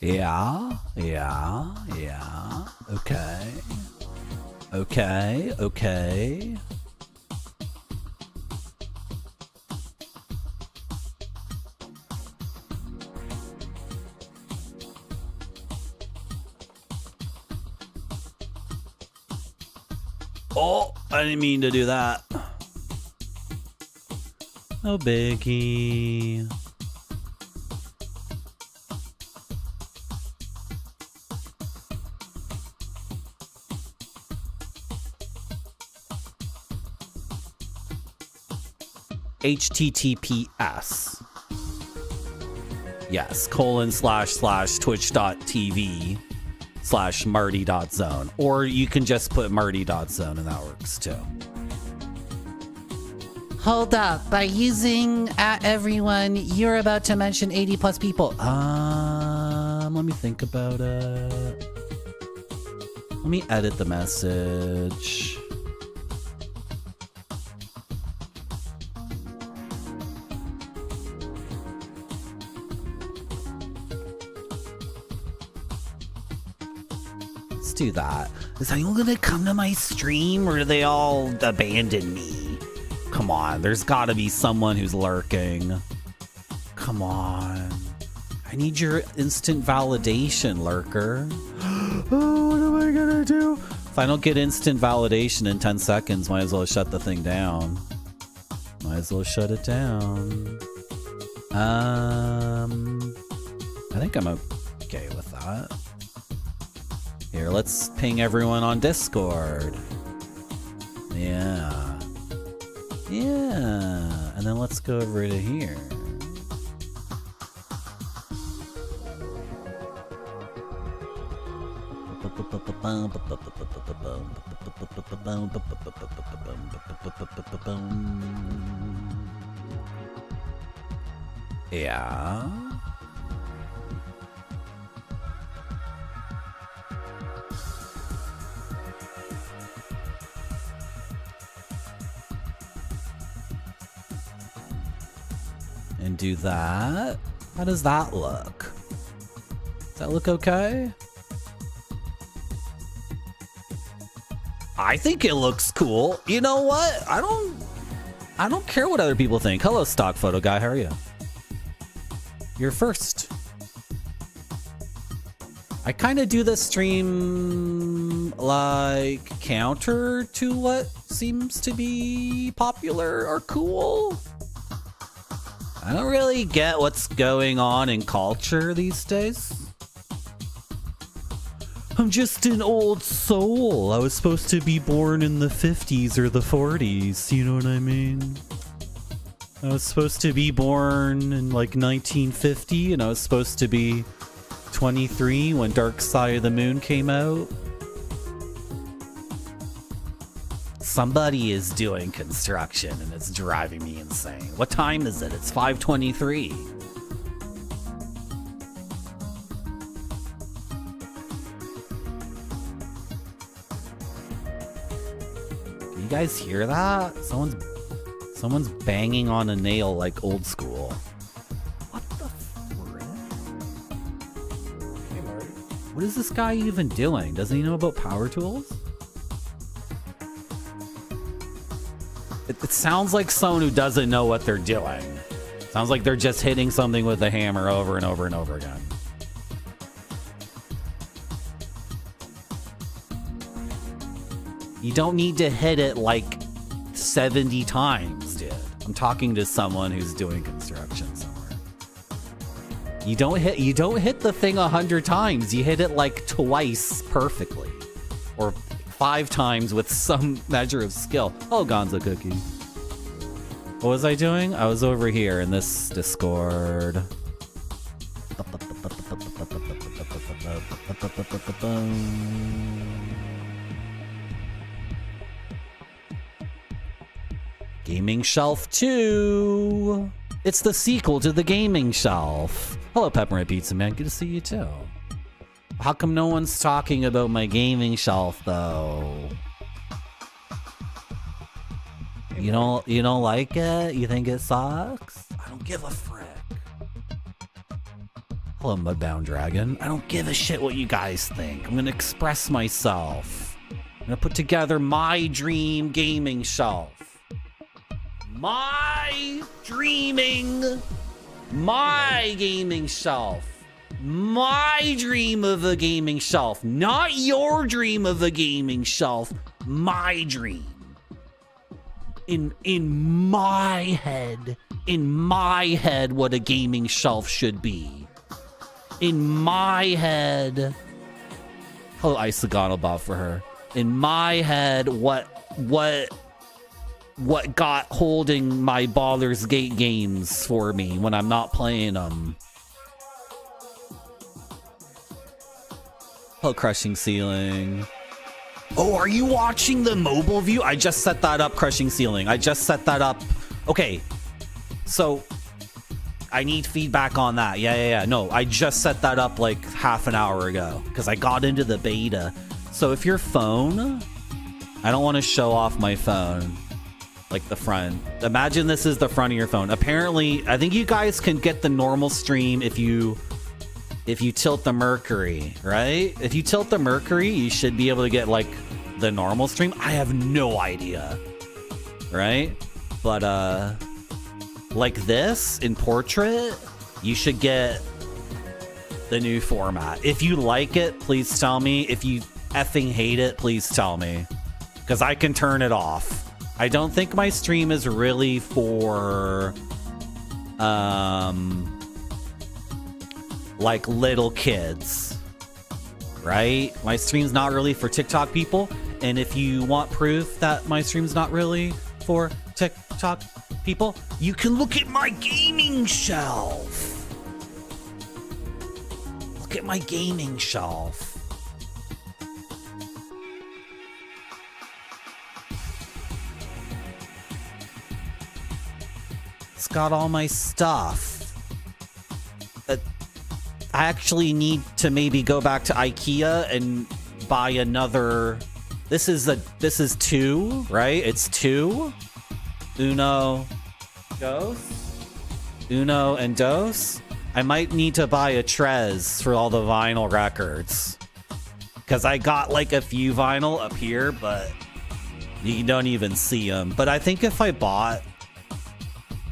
Yeah. Okay. Okay. Oh, I didn't mean to do that. No biggie. HTTPS. Yes, ://twitch.tv/marty.zone. Or you can just put marty.zone and that works too. Hold up. By using @everyone, you're about to mention 80 plus people. Let me think about it. Let me edit the message. Let's do that. Is anyone gonna come to my stream or do they all abandon me? Come on, there's gotta be someone who's lurking. Come on. I need your instant validation, lurker. Oh, what am I gonna do? If I don't get instant validation in 10 seconds, might as well shut the thing down. Might as well shut it down. I think I'm okay with that. Here, let's ping everyone on Discord. Yeah. And then let's go over to here. Yeah. And do that. How does that look? Does that look okay? I think it looks cool. You know what? I don't care what other people think. Hello, stock photo guy. How are you? You're first. I kind of do this stream like counter to what seems to be popular or cool. I don't really get what's going on in culture these days. I'm just an old soul. I was supposed to be born in the 50s or the 40s, you know what I mean? I was supposed to be born in like 1950, and I was supposed to be 23 when Dark Side of the Moon came out. Somebody is doing construction and it's driving me insane. What time is it? It's 5:23. Can you guys hear that? Someone's banging on a nail like old school. What the frick? Hey, Marty. What is this guy even doing? Doesn't he know about power tools? It sounds like someone who doesn't know what they're doing. Sounds like they're just hitting something with a hammer over and over and over again. You don't need to hit it like 70 times, dude. I'm talking to someone who's doing construction somewhere. You don't hit the thing 100 times. You hit it like twice perfectly. Or 5 times with some measure of skill. Oh, Gonzo Cookie. What was I doing? I was over here in this Discord. Gaming Shelf 2. It's the sequel to the Gaming Shelf. Hello, Peppermint Pizza Man. Good to see you too. How come no one's talking about my gaming shelf though? You don't like it? You think it sucks? I don't give a frick. Hello, Mudbound Dragon. I don't give a shit what you guys think. I'm gonna express myself. I'm gonna put together my dream gaming shelf. My gaming shelf. My dream of a gaming shelf. Not your dream of a gaming shelf. My dream. In my head, what a gaming shelf should be. In my head. Hello, Isagonobov for her. In my head, what got holding my Baldur's Gate games for me when I'm not playing them. Hello, Crushing Ceiling. Oh, are you watching the mobile view? I just set that up, Crushing Ceiling. I just set that up. Okay, so I need feedback on that. Yeah. No, I just set that up like half an hour ago because I got into the beta. So if your phone, I don't want to show off my phone, like the front. Imagine this is the front of your phone. Apparently, I think you guys can get the normal stream if you tilt the Mercury, right? If you tilt the Mercury, you should be able to get like the normal stream. I have no idea, right? But like this in portrait, you should get the new format. If you like it, please tell me. If you effing hate it, please tell me, because I can turn it off. I don't think my stream is really for like little kids, right? My stream's not really for TikTok people. And if you want proof that my stream's not really for TikTok people, you can look at my gaming shelf. Look at my gaming shelf. It's got all my stuff. I actually need to maybe go back to IKEA and buy another. This is 2, right? It's 2. Uno, and dos. I might need to buy a Trez for all the vinyl records, because I got like a few vinyl up here, but you don't even see them. But I think if I bought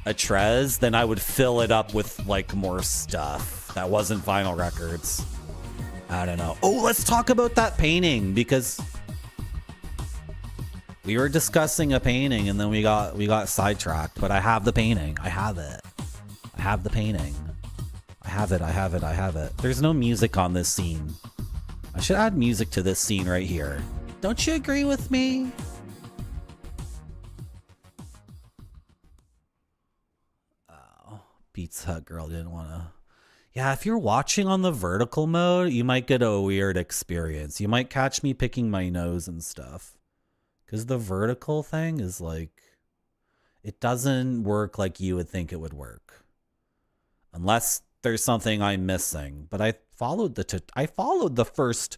a Trez, then I would fill it up with like more stuff that wasn't vinyl records. I don't know. Oh, let's talk about that painting, because we were discussing a painting and then we got sidetracked. But I have the painting. I have it. I have the painting. I have it. There's no music on this scene. I should add music to this scene right here. Don't you agree with me? Oh, Pizza Hut girl didn't want to. Yeah, if you're watching on the vertical mode, you might get a weird experience. You might catch me picking my nose and stuff. Because the vertical thing is like, it doesn't work like you would think it would work. Unless there's something I'm missing. But I followed the first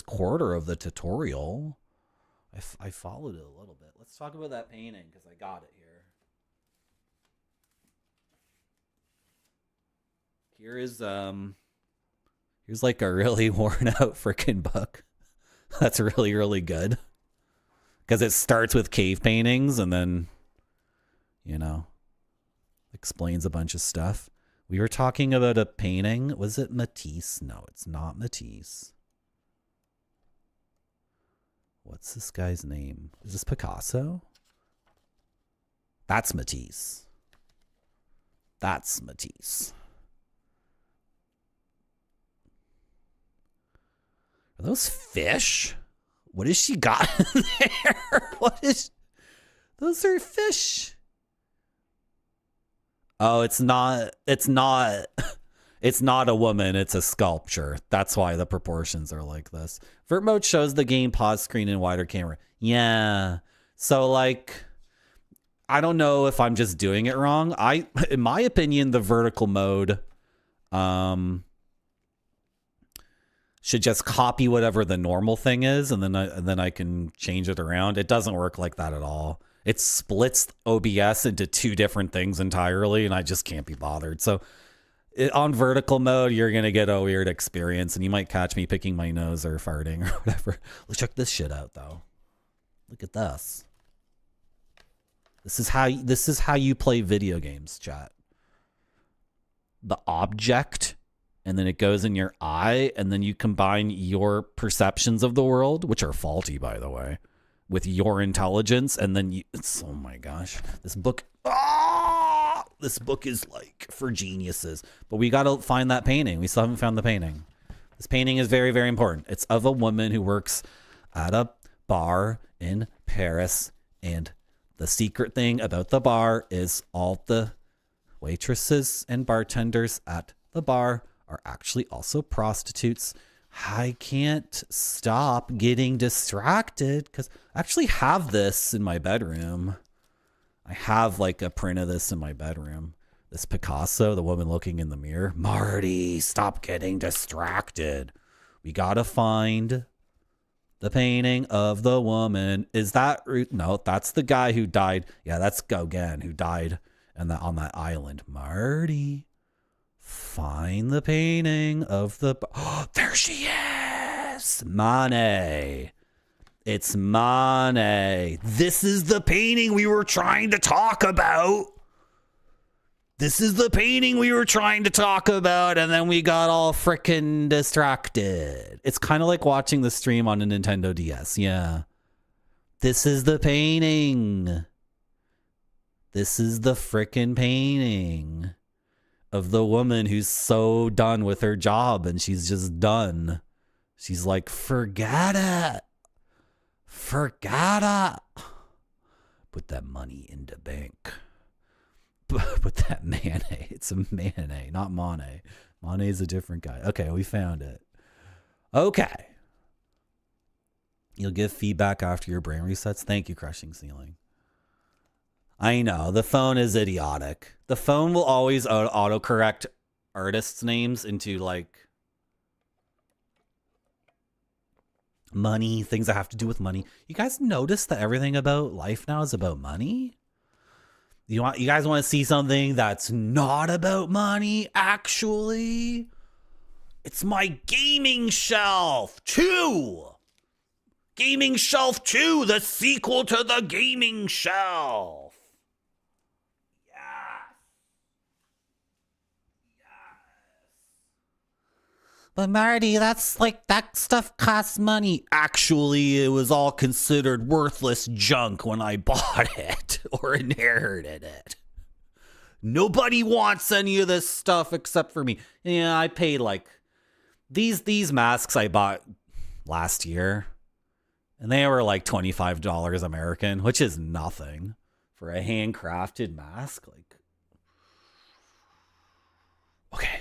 quarter of the tutorial. I followed it a little bit. Let's talk about that painting, because I got it here. Here's like a really worn out freaking book. That's really, really good. Because it starts with cave paintings and then, explains a bunch of stuff. We were talking about a painting. Was it Matisse? No, it's not Matisse. What's this guy's name? Is this Picasso? That's Matisse. That's Matisse. Are those fish? What has she got in there? Those are fish. Oh, it's not a woman, it's a sculpture. That's why the proportions are like this. Vert mode shows the game pause screen in wider camera. Yeah. So like, I don't know if I'm just doing it wrong. In my opinion, the vertical mode, should just copy whatever the normal thing is, and then I can change it around. It doesn't work like that at all. It splits OBS into 2 different things entirely, and I just can't be bothered. So On vertical mode, you're going to get a weird experience, and you might catch me picking my nose or farting or whatever. Let's check this shit out, though. Look at this. This is how you play video games, chat. The object, and then it goes in your eye, and then you combine your perceptions of the world, which are faulty, by the way, with your intelligence, and then oh my gosh, this book. This book is like for geniuses. But we got to find that painting. We still haven't found the painting. This painting is very, very important. It's of a woman who works at a bar in Paris. And the secret thing about the bar is all the waitresses and bartenders at the bar are actually also prostitutes. I can't stop getting distracted because I actually have this in my bedroom. I have like a print of this in my bedroom. This Picasso, the woman looking in the mirror. Marty, stop getting distracted. We gotta find the painting of the woman. Is that no? That's the guy who died. Yeah, that's Gauguin who died on that island. Marty, find the painting of the. Oh, there she is, Monet. It's Monet. This is the painting we were trying to talk about. This is the painting we were trying to talk about, and then we got all frickin' distracted. It's kind of like watching the stream on a Nintendo DS. Yeah. This is the painting. This is the frickin' painting of the woman who's so done with her job, and she's just done. She's like, forget it. Forgot it. Put that money in the bank. Put that Manet. It's a Manet, not Monet. Monet is a different guy. Okay, we found it. Okay. You'll give feedback after your brain resets. Thank you, Crushing Ceiling. I know, the phone is idiotic. The phone will always autocorrect artists' names into like money, things that have to do with money. You guys notice that everything about life now is about money? You guys want to see something that's not about money? Actually, it's my gaming shelf 2. Gaming shelf 2, the sequel to the gaming shelf. But Marty, that's like, that stuff costs money. Actually, it was all considered worthless junk when I bought it or inherited it. Nobody wants any of this stuff except for me. Yeah, I paid like these masks I bought last year, and they were like $25 American, which is nothing for a handcrafted mask. Like, okay.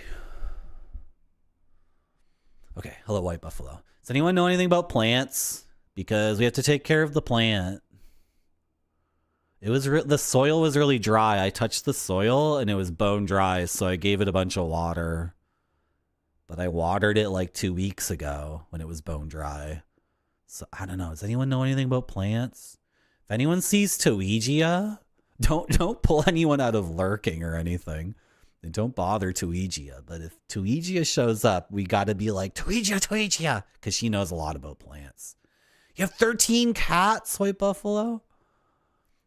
Okay, hello, White Buffalo. Does anyone know anything about plants? Because we have to take care of the plant. It was the soil was really dry. I touched the soil and it was bone dry, so I gave it a bunch of water. But I watered it like 2 weeks ago when it was bone dry. So I don't know. Does anyone know anything about plants? If anyone sees Tuigia, don't pull anyone out of lurking or anything. And don't bother Tuigia. But if Tuigia shows up, we got to be like, Tuigia, because she knows a lot about plants. You have 13 cats, White Buffalo?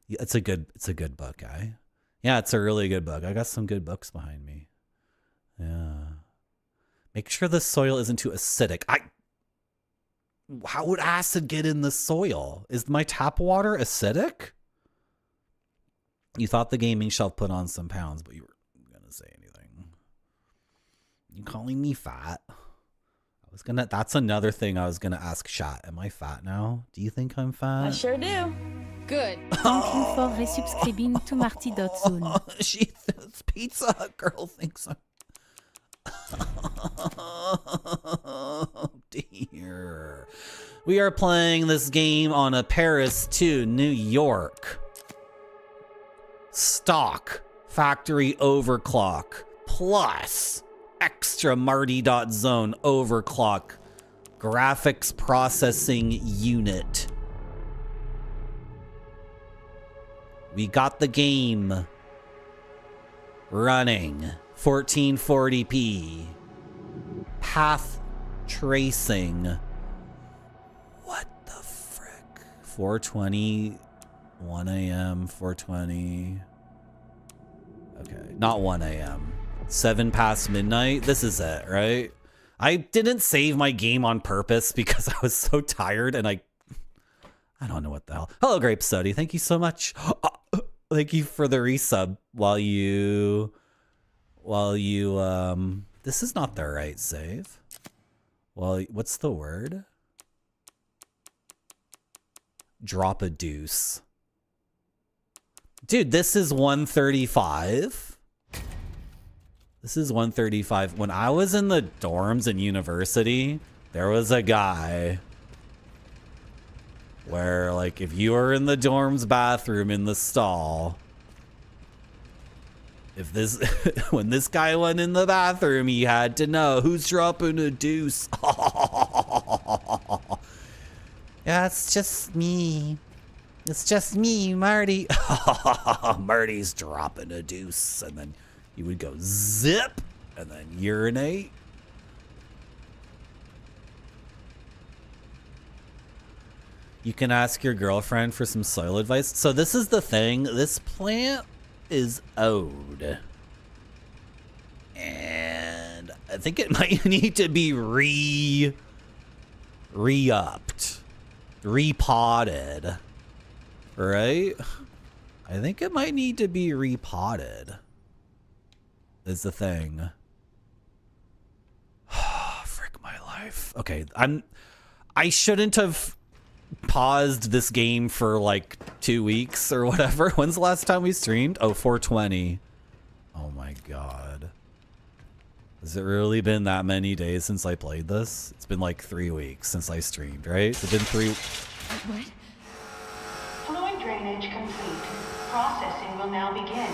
Yeah, it's a good book, eh? Yeah, it's a really good book. I got some good books behind me. Yeah. Make sure the soil isn't too acidic. How would acid get in the soil? Is my tap water acidic? You thought the gaming shelf put on some pounds, but you were say anything. You calling me fat? That's another thing I was gonna ask Chat. Am I fat now? Do you think I'm fat? I sure do. Good. Thank you for resubscribing to Marty.zone. She thinks Pizza Hut girl thinks I'm oh dear. We are playing this game on a Paris to New York stock factory overclock plus extra Marty.zone overclock graphics processing unit. We got the game running 1440p. Path tracing. What the frick? 4:20, 1 a.m., 4:20. Okay, not 1 a.m. 7 past midnight. This is it, right? I didn't save my game on purpose because I was so tired and I don't know what the hell. Hello, Grape Study. Thank you so much. Thank you for the resub while you this is not the right save. Well, what's the word? Drop a deuce. Dude, this is 135. This is 135. When I was in the dorms in university, there was a guy where, like, if you were in the dorm's bathroom in the stall, if this when this guy went in the bathroom, he had to know who's dropping a deuce. Yeah, it's just me. It's just me, Marty. Marty's dropping a deuce, and then you would go zip and then urinate. You can ask your girlfriend for some soil advice. So this is the thing. This plant is old. And I think it might need to be re-upped. Repotted. Right? I think it might need to be repotted. Is the thing. Frick my life. Okay, I shouldn't have paused this game for like 2 weeks or whatever. When's the last time we streamed? Oh, 420. Oh my god. Has it really been that many days since I played this? It's been like 3 weeks since I streamed, right? It's been 3. What? Fluid drainage complete. Processing will now begin.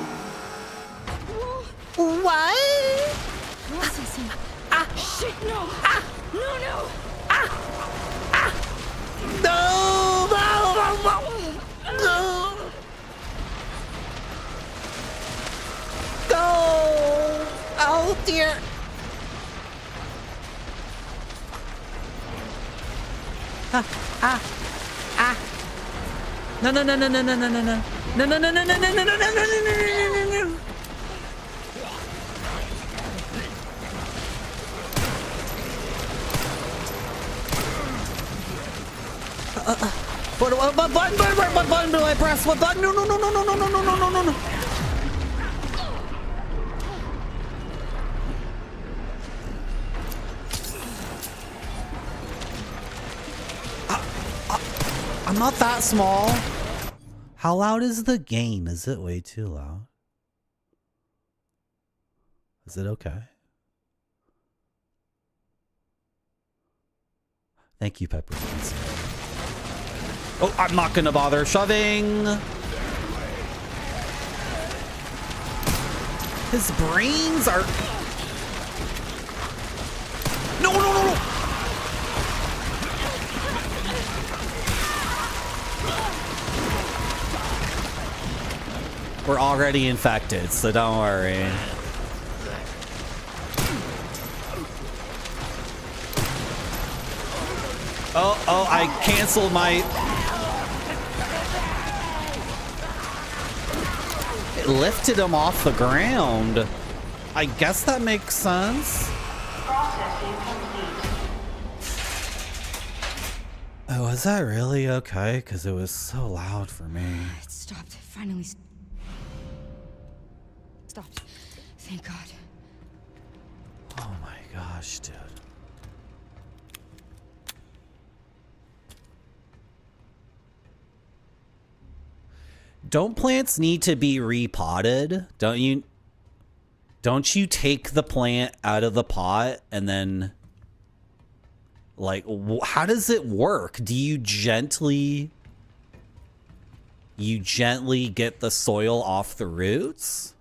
What? Processing. Shit, no! No, no! No! Go! Oh dear! No, no, no, no, no, no, no, no, no. No, no, no, no, no, no, no, no, no, no, no, no, no. What button do I press? What button? No, no, no, no, no, no, no, no, no, no, no. I'm not that small. How loud is the gain? Is it way too loud? Is it okay? Thank you, Pepper. Oh, I'm not gonna bother shoving. His brains are... No, no, no, no! We're already infected, so don't worry. Oh, I canceled my... It lifted him off the ground. I guess that makes sense. Processing complete. Oh, was that really okay? Because it was so loud for me. It stopped. Finally stopped. Thank God. Oh my gosh, dude. Don't plants need to be repotted? Don't you take the plant out of the pot and then, like, how does it work? Do you gently get the soil off the roots?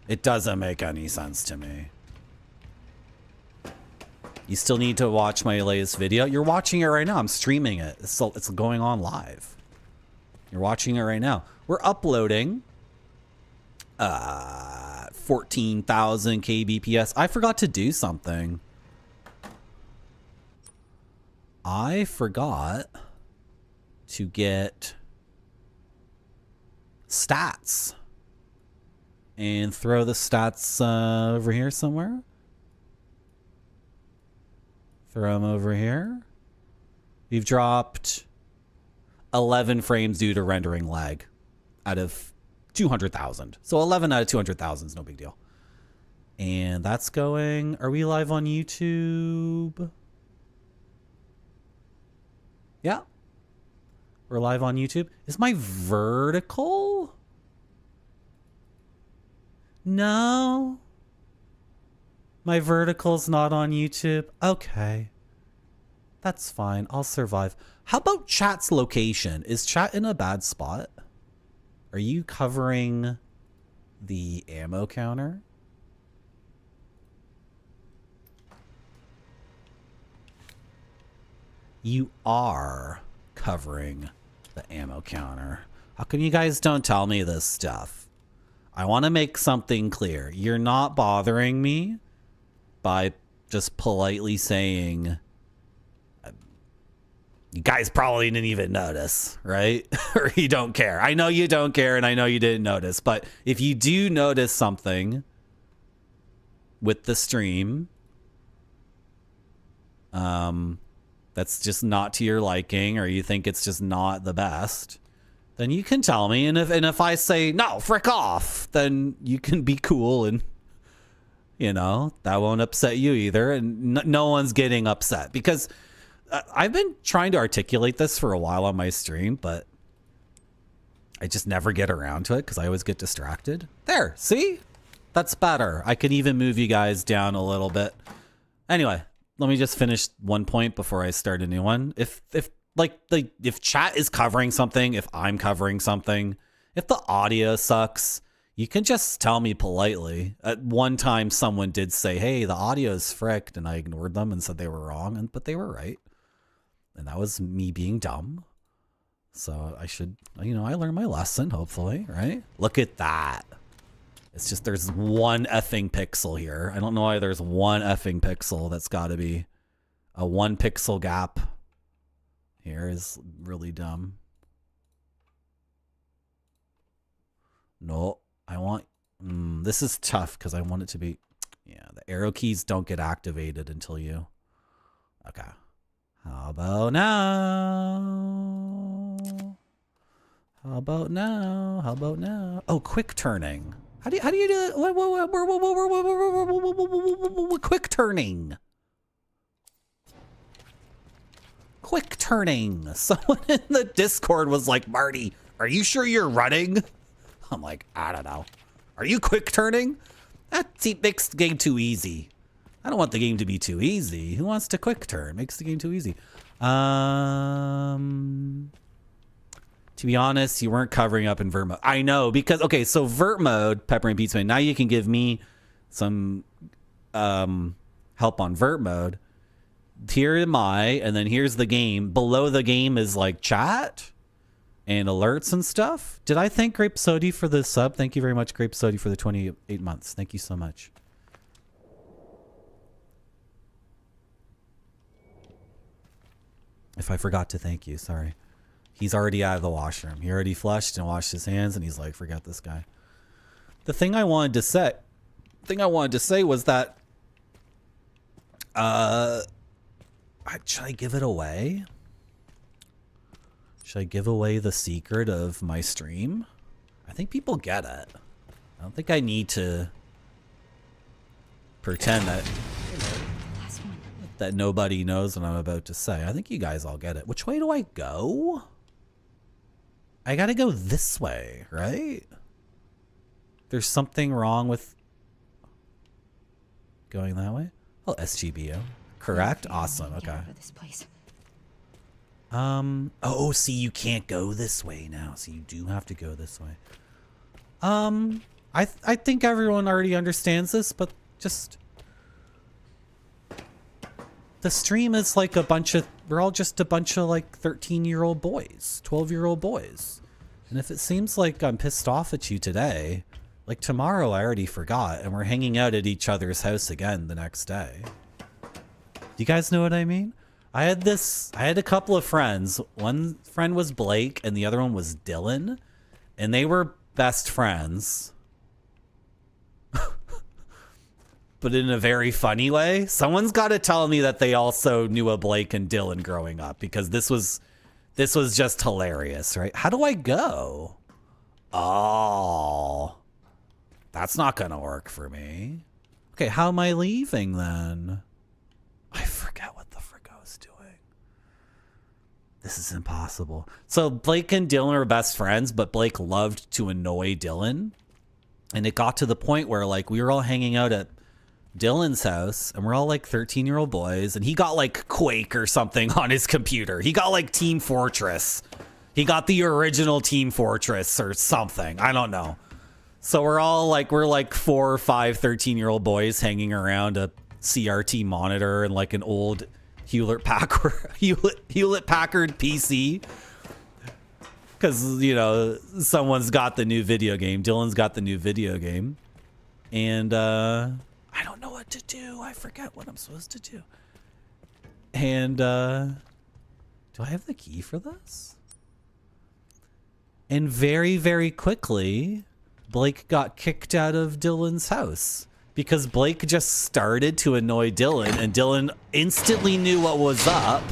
It doesn't make any sense to me. You still need to watch my latest video. You're watching it right now. I'm streaming it. It's going on live. You're watching it right now. We're uploading 4 14,000 kbps. I forgot to do something. I forgot to get stats and throw the stats over here somewhere. Throw them over here. We've dropped 11 frames due to rendering lag out of 200,000. So 11 out of 200,000 is no big deal. And that's going... Are we live on YouTube? Yeah. We're live on YouTube. Is my vertical? No. My vertical's not on YouTube. Okay. That's fine. I'll survive. How about chat's location? Is chat in a bad spot? Are you covering the ammo counter? You are covering the ammo counter. How come you guys don't tell me this stuff? I want to make something clear. You're not bothering me by just politely saying, you guys probably didn't even notice, right? Or you don't care. I know you don't care, and I know you didn't notice. But if you do notice something with the stream, that's just not to your liking, or you think it's just not the best, then you can tell me. And if I say, no, frick off, then you can be cool, and, you know, that won't upset you either. And no one's getting upset, because I've been trying to articulate this for a while on my stream, but I just never get around to it because I always get distracted. There, see? That's better. I can even move you guys down a little bit. Anyway, let me just finish one point before I start a new one. If chat is covering something, if I'm covering something, if the audio sucks, you can just tell me politely. At one time, someone did say, hey, the audio is fricked, and I ignored them and said they were wrong, but they were right. And that was me being dumb. So I should, you know, I learned my lesson, hopefully, right? Look at that. It's just there's one effing pixel here. I don't know why there's one effing pixel. That's got to be a 1 pixel gap. Here is really dumb. No, I want... this is tough because I want it to be... Yeah, the arrow keys don't get activated until you... Okay. How about now? How about now? How about now? Oh, quick turning. How do you do it? Quick turning. Quick turning. Someone in the Discord was like, Marty, are you sure you're running? I'm like, I don't know. Are you quick turning? That makes the game too easy. I don't want the game to be too easy. Who wants to quick turn? Makes the game too easy. To be honest, you weren't covering up in vert mode. I know, because, okay, so vert mode, Pepper and Pizza, now you can give me some help on vert mode. Here am I, and then here's the game. Below the game is like chat and alerts and stuff. Did I thank Grape Sodi for the sub? Thank you very much, Grape Sodi, for the 28 months. Thank you so much. If I forgot to thank you, sorry. He's already out of the washroom. He already flushed and washed his hands, and he's like, forget this guy. The thing I wanted to say was that should I give it away? Should I give away the secret of my stream? I think people get it. I don't think I need to pretend that nobody knows what I'm about to say. I think you guys all get it. Which way do I go? I gotta go this way, right? There's something wrong with going that way? Oh, SGBO. Correct? Awesome. Okay. Oh, see, you can't go this way now. So you do have to go this way. I think everyone already understands this, but just... The stream is like a bunch of... We're all just a bunch of like 13-year-old boys, 12-year-old boys. And if it seems like I'm pissed off at you today, Like tomorrow, I already forgot, and we're hanging out at each other's house again the next day. Do you guys know what I mean? I had a couple of friends. One friend was Blake, and the other one was Dylan, and they were best friends. But in a very funny way. Someone's got to tell me that they also knew a Blake and Dylan growing up, because this was just hilarious, right? How do I go? Oh, that's not gonna work for me. Okay, how am I leaving then? I forget what the frick I was doing. This is impossible. So Blake and Dylan are best friends, but Blake loved to annoy Dylan. And it got to the point where like we were all hanging out at Dylan's house, and we're all like 13-year-old boys, and he got like Quake or something on his computer. He got like Team Fortress. He got the original Team Fortress or something. I don't know. So we're like 4 or 5 13-year-old boys hanging around a CRT monitor and like an old Hewlett Packard PC. Because, you know, someone's got the new video game. Dylan's got the new video game. And I don't know what to do. I forget what I'm supposed to do. And do I have the key for this? And very, very quickly, Blake got kicked out of Dylan's house because Blake just started to annoy Dylan, and Dylan instantly knew what was up.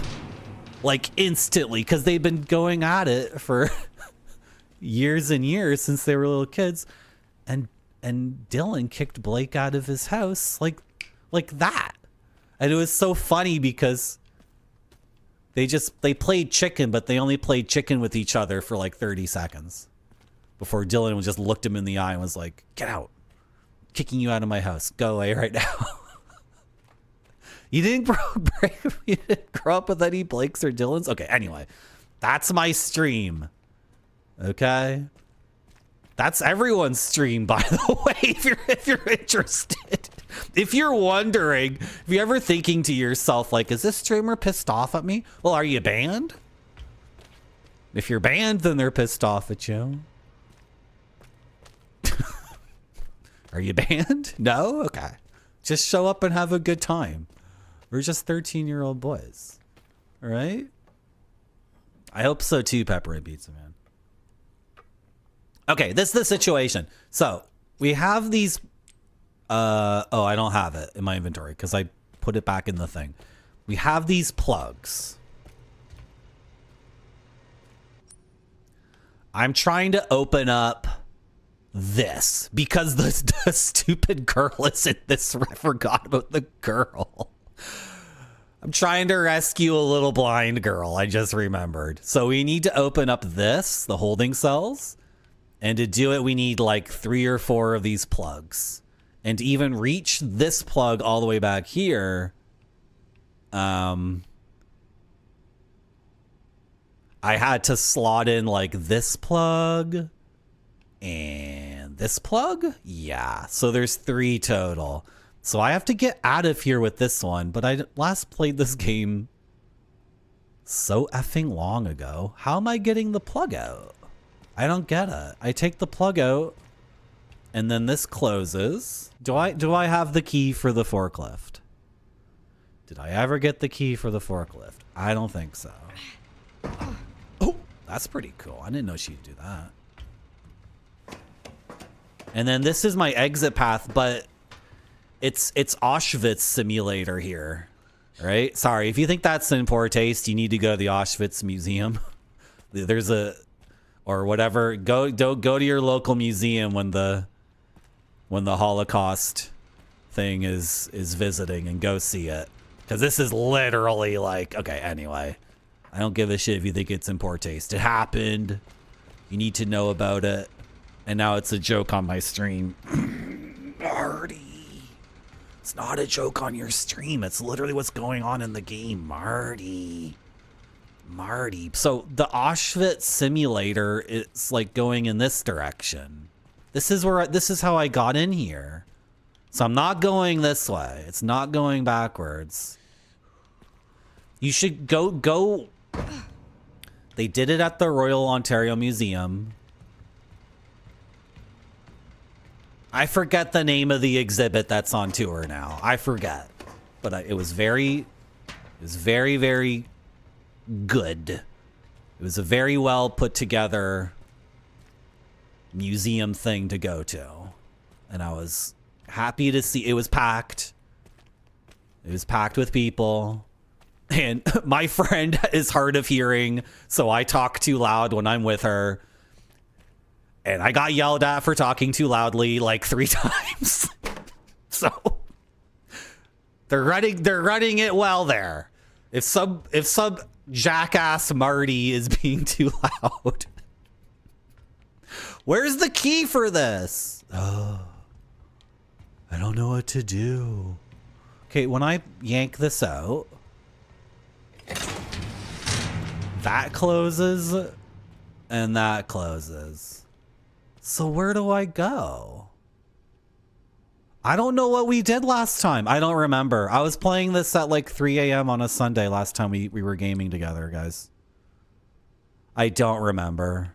Like instantly, because they've been going at it for years and years since they were little kids. And Dylan kicked Blake out of his house like that. And it was so funny because they played chicken, but they only played chicken with each other for like 30 seconds before Dylan just looked him in the eye and was like, "Get out. I'm kicking you out of my house. Go away right now." You didn't grow up with any Blakes or Dylans? Okay, anyway. That's my stream. Okay? That's everyone's stream, by the way, if you're interested. If you're wondering, if you're ever thinking to yourself, like, is this streamer pissed off at me? Well, are you banned? If you're banned, then they're pissed off at you. Are you banned? No? Okay. Just show up and have a good time. We're just 13-year-old boys. All right? I hope so too, Pepperoni Pizza Man. Okay, this is the situation. So we have these. Oh, I don't have it in my inventory because I put it back in the thing. We have these plugs. I'm trying to open up this because the stupid girl is in this. I forgot about the girl. I'm trying to rescue a little blind girl. I just remembered. So we need to open up this, the holding cells. And to do it, we need like 3 or 4 of these plugs. And to even reach this plug all the way back here, I had to slot in like this plug and this plug. Yeah, so there's 3 total. So I have to get out of here with this one. But I last played this game so effing long ago. How am I getting the plug out? I don't get it. I take the plug out and then this closes. Do I have the key for the forklift? Did I ever get the key for the forklift? I don't think so. Oh, that's pretty cool. I didn't know she'd do that. And then this is my exit path, but it's Auschwitz simulator here, right? Sorry, if you think that's in poor taste, you need to go to the Auschwitz Museum. There's a... or whatever, go to your local museum when the Holocaust thing is visiting and go see it, because this is literally like, okay, anyway, I don't give a shit if you think it's in poor taste. It happened. You need to know about it, and now it's a joke on my stream. Marty, it's not a joke on your stream. It's literally what's going on in the game, Marty. So the Auschwitz simulator is like going in this direction. This is how I got in here. So I'm not going this way. It's not going backwards. You should go. They did it at the Royal Ontario Museum. I forget the name of the exhibit that's on tour now. I forget. But it was very, very good. It was a very well put together museum thing to go to. And I was happy to see it was packed. It was packed with people. And my friend is hard of hearing, so I talk too loud when I'm with her. And I got yelled at for talking too loudly like 3 times. So they're running it well there. If some jackass Marty is being too loud. Where's the key for this? Oh, I don't know what to do. Okay, when I yank this out, that closes and that closes. So where do I go? I don't know what we did last time. I don't remember. I was playing this at like 3 a.m. on a Sunday last time we were gaming together, guys. I don't remember.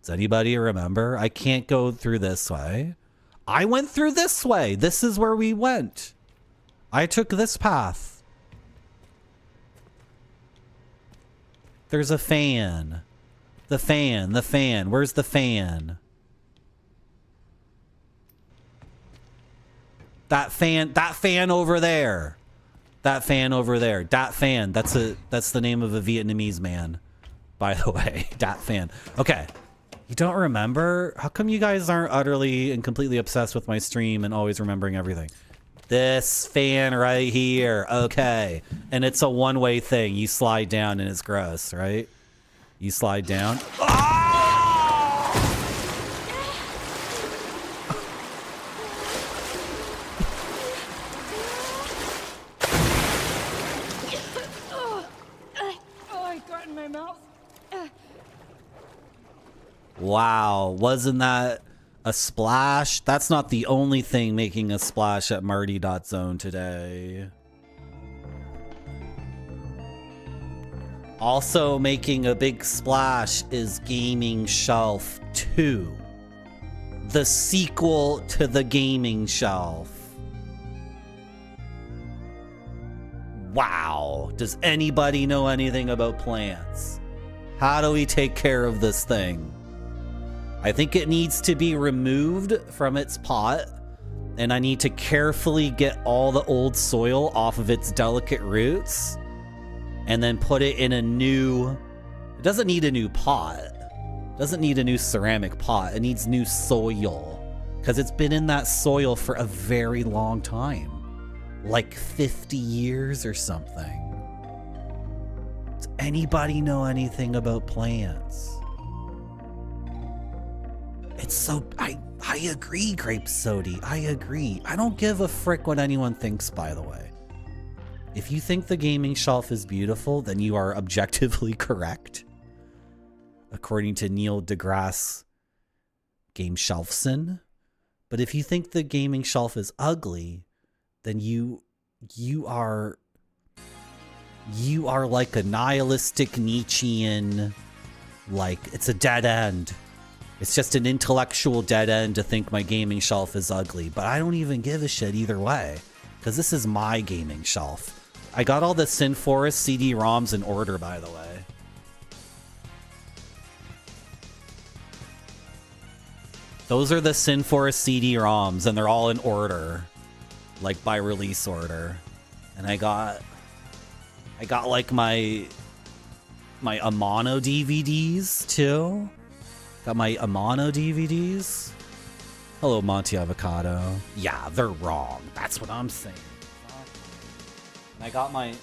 Does anybody remember? I can't go through this way. I went through this way. This is where we went. I took this path. There's a fan. The fan. Where's the fan? That fan over there. That fan over there. Dat fan. That's the name of a Vietnamese man, by the way. Dat fan. Okay. You don't remember? How come you guys aren't utterly and completely obsessed with my stream and always remembering everything? This fan right here. Okay. And it's a one-way thing. You slide down and it's gross, right? You slide down. I got in my mouth. Wow, wasn't that a splash? That's not the only thing making a splash at Marty.zone today. Also making a big splash is Gaming Shelf 2. The sequel to the Gaming Shelf. Wow. Does anybody know anything about plants? How do we take care of this thing? I think it needs to be removed from its pot, and I need to carefully get all the old soil off of its delicate roots, and then put it in a new... It doesn't need a new pot. It doesn't need a new ceramic pot. It needs new soil, because it's been in that soil for a very long time. Like 50 years or something. Does anybody know anything about plants? It's so... I agree, Grape Sody. I agree. I don't give a frick what anyone thinks, by the way. If you think the gaming shelf is beautiful, then you are objectively correct. According to Neil deGrasse Game Shelfson. But if you think the gaming shelf is ugly, then you are like a nihilistic Nietzschean, like it's a dead end. It's just an intellectual dead end to think my gaming shelf is ugly, but I don't even give a shit either way, because this is my gaming shelf. I got all the Sin Forest CD-ROMs in order, by the way. Those are the Sin Forest CD-ROMs, and they're all in order, like by release order. And I got like my Amano DVDs too. Got my Amano DVDs. Hello, Monty Avocado. Yeah, they're wrong. That's what I'm saying. And I got my...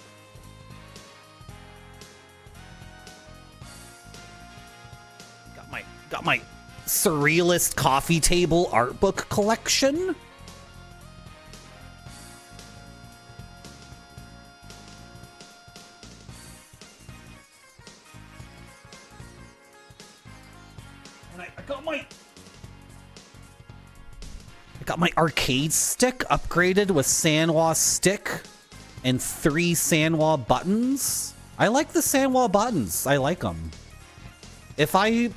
Got my Surrealist Coffee Table art book collection. And I got my arcade stick upgraded with Sanwa stick and 3 Sanwa buttons. I like the Sanwa buttons. I like them. If I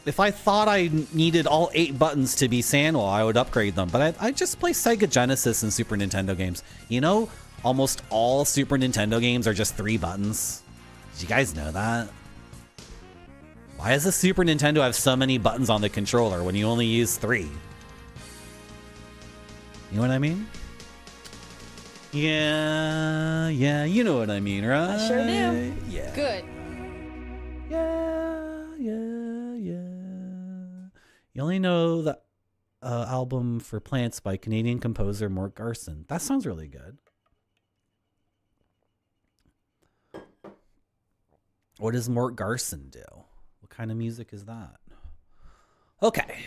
If I thought I needed all 8 buttons to be Sanwa, I would upgrade them. But I just play Sega Genesis and Super Nintendo games. You know, almost all Super Nintendo games are just 3 buttons. Did you guys know that? Why does the Super Nintendo have so many buttons on the controller when you only use 3? You know what I mean? Yeah, you know what I mean, right? I sure do. Yeah. Good. Yeah. You only know the album for Plants by Canadian composer Mort Garson. That sounds really good. What does Mort Garson do? What kind of music is that? Okay.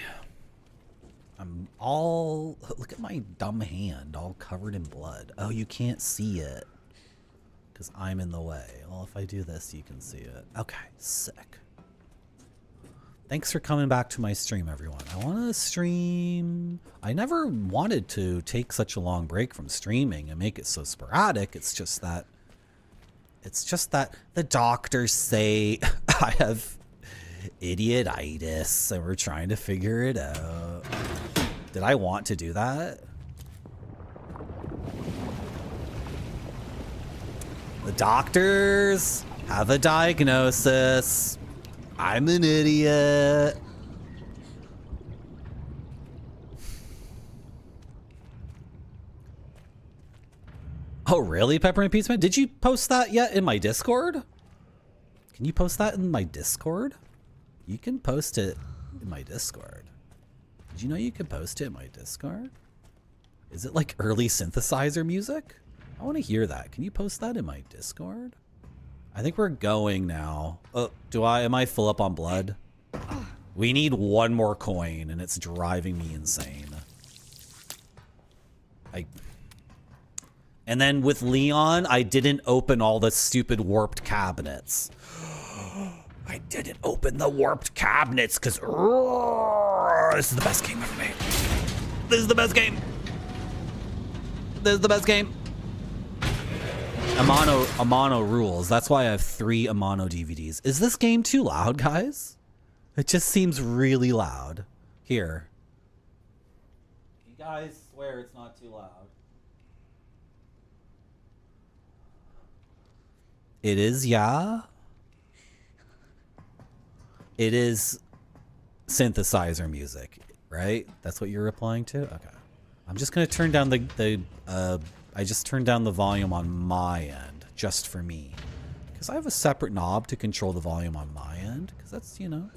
I'm all... Look at my dumb hand, all covered in blood. Oh, you can't see it. Because I'm in the way. Well, if I do this, you can see it. Okay, sick. Thanks for coming back to my stream, everyone. I want to stream... I never wanted to take such a long break from streaming and make it so sporadic. It's just that the doctors say I have idiotitis and we're trying to figure it out. Did I want to do that? The doctors have a diagnosis. I'm an idiot. Oh, really, Peppermint Pizza? Did you post that yet in my Discord? Can you post that in my Discord? You can post it in my Discord. Did you know you could post it in my Discord? Is it like early synthesizer music? I want to hear that. Can you post that in my Discord? I think we're going now. Oh, am I full up on blood? We need one more coin and it's driving me insane. And then with Leon, I didn't open all the stupid warped cabinets. I didn't open the warped cabinets because this is the best game ever made. This is the best game. This is the best game. Amano rules. That's why I have 3 Amano DVDs. Is this game too loud, guys? It just seems really loud. Here. You guys swear it's not too loud. It is, yeah. It is synthesizer music, right? That's what you're replying to? Okay. I'm just gonna turn down I just turned down the volume on my end, just for me. Because I have a separate knob to control the volume on my end. Because that's, you know,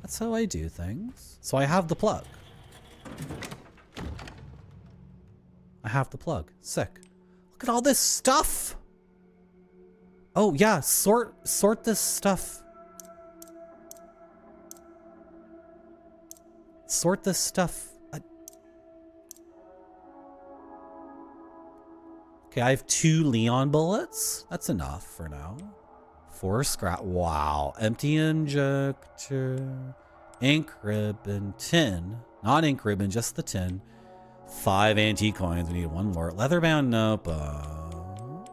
that's how I do things. So I have the plug. I have the plug. Sick. Look at all this stuff. Oh yeah, sort this stuff. Sort this stuff. Okay, I have 2 Leon bullets. That's enough for now. 4 scrap. Wow. Empty injector. Ink ribbon. Tin. Not ink ribbon, just the tin. 5 antique coins. We need 1 more. Leather-bound notebook.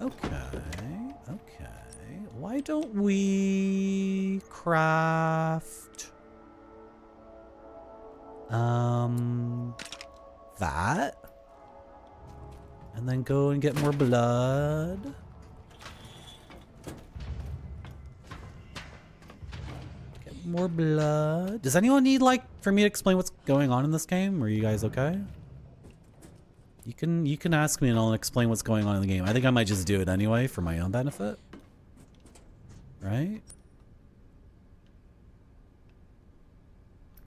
Okay. Why don't we craft that? And then go and get more blood. Get more blood. Does anyone need, like, for me to explain what's going on in this game? Are you guys okay? You can ask me and I'll explain what's going on in the game. I think I might just do it anyway for my own benefit. Right?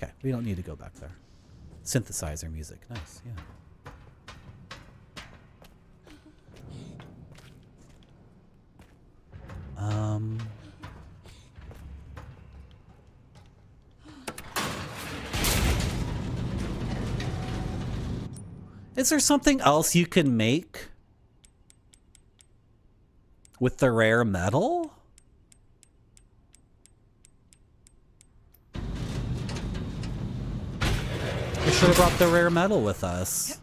Okay, we don't need to go back there. Synthesizer music. Nice, yeah. Is there something else you can make with the rare metal? We should have brought the rare metal with us.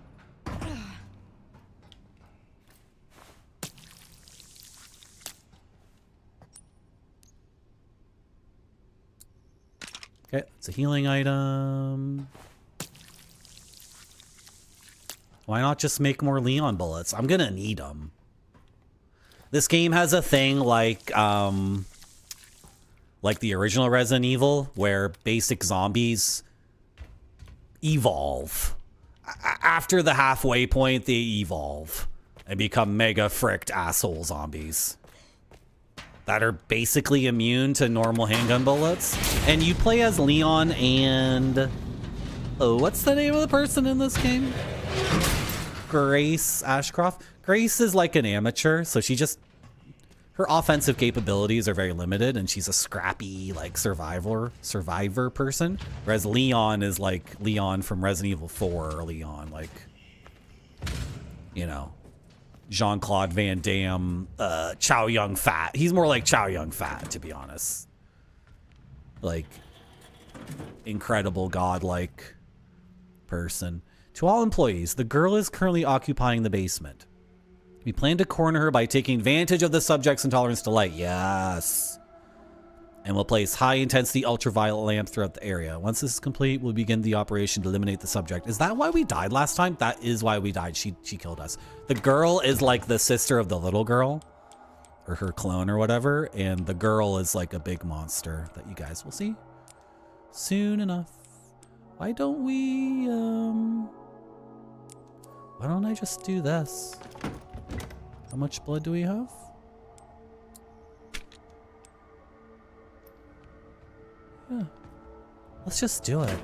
Okay, it's a healing item. Why not just make more Leon bullets? I'm gonna need them. This game has a thing like the original Resident Evil, where basic zombies evolve. After the halfway point, they evolve and become mega fricked asshole zombies that are basically immune to normal handgun bullets. And you play as Leon and... oh, what's the name of the person in this game? Grace Ashcroft. Grace is like an amateur, so she just... her offensive capabilities are very limited, and she's a scrappy, like, survivor person. Whereas Leon is like Leon from Resident Evil 4, or Leon, like, you know, Jean-Claude Van Damme, Chow Yun Fat. He's more like Chow Yun Fat, to be honest. Like, incredible godlike person. To all employees, the girl is currently occupying the basement. We plan to corner her by taking advantage of the subject's intolerance to light. Yes. And we'll place high-intensity ultraviolet lamps throughout the area. Once this is complete, we'll begin the operation to eliminate the subject. Is that why we died last time? That is why we died. She killed us. The girl is like the sister of the little girl, or her clone or whatever, and the girl is like a big monster that you guys will see soon enough. Why don't we, why don't I just do this? How much blood do we have? Yeah. Let's just do it.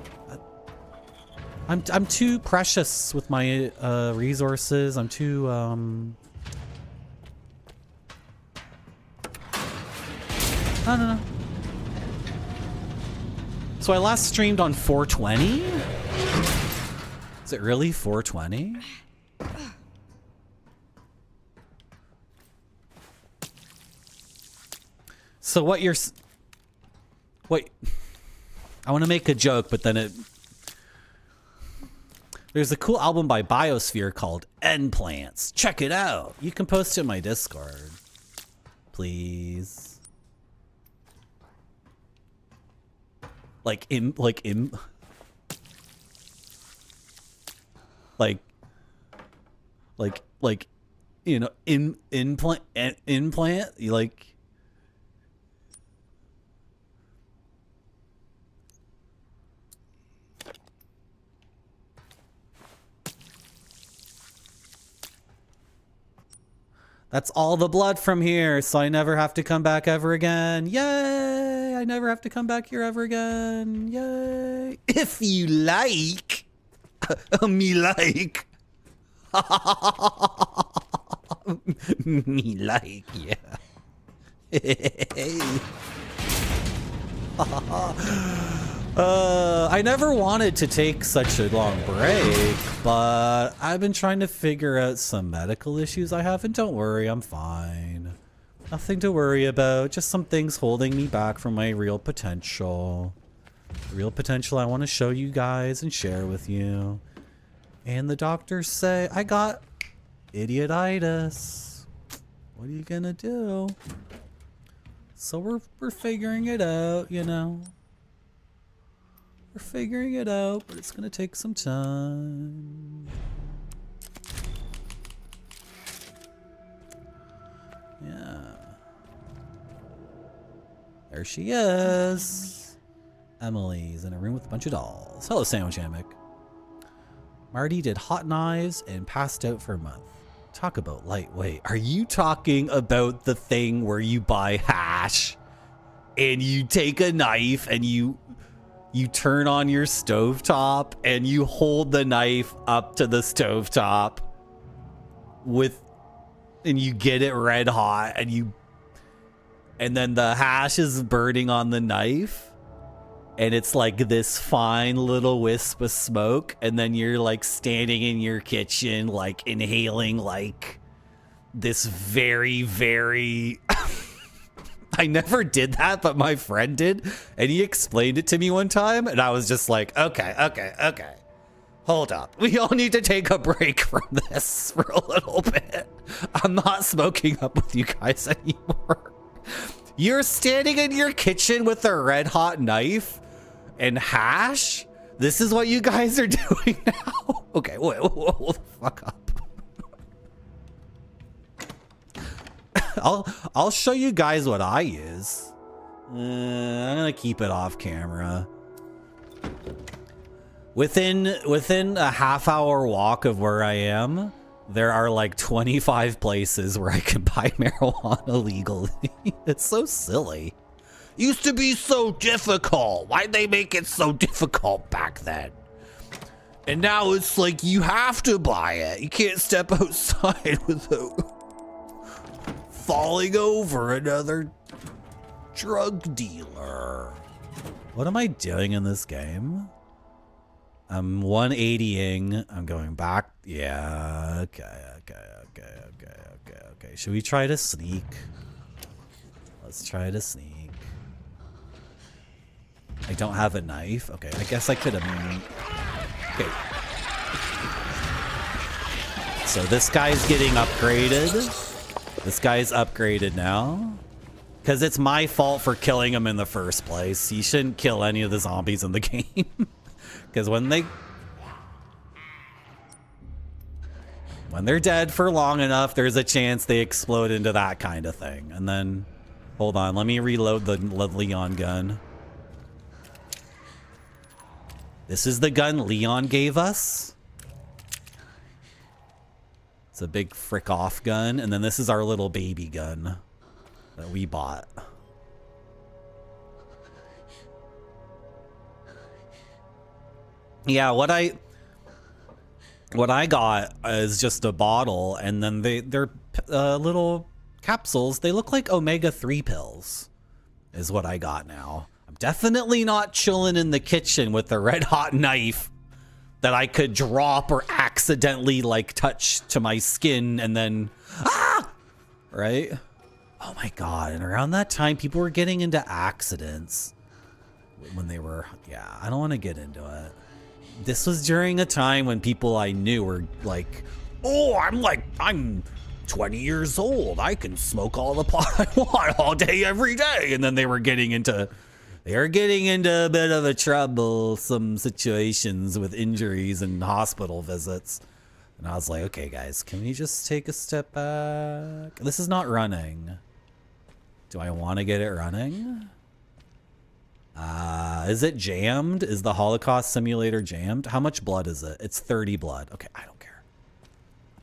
I'm too precious with my resources. I'm too I don't know. So I last streamed on 420? Is it really 420? So what you're... wait. I want to make a joke, but then it... there's a cool album by Biosphere called End Plants. Check it out. You can post it in my Discord. Please. Like, you know, implant, you like... That's all the blood from here, so I never have to come back ever again. Yay! I never have to come back here ever again. Yay! If you like. Me like. Me like, yeah. I never wanted to take such a long break, but I've been trying to figure out some medical issues I have, and don't worry, I'm fine. Nothing to worry about, just some things holding me back from my real potential. The real potential I want to show you guys and share with you. And the doctors say I got idiotitis. What are you gonna do? So we're figuring it out, you know. We're figuring it out, but it's gonna take some time. Yeah. There she is. Emily's in a room with a bunch of dolls. Hello, Sandwich Hammock. Marty did hot knives and passed out for a month. Talk about lightweight. Are you talking about the thing where you buy hash and you take a knife and you turn on your stovetop and you hold the knife up to the stovetop and you get it red hot and then the hash is burning on the knife and it's like this fine little wisp of smoke, and then you're like standing in your kitchen like inhaling like this very, very I never did that, but my friend did, and he explained it to me one time, and I was just like, okay. Hold up. We all need to take a break from this for a little bit. I'm not smoking up with you guys anymore. You're standing in your kitchen with a red hot knife, and hash? This is what you guys are doing now? Okay, wait, hold the fuck up. I'll show you guys what I use. I'm gonna keep it off camera. Within a half-hour walk of where I am, there are like 25 places where I can buy marijuana legally. It's so silly. Used to be so difficult. Why'd they make it so difficult back then? And now it's like you have to buy it. You can't step outside without falling over another drug dealer. What am I doing in this game? I'm 180ing. I'm going back. Yeah. Okay. Should we try to sneak? Let's try to sneak. I don't have a knife. Okay, I guess I could have. Okay. So this guy's getting upgraded. This guy's upgraded now. Because it's my fault for killing him in the first place. You shouldn't kill any of the zombies in the game. Because when they're dead for long enough, there's a chance they explode into that kind of thing. And then, hold on, let me reload the Leon gun. This is the gun Leon gave us. It's a big frick off gun. And then this is our little baby gun that we bought. Yeah, what I got is just a bottle, and then they're little capsules. They look like omega-3 pills is what I got now. I'm definitely not chilling in the kitchen with a red hot knife that I could drop or accidentally like touch to my skin and then right? Oh my god, and around that time people were getting into accidents when they were, yeah, I don't want to get into it. This was during a time when people I knew were like, oh, I'm 20 years old. I can smoke all the pot I want all day, every day. And then they were getting into a bit of a troublesome situations with injuries and hospital visits. And I was like, okay, guys, can we just take a step back? This is not running. Do I want to get it running? Is it jammed? Is the Holocaust simulator jammed? How much blood is it? It's 30 blood. Okay, I don't care.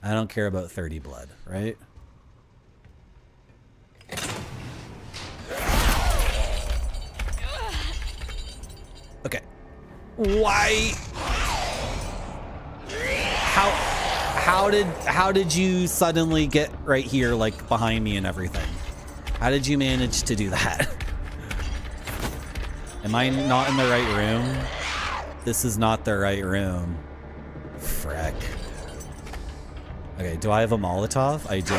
I don't care about 30 blood, right? Okay. Why? How did you suddenly get right here, like behind me and everything? How did you manage to do that? Am I not in the right room? This is not the right room. Frick. Okay, do I have a Molotov? I do.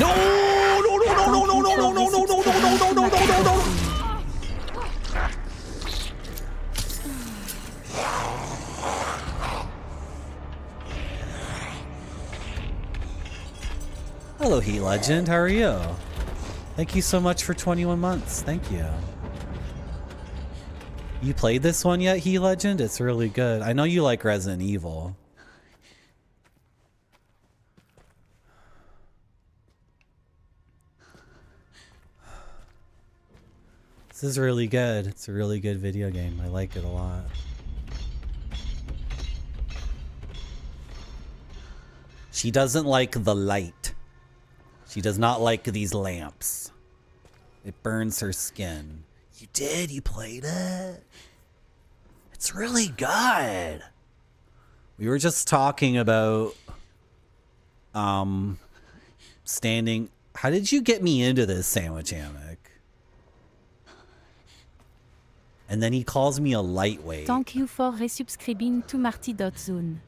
No! No! Hello, Heat Legend. How are you? Thank you so much for 21 months. Thank you. You played this one yet, He Legend? It's really good. I know you like Resident Evil. This is really good. It's a really good video game. I like it a lot. She doesn't like the light. She does not like these lamps. It burns her skin. You did? You played it? It's really good. We were just talking about standing. How did you get me into this sandwich hammock? And then he calls me a lightweight. Thank you for resubscribing to Marty.zone.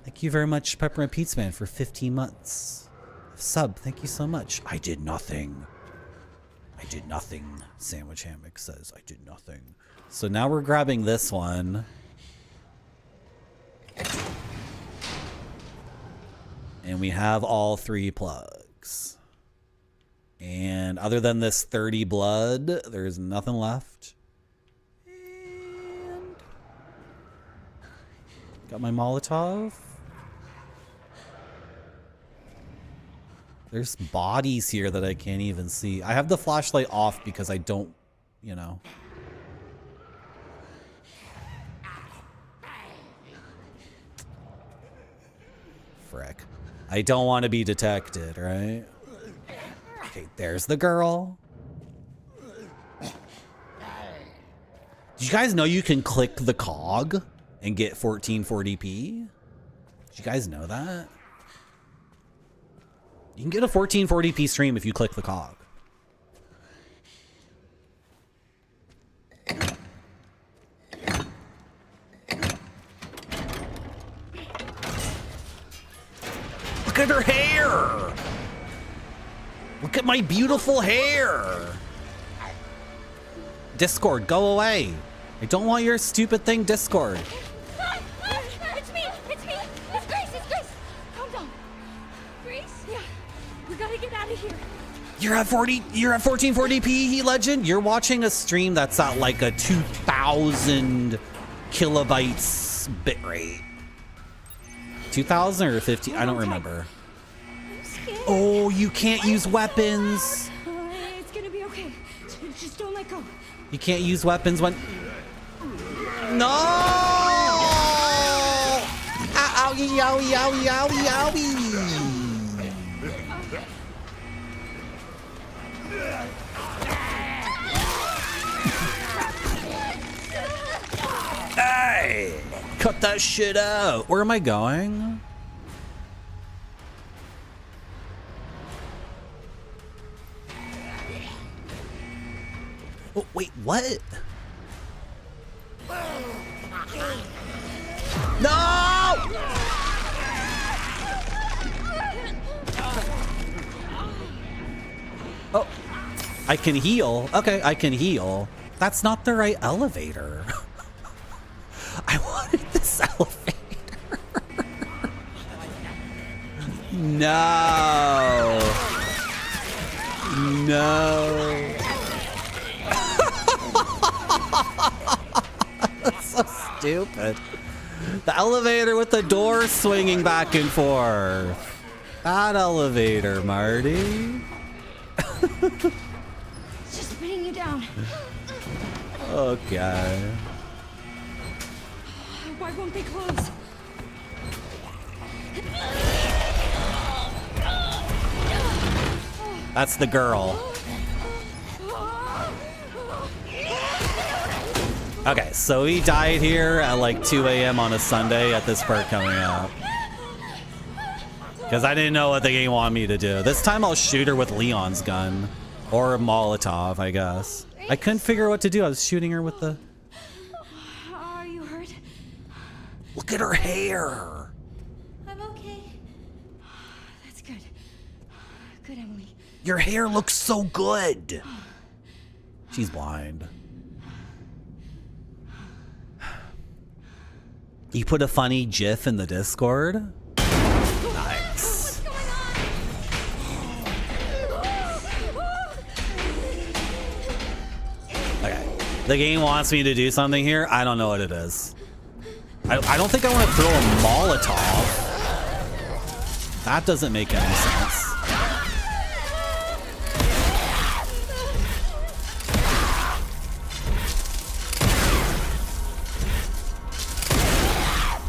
Thank you very much, Peppermint Pizza Man, for 15 months. Sub, thank you so much. I did nothing. I did nothing, Sandwich Hammock says. I did nothing. So now we're grabbing this one. And we have all 3 plugs. And other than this 30 blood, there's nothing left. And got my Molotov. There's bodies here that I can't even see. I have the flashlight off because I don't, you know. Frick. I don't want to be detected, right? Okay, there's the girl. Did you guys know you can click the cog and get 1440p? Did you guys know that? You can get a 1440p stream if you click the cog. Look at her hair! Look at my beautiful hair! Discord, go away! I don't want your stupid thing, Discord. It's me! It's me! It's Grace! It's Grace! Calm down. Grace? Yeah. We gotta get out of here. You're at 1440p, He Legend? You're watching a stream that's at like a 2000 kilobytes bitrate. 2000 or 50? I don't remember. I'm scared. Oh, you can't use weapons. It's gonna be okay. Just don't let go. You can't use weapons when... No! Owie, owie, owie, owie, owie. Hey! Cut that shit out. Where am I going? Oh, wait, what? No! Oh, I can heal. Okay, I can heal. That's not the right elevator. I wanted this elevator. No. No. That's so stupid. The elevator with the door swinging back and forth. That elevator, Marty. It's just spinning you down. Okay. Why won't they close? That's the girl. Okay, so he died here at like 2 a.m. on a Sunday at this part coming up. Because I didn't know what the game wanted me to do. This time I'll shoot her with Leon's gun. Or a Molotov, I guess. I couldn't figure out what to do. I was shooting her with the... Are you hurt? Look at her hair. I'm okay. That's good. Good, Emily. Your hair looks so good. She's blind. You put a funny GIF in the Discord? Nice. Okay. The game wants me to do something here. I don't know what it is. I don't think I want to throw a Molotov. That doesn't make any sense.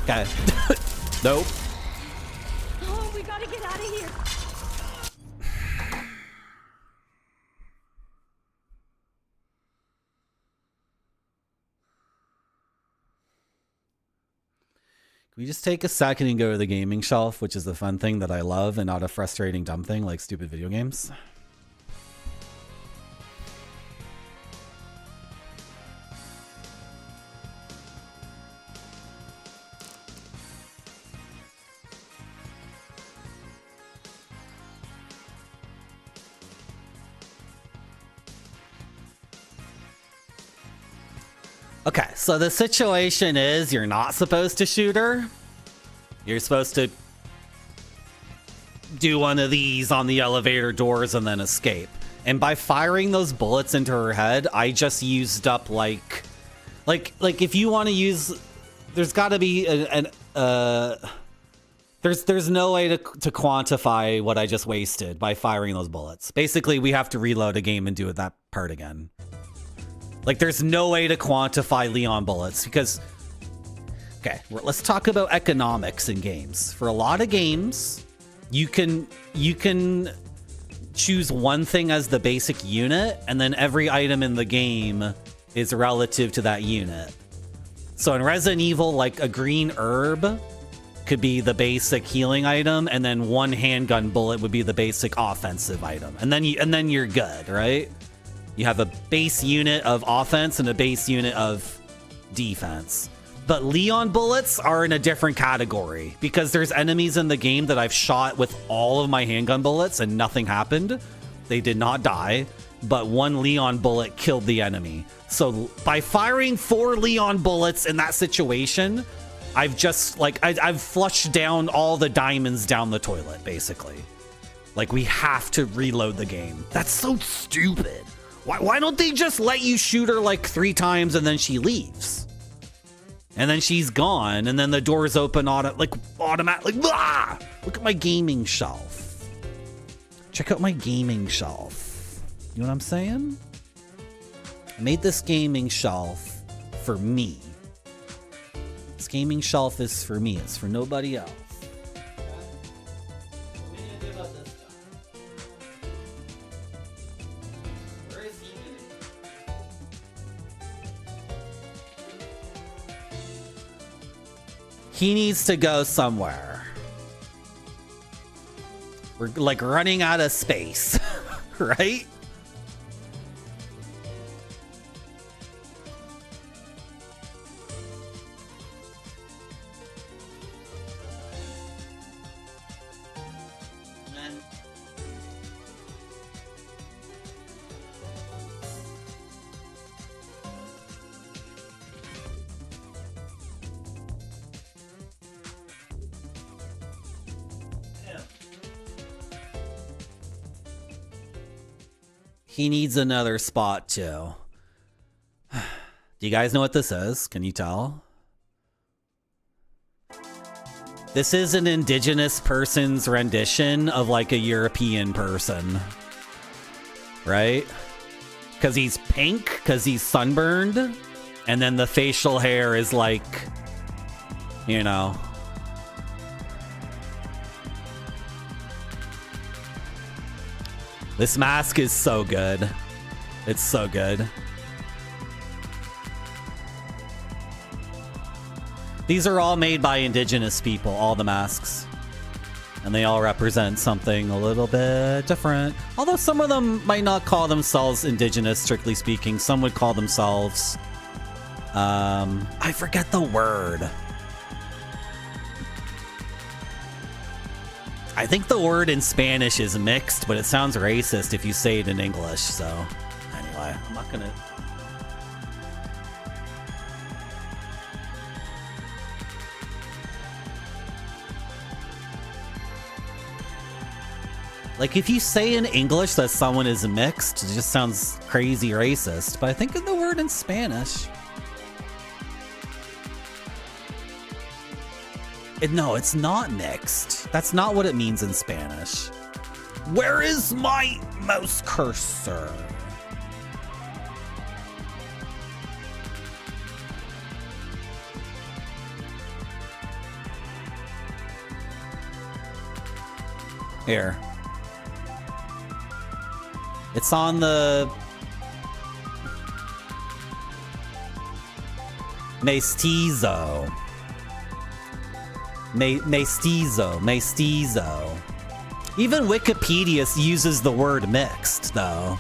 Okay. Nope. Oh, we gotta get out of here. Can we just take a second and go to the gaming shelf, which is the fun thing that I love and not a frustrating dumb thing like stupid video games? Okay, so the situation is you're not supposed to shoot her. You're supposed to do one of these on the elevator doors and then escape. And by firing those bullets into her head, I just used up like if you want to use, there's got to be there's no way to quantify what I just wasted by firing those bullets. Basically, we have to reload a game and do that part again. Like, there's no way to quantify Leon bullets because, okay, let's talk about economics in games. For a lot of games, you can choose one thing as the basic unit, and then every item in the game is relative to that unit. So in Resident Evil, like a green herb could be the basic healing item, and then one handgun bullet would be the basic offensive item. And then you're good, right? You have a base unit of offense and a base unit of defense. But Leon bullets are in a different category because there's enemies in the game that I've shot with all of my handgun bullets and nothing happened. They did not die, but one Leon bullet killed the enemy. So by firing 4 Leon bullets in that situation, I've just I've flushed down all the diamonds down the toilet, basically. Like, we have to reload the game. That's so stupid. Why don't they just let you shoot her like 3 times and then she leaves? And then she's gone, and then the doors open automatically. Ah! Look at my gaming shelf. Check out my gaming shelf. You know what I'm saying? I made this gaming shelf for me. This gaming shelf is for me. It's for nobody else. He needs to go somewhere. We're like running out of space, right? He needs another spot too. Do you guys know what this is? Can you tell? This is an indigenous person's rendition of like a European person. Right? Because he's pink, because he's sunburned, and then the facial hair is like, you know. This mask is so good. It's so good. These are all made by indigenous people, all the masks. And they all represent something a little bit different. Although some of them might not call themselves indigenous, strictly speaking. Some would call themselves... I forget the word. I think the word in Spanish is mixed, but it sounds racist if you say it in English, so... Anyway, I'm not gonna... Like, if you say in English that someone is mixed, it just sounds crazy racist, but I think of the word in Spanish. No, it's not mixed. That's not what it means in Spanish. Where is my mouse cursor? Here. It's on the... Mestizo. Mestizo. Even Wikipedia uses the word mixed, though.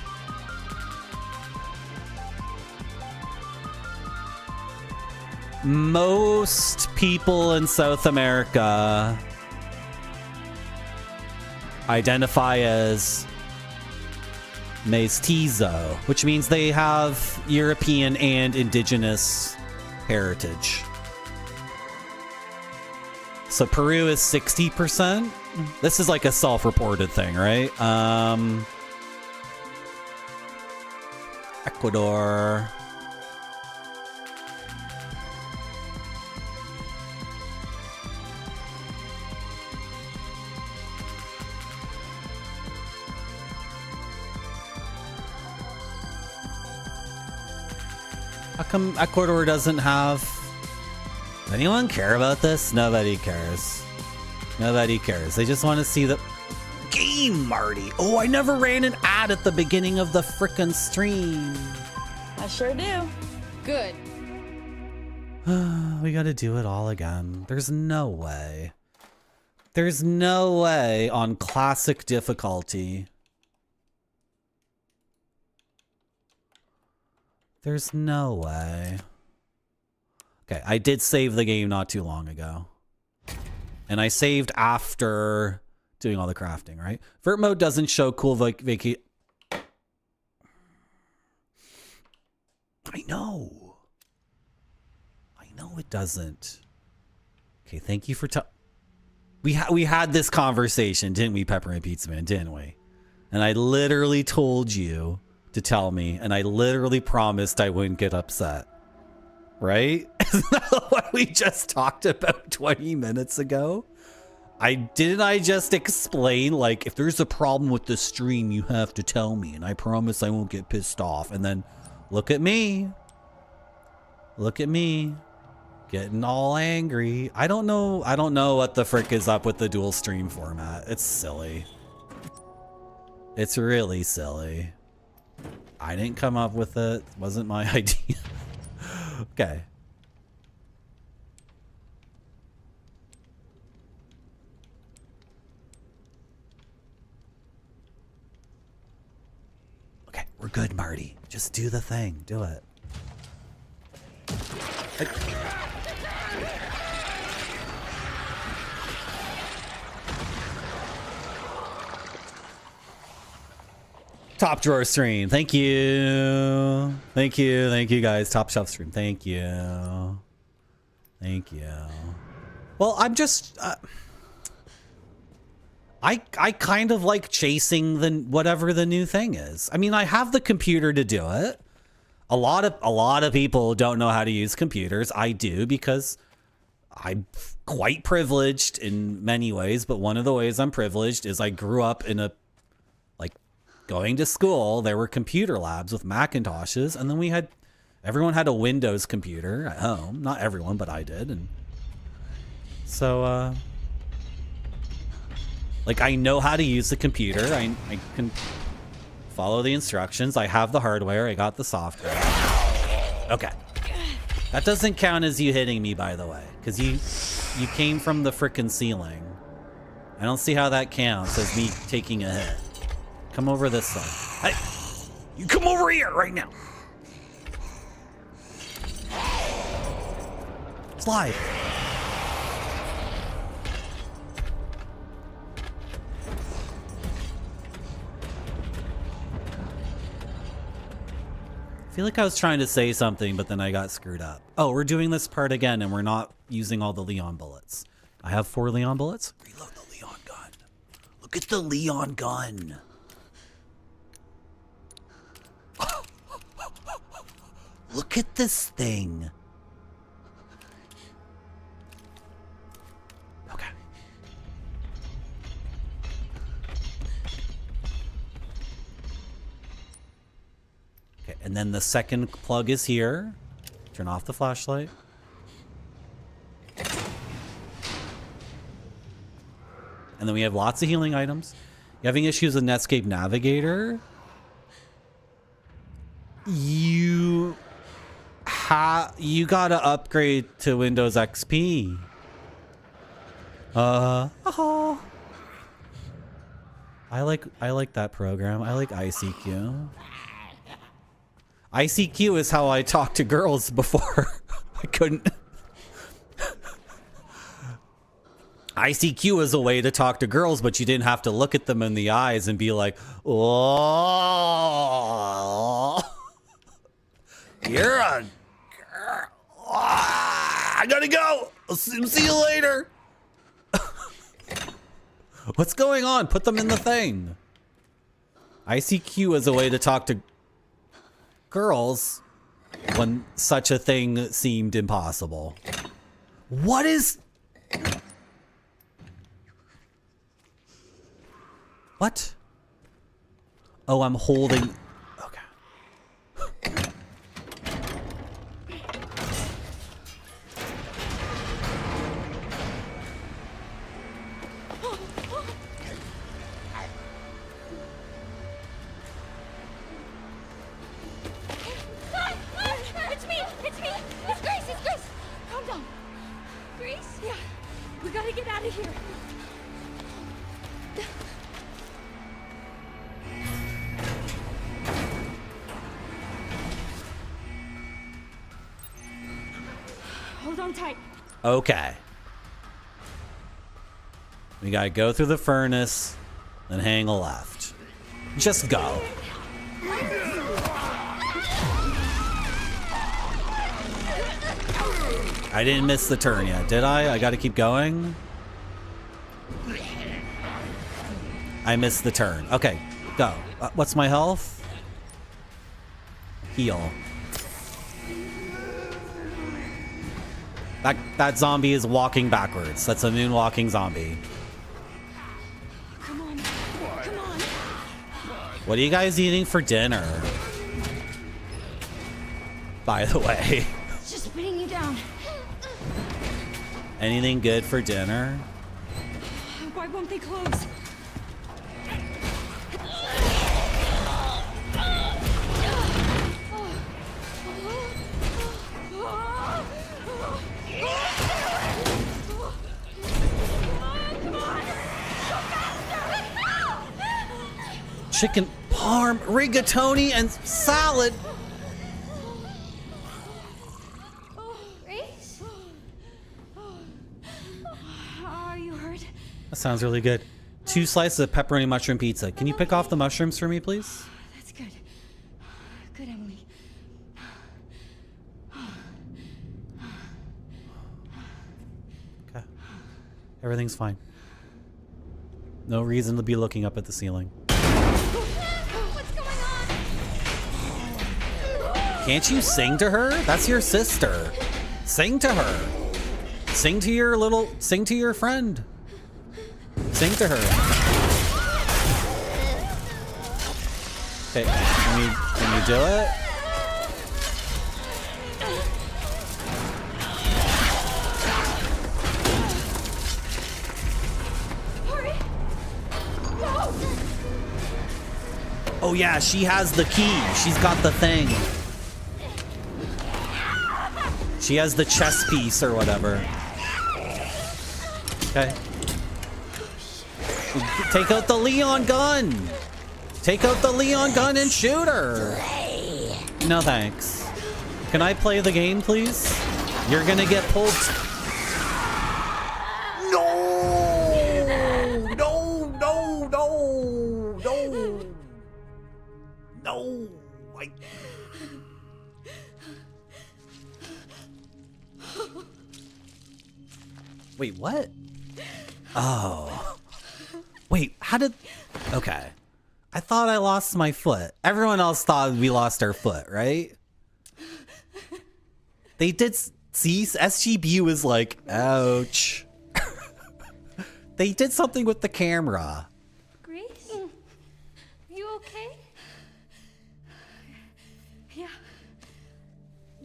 Most people in South America identify as mestizo, which means they have European and indigenous heritage. So Peru is 60%. This is like a self-reported thing, right? Ecuador. How come Ecuador doesn't have... Does anyone care about this? Nobody cares. Nobody cares. They just want to see the game, Marty. Oh, I never ran an ad at the beginning of the frickin' stream. I sure do. Good. We gotta do it all again. There's no way. There's no way on classic difficulty. There's no way. Okay, I did save the game not too long ago. And I saved after doing all the crafting, right? Vert mode doesn't show cool vacation. I know. I know it doesn't. Okay, thank you for we had this conversation, didn't we, Peppermint Pizza Man, didn't we? And I literally told you to tell me, and I literally promised I wouldn't get upset. Right? Isn't that what we just talked about 20 minutes ago? Didn't I just explain, like, if there's a problem with the stream, you have to tell me, and I promise I won't get pissed off. And then look at me. Look at me. Getting all angry. I don't know what the frick is up with the dual stream format. It's silly. It's really silly. I didn't come up with it. It wasn't my idea. Okay. Okay, we're good, Marty. Just do the thing. Do it. Top drawer stream. Thank you. Thank you. Thank you, guys. Top shelf stream. Thank you. Thank you. Well, I'm just... I kind of like chasing whatever the new thing is. I mean, I have the computer to do it. A lot of people don't know how to use computers. I do, because I'm quite privileged in many ways, but one of the ways I'm privileged is I grew up in a, like, going to school, there were computer labs with Macintoshes, and then everyone had a Windows computer at home. Not everyone, but I did. And so, like, I know how to use the computer. I can follow the instructions. I have the hardware. I got the software. Okay. That doesn't count as you hitting me, by the way, because you came from the frickin' ceiling. I don't see how that counts as me taking a hit. Come over this side. Hey, you come over here right now. Slide. I feel like I was trying to say something, but then I got screwed up. Oh, we're doing this part again, and we're not using all the Leon bullets. I have 4 Leon bullets. Reload the Leon gun. Look at the Leon gun. Look at this thing. Okay. Okay, and then the second plug is here. Turn off the flashlight. And then we have lots of healing items. You having issues with Netscape Navigator? You gotta upgrade to Windows XP. I like that program. I like ICQ. ICQ is how I talked to girls before. I couldn't. ICQ is a way to talk to girls, but you didn't have to look at them in the eyes and be like, "Oh, you're a girl. I gotta go. I'll see you later." What's going on? Put them in the thing. ICQ is a way to talk to... girls when such a thing seemed impossible. What is... What? Oh, I'm holding... Okay. It's me! It's me! It's Grace! It's Grace! Calm down. Grace? Yeah. We gotta get out of here. Hold on tight. Okay. We gotta go through the furnace, then hang a left. Just go. I didn't miss the turn yet, did I? I gotta keep going? I missed the turn. Okay, go. What's my health? Heal. That zombie is walking backwards. That's a moonwalking zombie. Come on. Come on. What are you guys eating for dinner? By the way. It's just spinning you down. Anything good for dinner? Why won't they close? Chicken parm, rigatoni, and salad. Grace? Are you hurt? That sounds really good. 2 slices of pepperoni mushroom pizza. Can you pick off the mushrooms for me, please? That's good. Good, Emily. Okay. Everything's fine. No reason to be looking up at the ceiling. What's going on? Can't you sing to her? That's your sister. Sing to her. Sing to your friend. Sing to her. Okay, can you do it? Hurry! No! Oh yeah, she has the key. She's got the thing. She has the chess piece or whatever. Okay. Take out the Leon gun. Take out the Leon gun and shoot her. No thanks. Can I play the game, please? You're gonna get pulled. No! No! No! No! No! No! Wait, what? Oh. Wait, how did... Okay. I thought I lost my foot. Everyone else thought we lost our foot, right? They did... See, SGB was like, ouch. They did something with the camera. Grace? You okay? Yeah.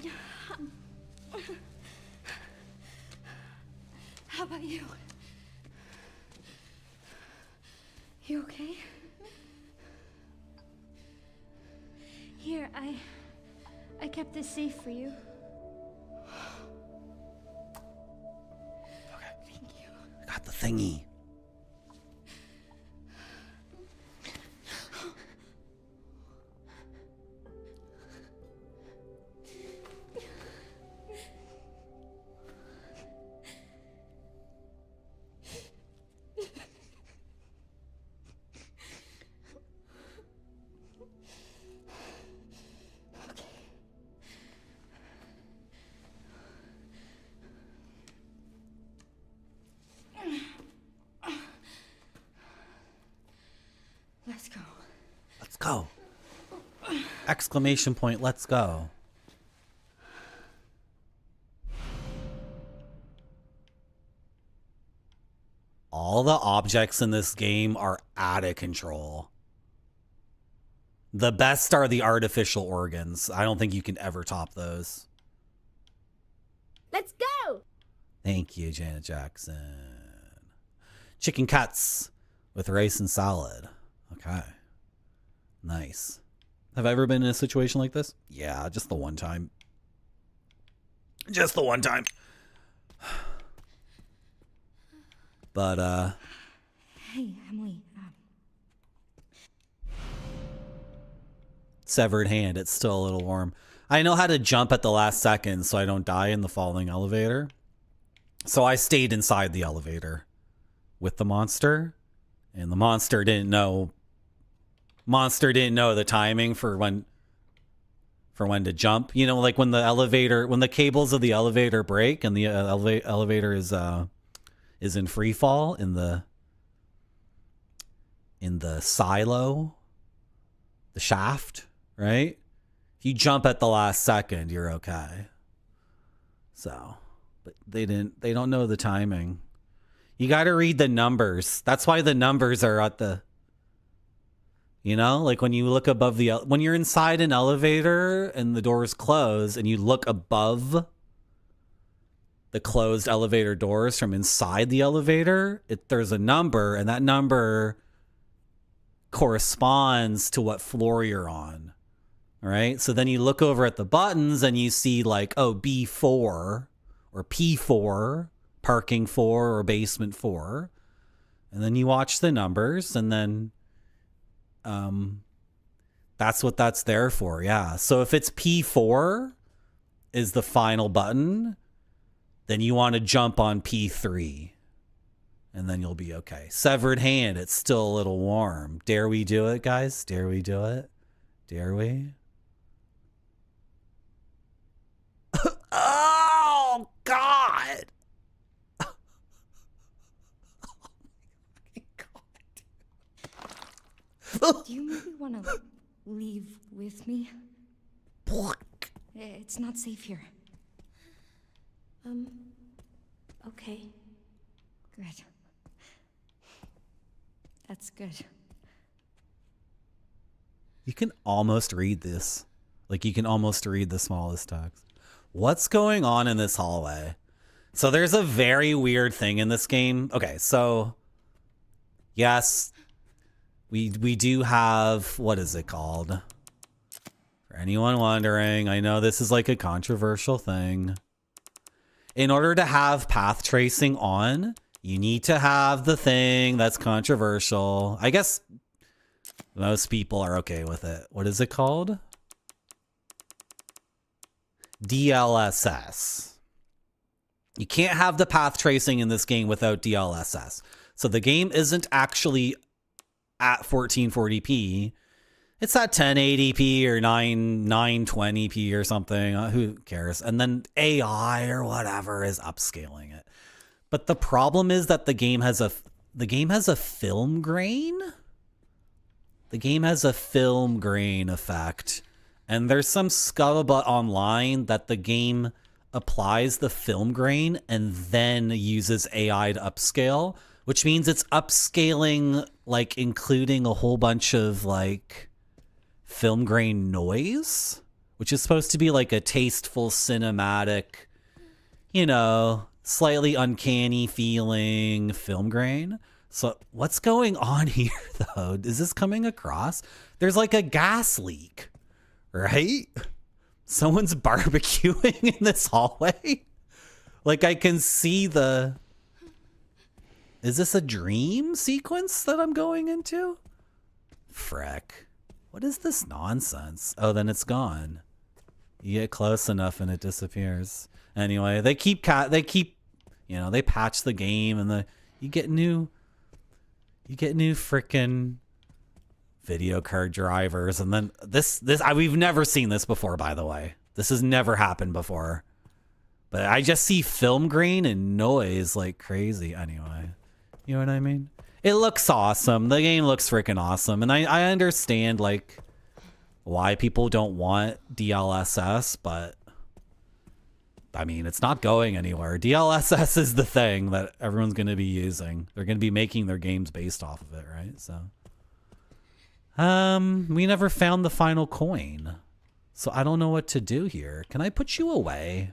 Yeah. How about you? You okay? Here, I kept this safe for you. Okay. Thank you. I got the thingy. exclamation point, let's go. All the objects in this game are out of control. The best are the artificial organs. I don't think you can ever top those. Let's go! Thank you, Janet Jackson. Chicken cuts with rice and salad. Okay. Nice. Have I ever been in a situation like this? Yeah, just the one time. Just the one time. But, Hey, Emily. severed hand. It's still a little warm. I know how to jump at the last second so I don't die in the falling elevator. So I stayed inside the elevator with the monster, and the monster didn't know the timing for when to jump. You know, like when the cables of the elevator break and the elevator is in free fall in the silo, the shaft, right? If you jump at the last second, you're okay. So, but they don't know the timing. You got to read the numbers. That's why the numbers are at the, you know, like when you look above when you're inside an elevator and the doors close and you look above the closed elevator doors from inside the elevator, there's a number, and that number corresponds to what floor you're on. All right. So then you look over at the buttons and you see like, oh, B4 or P4, parking 4 or basement 4. And then you watch the numbers, and then that's what that's there for. Yeah. So if it's P4 is the final button, then you want to jump on P3. And then you'll be okay. Severed hand. It's still a little warm. Dare we do it, guys? Dare we do it? Dare we? Oh, God. Do you maybe want to leave with me? It's not safe here. Okay. Good. That's good. You can almost read this. Like, you can almost read the smallest text. What's going on in this hallway? So there's a very weird thing in this game. Okay, so yes, we do have, what is it called? For anyone wondering, I know this is like a controversial thing. In order to have path tracing on, you need to have the thing that's controversial. I guess most people are okay with it. What is it called? DLSS. You can't have the path tracing in this game without DLSS. So the game isn't actually at 1440p. It's at 1080p or 920p or something. Who cares? And then AI or whatever is upscaling it. But the problem is that the game has a film grain. The game has a film grain effect. And there's some scuttlebutt online that the game applies the film grain and then uses AI to upscale, which means it's upscaling, like including a whole bunch of like film grain noise, which is supposed to be like a tasteful cinematic, you know, slightly uncanny feeling film grain. So what's going on here though? Is this coming across? There's like a gas leak, right? Someone's barbecuing in this hallway. Like I can see the... Is this a dream sequence that I'm going into? Frick. What is this nonsense? Oh, then it's gone. You get close enough and it disappears. Anyway, they keep, you know, they patch the game and you get new frickin' video card drivers. And then we've never seen this before, by the way. This has never happened before. But I just see film grain and noise like crazy. Anyway, you know what I mean? It looks awesome. The game looks freaking awesome. And I understand, like, why people don't want DLSS, but I mean, it's not going anywhere. DLSS is the thing that everyone's going to be using. They're going to be making their games based off of it, right? So, we never found the final coin. So I don't know what to do here. Can I put you away?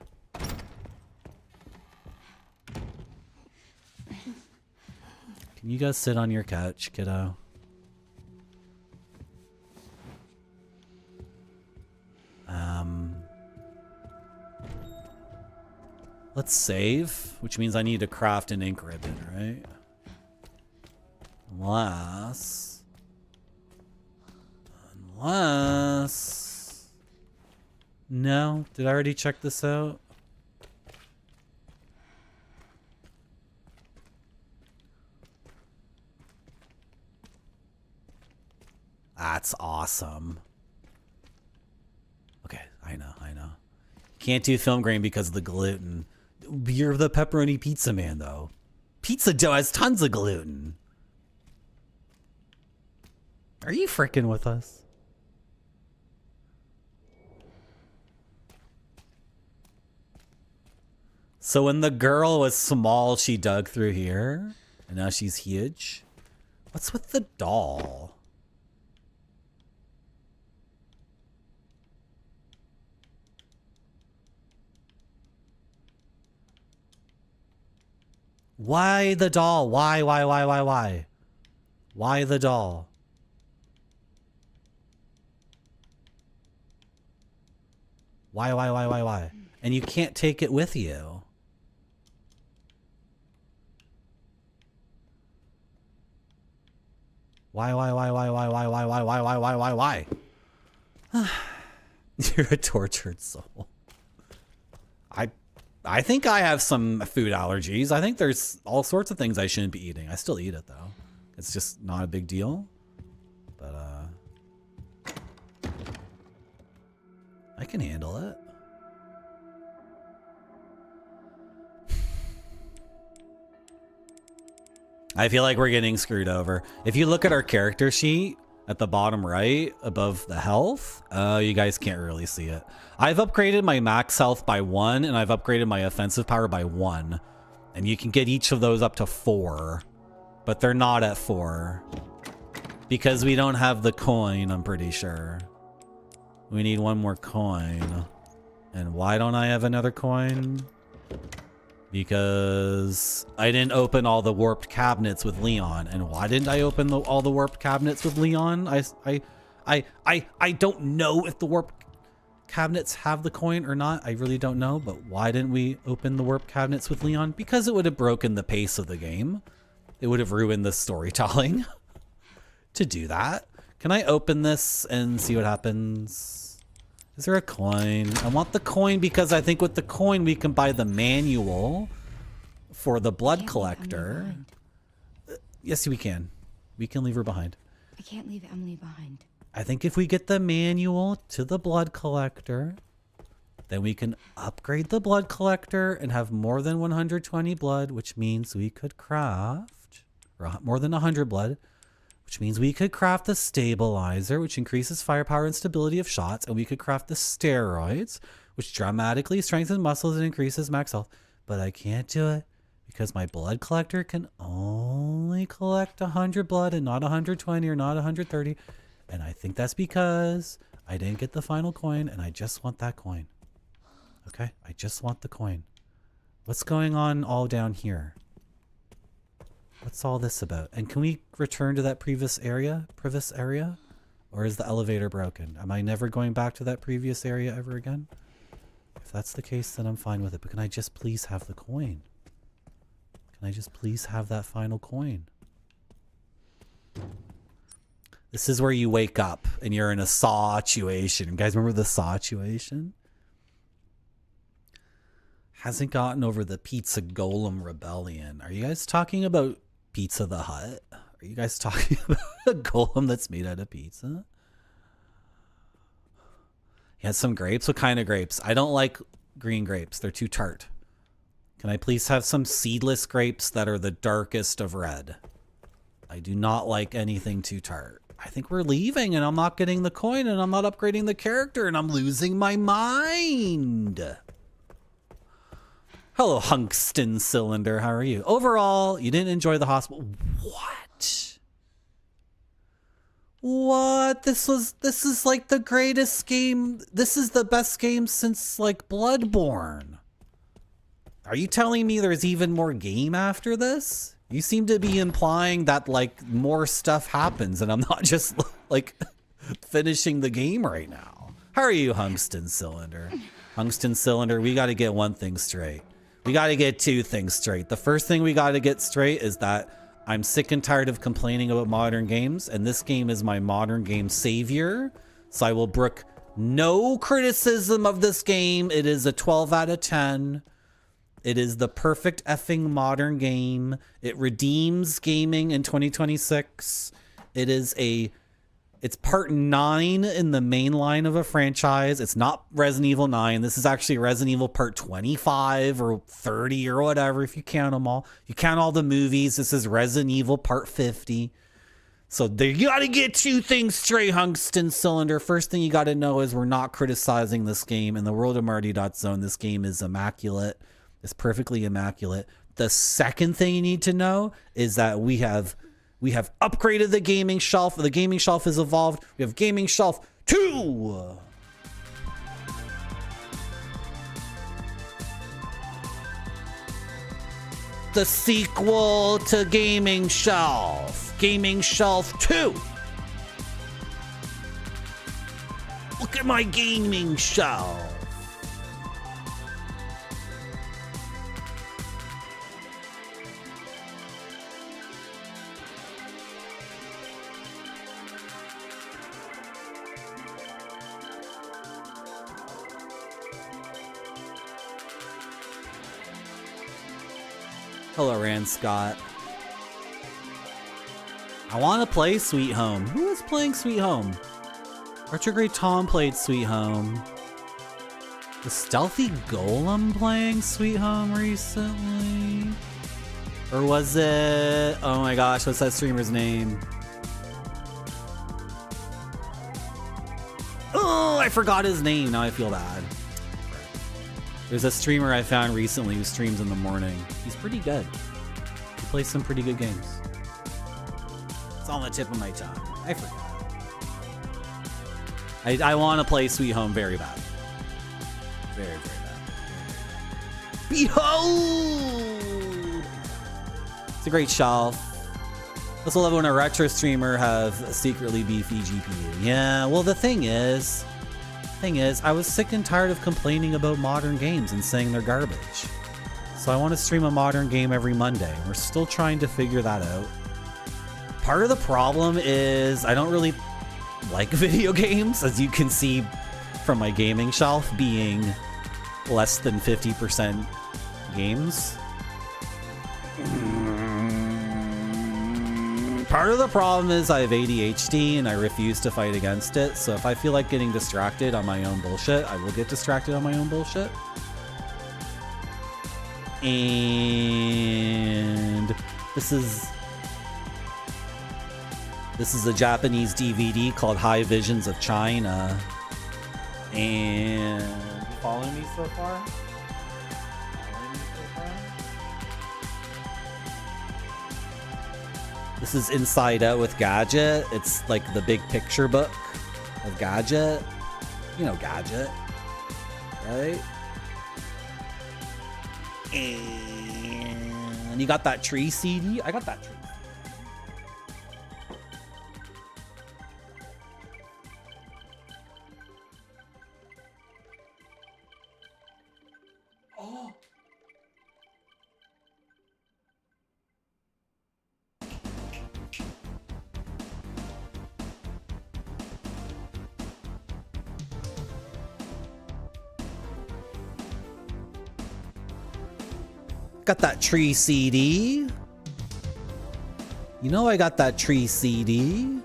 Can you guys sit on your couch, kiddo? Let's save, which means I need to craft an ink ribbon, right? Unless... No? Did I already check this out? That's awesome. Okay, I know. Can't do film grain because of the gluten. You're the pepperoni pizza man, though. Pizza dough has tons of gluten. Are you fricking with us? So when the girl was small, she dug through here, and now she's huge. What's with the doll? Why the doll? Why? Why the doll? Why? And you can't take it with you. Why? You're a tortured soul. I think I have some food allergies. I think there's all sorts of things I shouldn't be eating. I still eat it though. It's just not a big deal. But I can handle it. I feel like we're getting screwed over. If you look at our character sheet at the bottom right above the health, you guys can't really see it. I've upgraded my max health by 1 and I've upgraded my offensive power by 1. And you can get each of those up to 4, but they're not at 4 because we don't have the coin, I'm pretty sure. We need one more coin. And why don't I have another coin? Because I didn't open all the warped cabinets with Leon. And why didn't I open all the warped cabinets with Leon? I don't know if the warped cabinets have the coin or not. I really don't know. But why didn't we open the warped cabinets with Leon? Because it would have broken the pace of the game. It would have ruined the storytelling to do that. Can I open this and see what happens? Is there a coin? I want the coin because I think with the coin we can buy the manual for the blood collector. Yes, we can. We can leave her behind. I can't leave Emily behind. I think if we get the manual to the blood collector, then we can upgrade the blood collector and have more than 120 blood, which means we could craft, or more than 100 blood, which means we could craft the stabilizer, which increases firepower and stability of shots, and we could craft the steroids, which dramatically strengthens muscles and increases max health. But I can't do it because my blood collector can only collect 100 blood and not 120 or not 130. And I think that's because I didn't get the final coin, and I just want that coin. Okay? I just want the coin. What's going on all down here? What's all this about? And can we return to that previous area? Or is the elevator broken? Am I never going back to that previous area ever again? If that's the case, then I'm fine with it. But can I just please have the coin? Can I just please have that final coin? This is where you wake up and you're in a saw-tuation. You guys remember the saw-tuation? Hasn't gotten over the pizza golem rebellion. Are you guys talking about Pizza the Hut? Are you guys talking about a golem that's made out of pizza? He has some grapes. What kind of grapes? I don't like green grapes. They're too tart. Can I please have some seedless grapes that are the darkest of red? I do not like anything too tart. I think we're leaving and I'm not getting the coin and I'm not upgrading the character and I'm losing my mind. Hello, Hunkston Cylinder. How are you? Overall, you didn't enjoy the hospital. What? What? This is like the greatest game. This is the best game since like Bloodborne. Are you telling me there's even more game after this? You seem to be implying that like more stuff happens and I'm not just like finishing the game right now. How are you, Hunkston Cylinder? Hunkston Cylinder, we got to get one thing straight. We got to get two things straight. The first thing we got to get straight is that I'm sick and tired of complaining about modern games, and this game is my modern game savior. So I will brook no criticism of this game. It is a 12 out of 10. It is the perfect effing modern game. It redeems gaming in 2026. It's part 9 in the main line of a franchise. It's not Resident Evil 9. This is actually Resident Evil part 25 or 30 or whatever, if you count them all. You count all the movies, this is Resident Evil part 50. So there, you got to get two things straight, Hunkston Cylinder. First thing you got to know is we're not criticizing this game. In the world of Marty.Zone, this game is immaculate. It's perfectly immaculate. The second thing you need to know is that we have upgraded the gaming shelf. The gaming shelf is evolved. We have gaming shelf 2. The sequel to Gaming Shelf. Gaming Shelf 2. Look at my gaming shelf. Hello, Rand Scott. I want to play Sweet Home. Who is playing Sweet Home? Retrograde Tom played Sweet Home. The Stealthy Golem playing Sweet Home recently? Or was it... Oh my gosh, what's that streamer's name? Oh, I forgot his name. Now I feel bad. There's a streamer I found recently who streams in the morning. He's pretty good. He plays some pretty good games. It's on the tip of my tongue. I forgot. I want to play Sweet Home very bad. Very, very bad. Behold! It's a great shelf. I also love when a retro streamer have a secretly beefy GPU. Yeah, well the thing is, I was sick and tired of complaining about modern games and saying they're garbage. So I want to stream a modern game every Monday. We're still trying to figure that out. Part of the problem is I don't really like video games, as you can see from my gaming shelf being less than 50% games. Part of the problem is I have ADHD and I refuse to fight against it. So if I feel like getting distracted on my own bullshit, I will get distracted on my own bullshit. And this is a Japanese DVD called High Visions of China. And you following me so far? This is Inside Out with Gadget. It's like the big picture book of Gadget. You know Gadget, right? And you got that tree CD? I got that tree. Oh. Got that tree CD. You know I got that tree CD.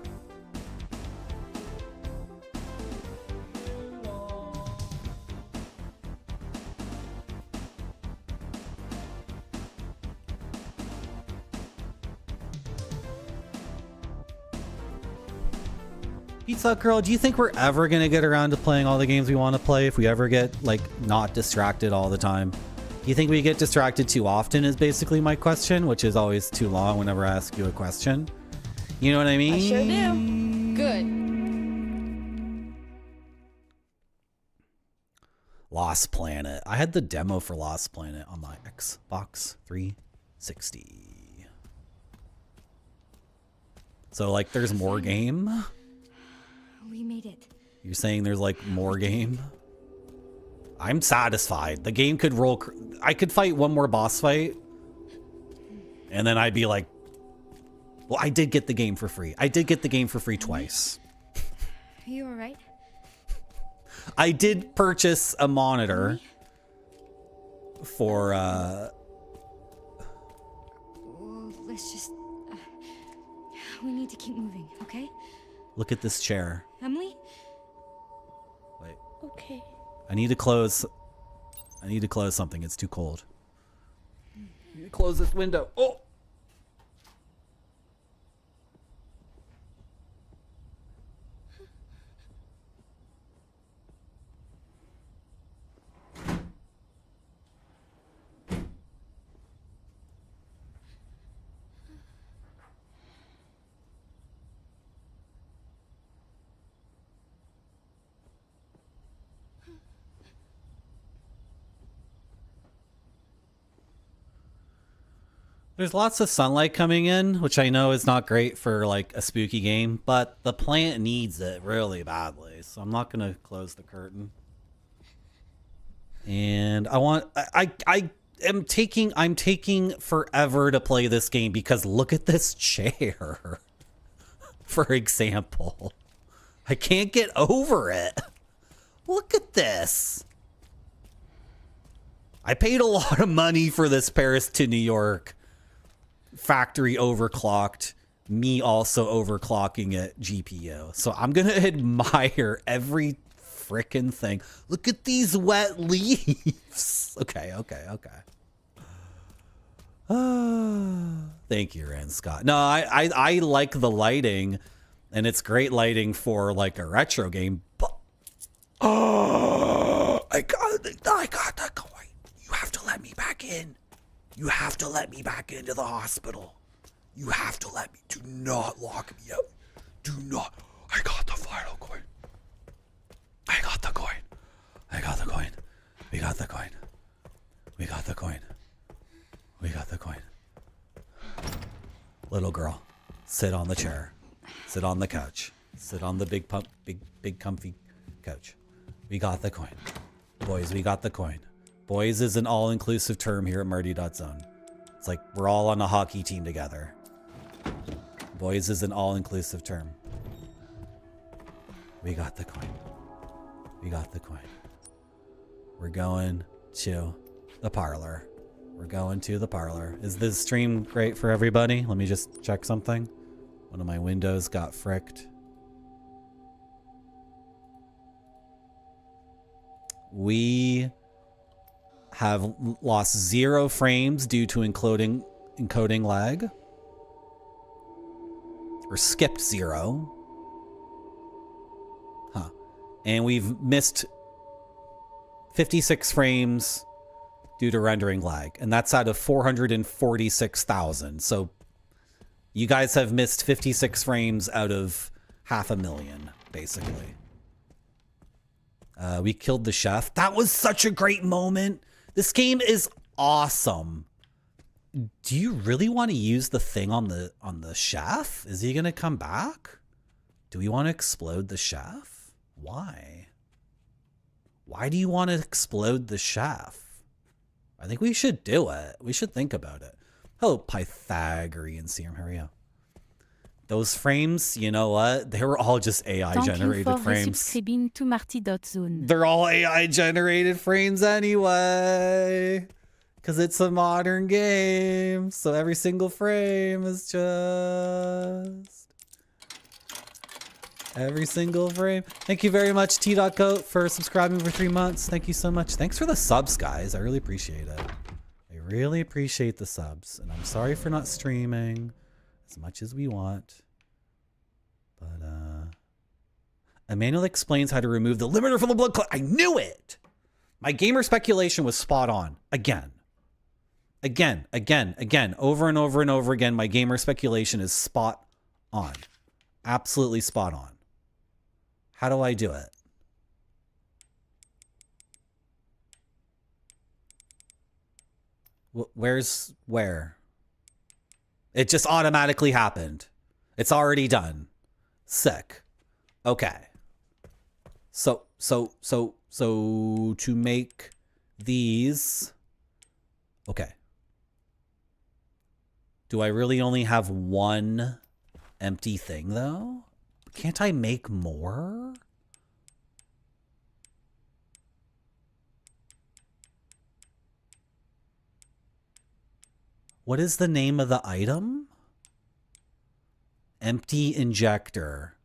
Pizza Girl, do you think we're ever going to get around to playing all the games we want to play if we ever get, like, not distracted all the time? Do you think we get distracted too often is basically my question, which is always too long whenever I ask you a question. You know what I mean? I sure do. Good. Lost Planet. I had the demo for Lost Planet on my Xbox 360. So, like, there's more game? We made it. You're saying there's, like, more game? I'm satisfied. The game could roll... I could fight one more boss fight. And then I'd be like... Well, I did get the game for free. I did get the game for free twice. Are you alright? I did purchase a monitor for, Well, let's just... we need to keep moving, okay? Look at this chair. Emily? Wait. Okay. I need to close something. It's too cold. I need to close this window. Oh! There's lots of sunlight coming in, which I know is not great for like a spooky game, but the plant needs it really badly. So I'm not going to close the curtain. And I'm taking forever to play this game because look at this chair. For example, I can't get over it. Look at this. I paid a lot of money for this Paris to New York factory overclocked, me also overclocking it GPU. So I'm gonna admire every frickin' thing. Look at these wet leaves. Okay. Thank you, Rand Scott. No, I like the lighting, and it's great lighting for like a retro game. But I got the coin. You have to let me back in. You have to let me back into the hospital. You have to let me. Do not lock me out. Do not. I got the final coin. I got the coin. I got the coin. We got the coin. We got the coin. We got the coin. Little girl, sit on the chair. Sit on the couch. Sit on the big comfy couch. We got the coin. Boys, we got the coin. Boys is an all-inclusive term here at Marty.zone. It's like we're all on a hockey team together. Boys is an all-inclusive term. We got the coin. We got the coin. We're going to the parlor. We're going to the parlor. Is this stream great for everybody? Let me just check something. One of my windows got fricked. We have lost 0 frames due to encoding lag. Or skipped 0. Huh. And we've missed 56 frames due to rendering lag. And that's out of 446,000. So you guys have missed 56 frames out of 500,000, basically. We killed the chef. That was such a great moment. This game is awesome. Do you really want to use the thing on the chef? Is he gonna come back? Do we want to explode the chef? Why? Why do you want to explode the chef? I think we should do it. We should think about it. Oh, Pythagorean serum. Hurry up. Those frames, you know what? They were all just AI generated frames. Subscribing to Marty.zone. They're all AI generated frames anyway. Because it's a modern game. So every single frame is just... Every single frame. Thank you very much, T.Goat, for subscribing for 3 months. Thank you so much. Thanks for the subs, guys. I really appreciate it. I really appreciate the subs. And I'm sorry for not streaming as much as we want. But, A manual explains how to remove the limiter from the blood clot. I knew it. My gamer speculation was spot on. Again. Over and over and over again, my gamer speculation is spot on. Absolutely spot on. How do I do it? Where's where? It just automatically happened. It's already done. Sick. Okay. So to make these, okay. Do I really only have one empty thing though? Can't I make more? What is the name of the item? Empty injector.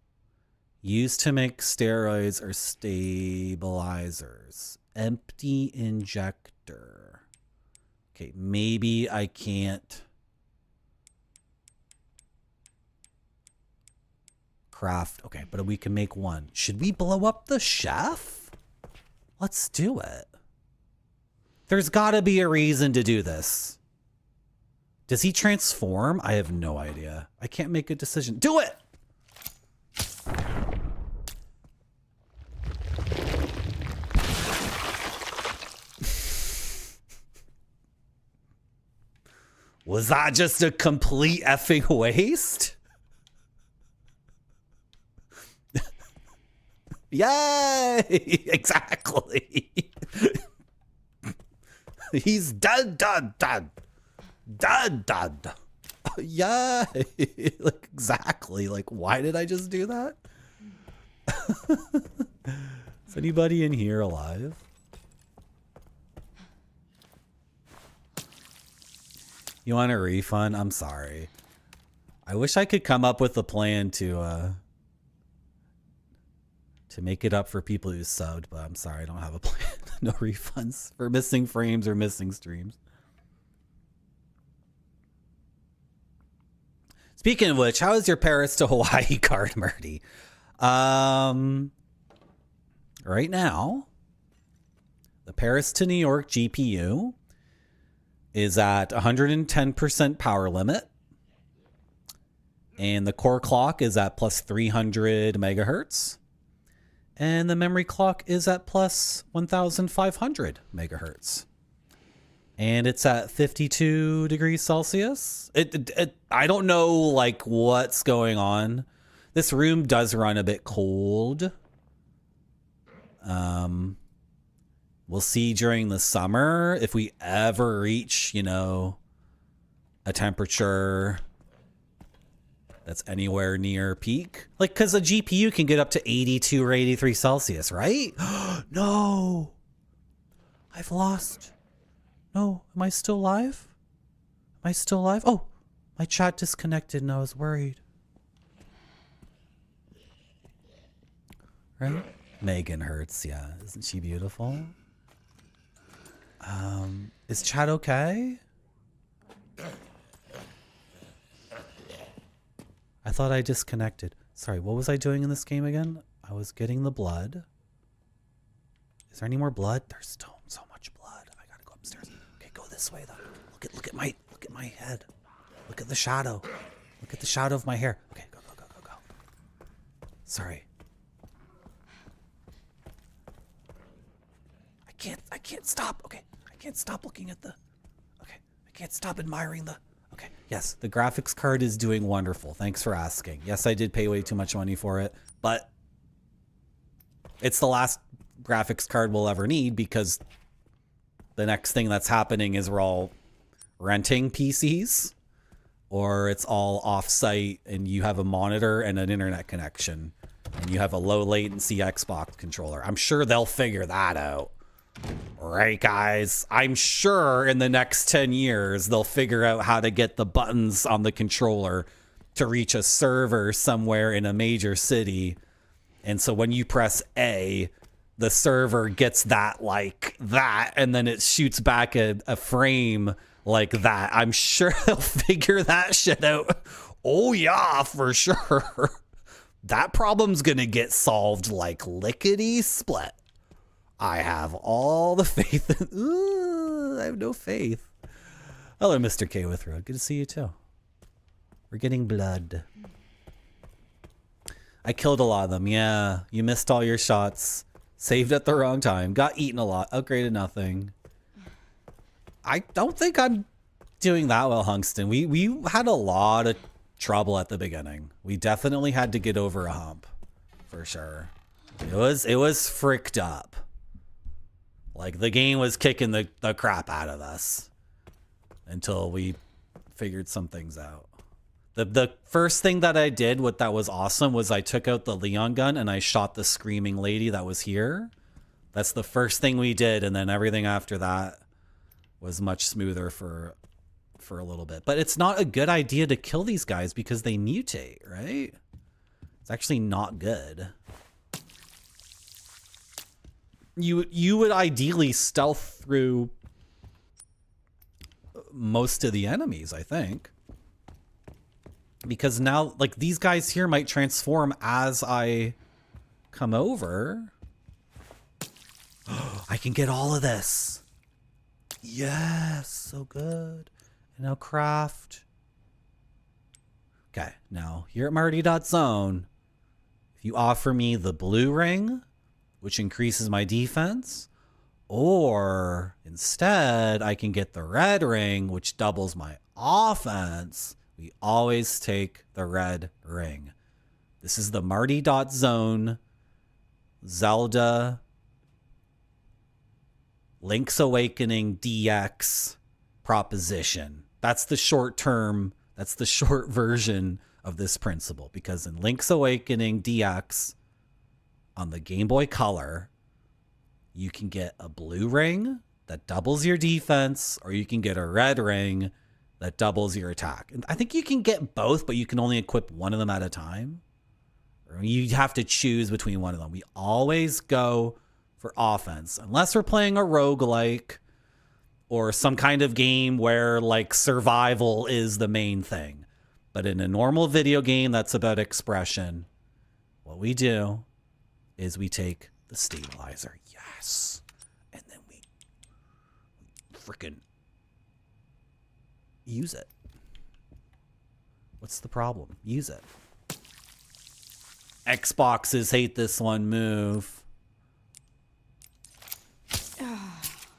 Used to make steroids or stabilizers. Empty injector. Okay, maybe I can't craft. Okay, but we can make one. Should we blow up the chef? Let's do it. There's gotta be a reason to do this. Does he transform? I have no idea. I can't make a decision. Do it! Was that just a complete effing waste? Yay! Exactly. He's done. Yay! Like, exactly. Like, why did I just do that? Is anybody in here alive? You want a refund? I'm sorry. I wish I could come up with a plan to make it up for people who subbed, but I'm sorry, I don't have a plan. No refunds for missing frames or missing streams. Speaking of which, how is your Paris to Hawaii card, Murdy? Right now, the Paris to New York GPU is at 110% power limit. And the core clock is at plus 300 megahertz. And the memory clock is at plus 1,500 megahertz. And it's at 52 degrees Celsius. I don't know, like, what's going on. This room does run a bit cold. We'll see during the summer if we ever reach, you know, a temperature that's anywhere near peak. Like, because a GPU can get up to 82 or 83 Celsius, right? No. I've lost. No. Am I still live? Am I still live? Oh, my chat disconnected and I was worried. Right? Megan Hertz, yeah. Isn't she beautiful? Is chat okay? I thought I disconnected. Sorry, what was I doing in this game again? I was getting the blood. Is there any more blood? There's still so much blood. I gotta go upstairs. Okay, go this way though. Look at my head. Look at the shadow. Look at the shadow of my hair. Okay, go. Sorry. I can't stop. Okay. I can't stop looking at the... Okay. I can't stop admiring the... Okay. Yes, the graphics card is doing wonderful. Thanks for asking. Yes, I did pay way too much money for it, but it's the last graphics card we'll ever need because the next thing that's happening is we're all renting PCs or it's all off-site and you have a monitor and an internet connection and you have a low latency Xbox controller. I'm sure they'll figure that out. Right, guys? I'm sure in the next 10 years, they'll figure out how to get the buttons on the controller to reach a server somewhere in a major city. And so when you press A, the server gets that like that, and then it shoots back a frame like that. I'm sure they'll figure that shit out. Oh, yeah, for sure. that problem's gonna get solved like lickety split. I have all the faith. Ooh, I have no faith. Hello, Mr. K with Road. Good to see you too. We're getting blood. I killed a lot of them. Yeah, you missed all your shots. Saved at the wrong time. Got eaten a lot. Upgraded nothing. I don't think I'm doing that well, Hunkston. We had a lot of trouble at the beginning. We definitely had to get over a hump, for sure. It was fricked up. Like the game was kicking the crap out of us until we figured some things out. The first thing that I did, that was awesome, was I took out the Leon gun and I shot the screaming lady that was here. That's the first thing we did, and then everything after that was much smoother for a little bit. But it's not a good idea to kill these guys because they mutate, right? It's actually not good. You would ideally stealth through most of the enemies, I think. Because now, like, these guys here might transform as I come over. I can get all of this. Yes, so good. And now craft. Okay, now here at Marty.zone, if you offer me the blue ring, which increases my defense, or instead I can get the red ring, which doubles my offense, we always take the red ring. This is the Marty.zone Zelda Link's Awakening DX proposition. That's the short term, that's the short version of this principle, because in Link's Awakening DX on the Game Boy Color, you can get a blue ring that doubles your defense, or you can get a red ring that doubles your attack. And I think you can get both, but you can only equip one of them at a time. Or you have to choose between one of them. We always go for offense, unless we're playing a roguelike or some kind of game where like survival is the main thing. But in a normal video game that's about expression, what we do is we take the stabilizer. Yes. And then we freaking use it. What's the problem? Use it. Xboxes hate this one move.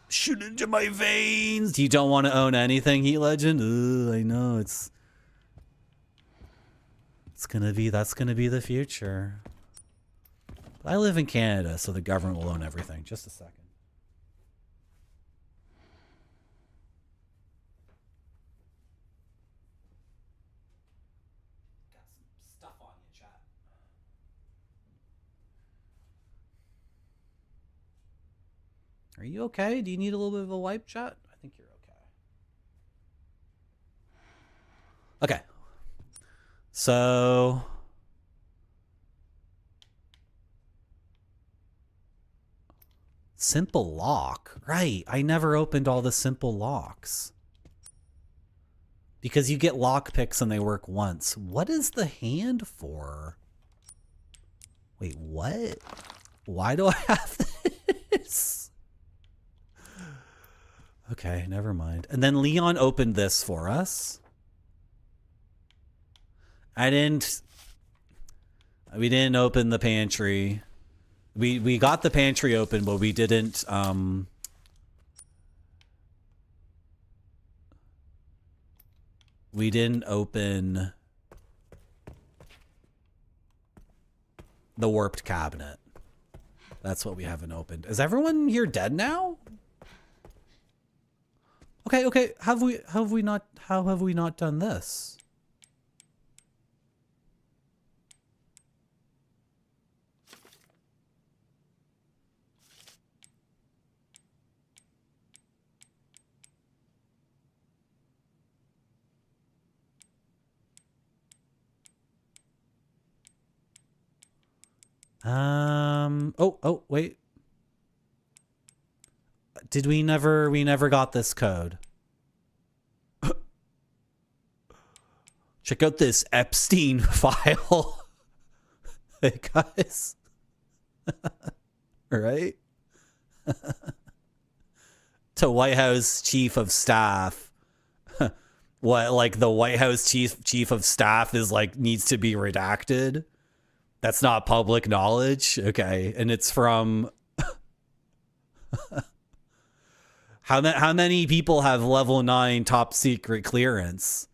Shoot into my veins. You don't want to own anything, Heat Legend? I know that's gonna be the future. But I live in Canada, so the government will own everything. Just a second. Got some stuff on you, chat. Are you okay? Do you need a little bit of a wipe, chat? I think you're okay. Okay. So simple lock. Right. I never opened all the simple locks. Because you get lock picks and they work once. What is the hand for? Wait, what? Why do I have this? Okay, never mind. And then Leon opened this for us. We didn't open the pantry. We got the pantry open, but we didn't open the warped cabinet. That's what we haven't opened. Is everyone here dead now? Okay. How have we not done this? Oh, wait. Did we never got this code. Check out this Epstein file. Okay, guys. Right? To White House Chief of Staff. What, like the White House chief of staff is like needs to be redacted? That's not public knowledge? Okay. And it's from how many people have level 9 top secret clearance?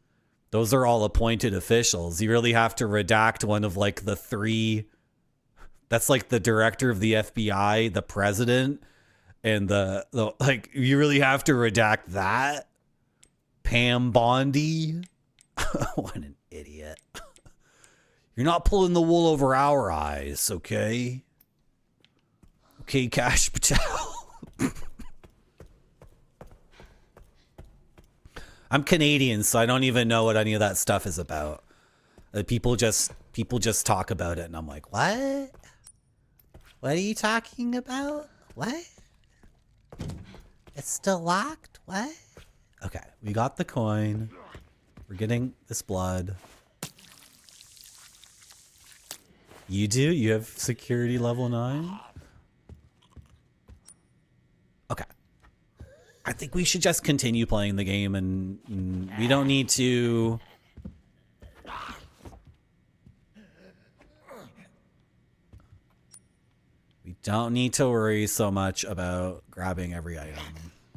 Those are all appointed officials. You really have to redact one of like the 3. That's like the director of the FBI, the president, and the like, you really have to redact that? Pam Bondi? What an idiot. You're not pulling the wool over our eyes, okay? Okay, Cash Patel. I'm Canadian, so I don't even know what any of that stuff is about. People just talk about it, and I'm like, what? What are you talking about? What? It's still locked? What? Okay, we got the coin. We're getting this blood. You do? You have security level 9? Okay. I think we should just continue playing the game, and we don't need to... We don't need to worry so much about grabbing every item.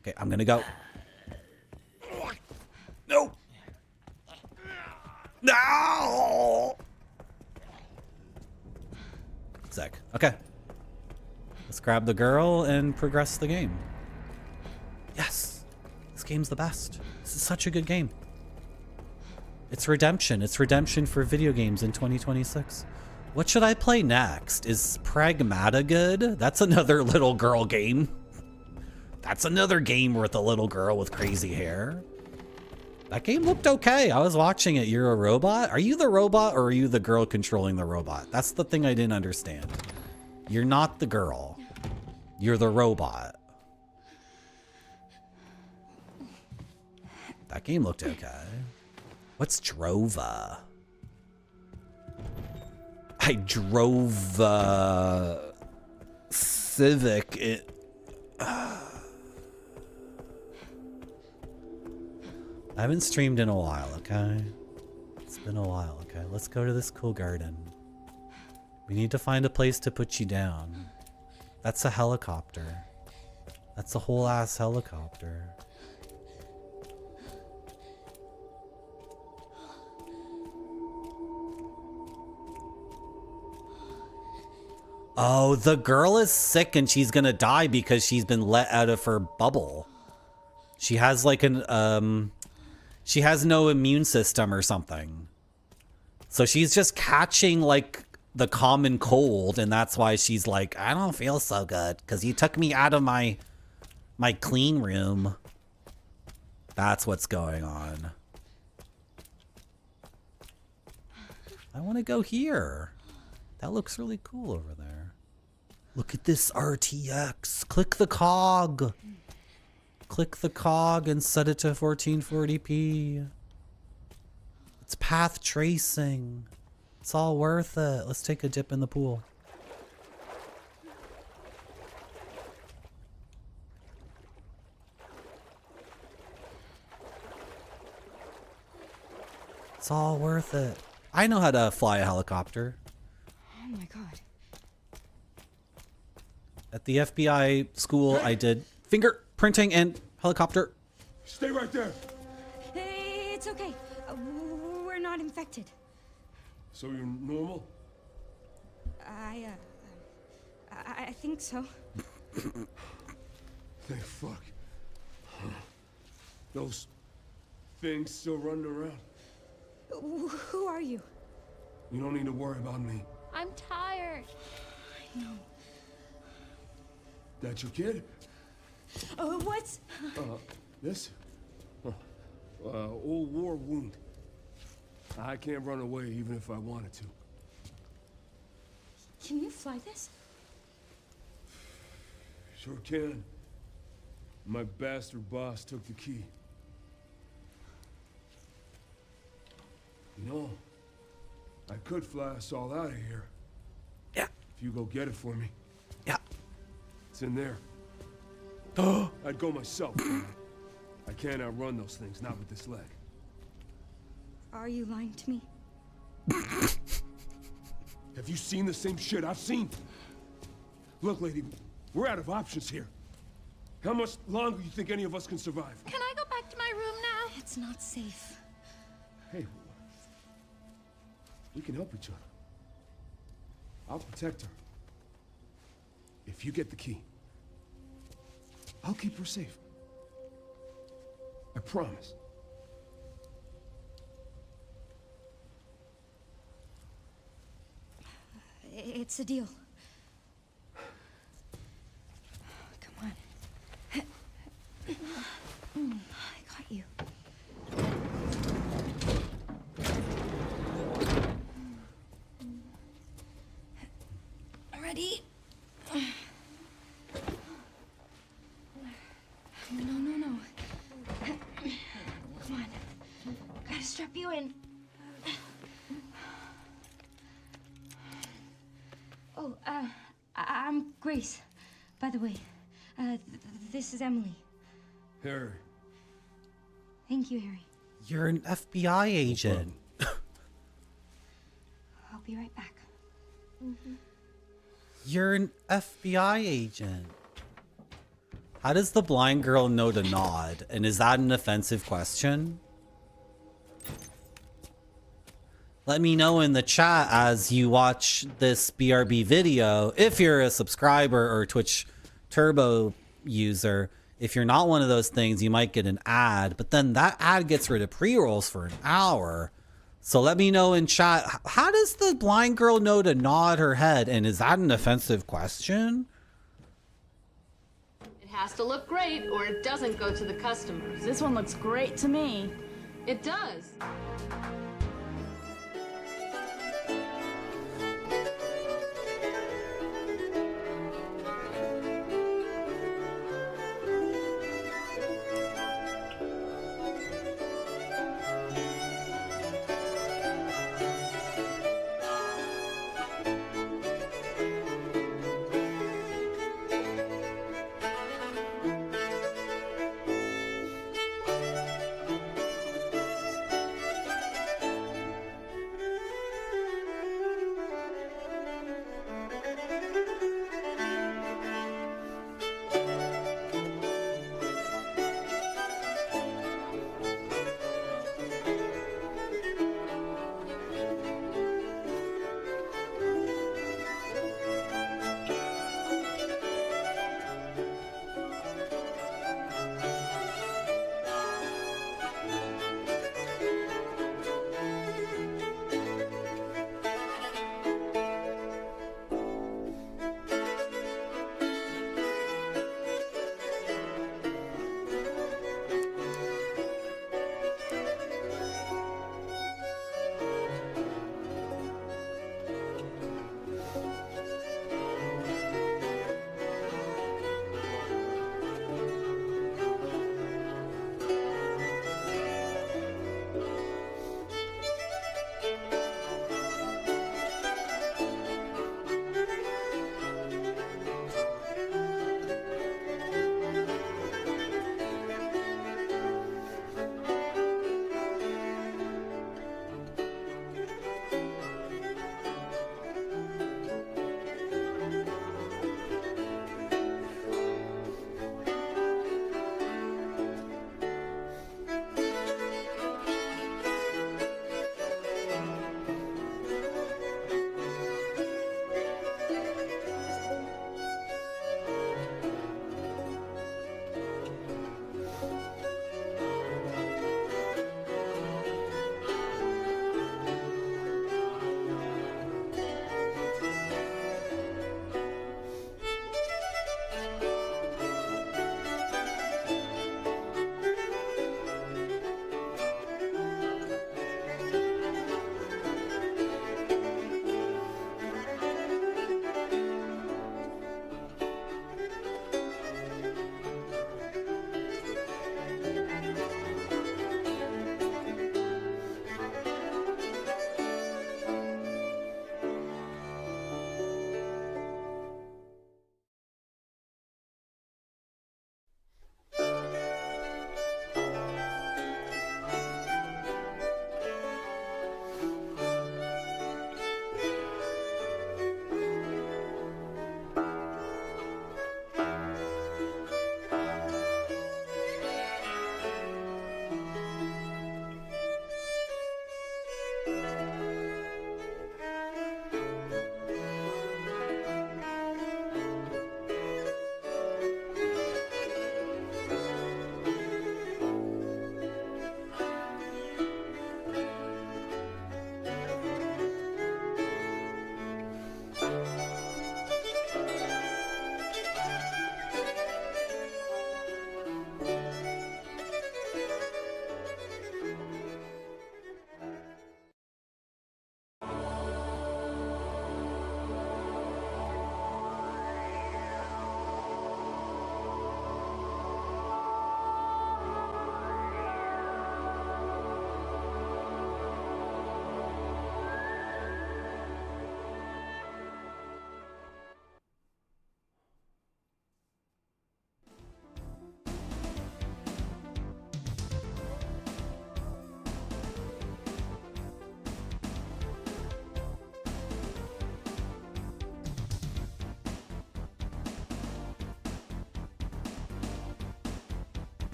Okay, I'm gonna go. No! No! Sick. Okay. Let's grab the girl and progress the game. Yes! This game's the best. This is such a good game. It's redemption. It's redemption for video games in 2026. What should I play next? Is Pragmata good? That's another little girl game. That's another game with a little girl with crazy hair. That game looked okay. I was watching it. You're a robot? Are you the robot or are you the girl controlling the robot? That's the thing I didn't understand. You're not the girl. You're the robot. That game looked okay. What's Drova? I drove Civic. I haven't streamed in a while, okay? It's been a while, okay? Let's go to this cool garden. We need to find a place to put you down. That's a helicopter. That's a whole ass helicopter. Oh, the girl is sick and she's gonna die because she's been let out of her bubble. She has like an, she has no immune system or something. So she's just catching like the common cold, and that's why she's like, I don't feel so good because you took me out of my clean room. That's what's going on. I want to go here. That looks really cool over there. Look at this RTX. Click the cog. Click the cog and set it to 1440p. It's path tracing. It's all worth it. Let's take a dip in the pool. It's all worth it. I know how to fly a helicopter. Oh my god. At the FBI school, I did fingerprinting and helicopter. Stay right there. Hey, it's okay. We're not infected. So you're normal? I think so. Thank fuck. Those things still running around. Who are you? You don't need to worry about me. I'm tired. I know. That your kid? What's... This? Old war wound. I can't run away even if I wanted to. Can you fly this? Sure can. My bastard boss took the key. You know, I could fly us all out of here. If you go get it for me, Yeah. it's in there. I'd go myself. I can't outrun those things, not with this leg. Are you lying to me? Have you seen the same shit I've seen? Look, lady, we're out of options here. How much longer you think any of us can survive? Can I go back to my room now? It's not safe. Hey, we can help each other. I'll protect her. If you get the key, I'll keep her safe. I promise. It's a deal. Come on. I got you. Ready? No. Come on. Gotta strap you in. Oh, I'm Grace, by the way. This is Emily. Harry. Thank you, Harry. You're an FBI agent. I'll be right back. You're an FBI agent. How does the blind girl know to nod? And is that an offensive question? Let me know in the chat as you watch this BRB video, if you're a subscriber or Twitch Turbo user. If you're not one of those things, you might get an ad, but then that ad gets rid of pre-rolls for an hour. So let me know in chat, how does the blind girl know to nod her head? And is that an offensive question? It has to look great or it doesn't go to the customers. This one looks great to me. It does.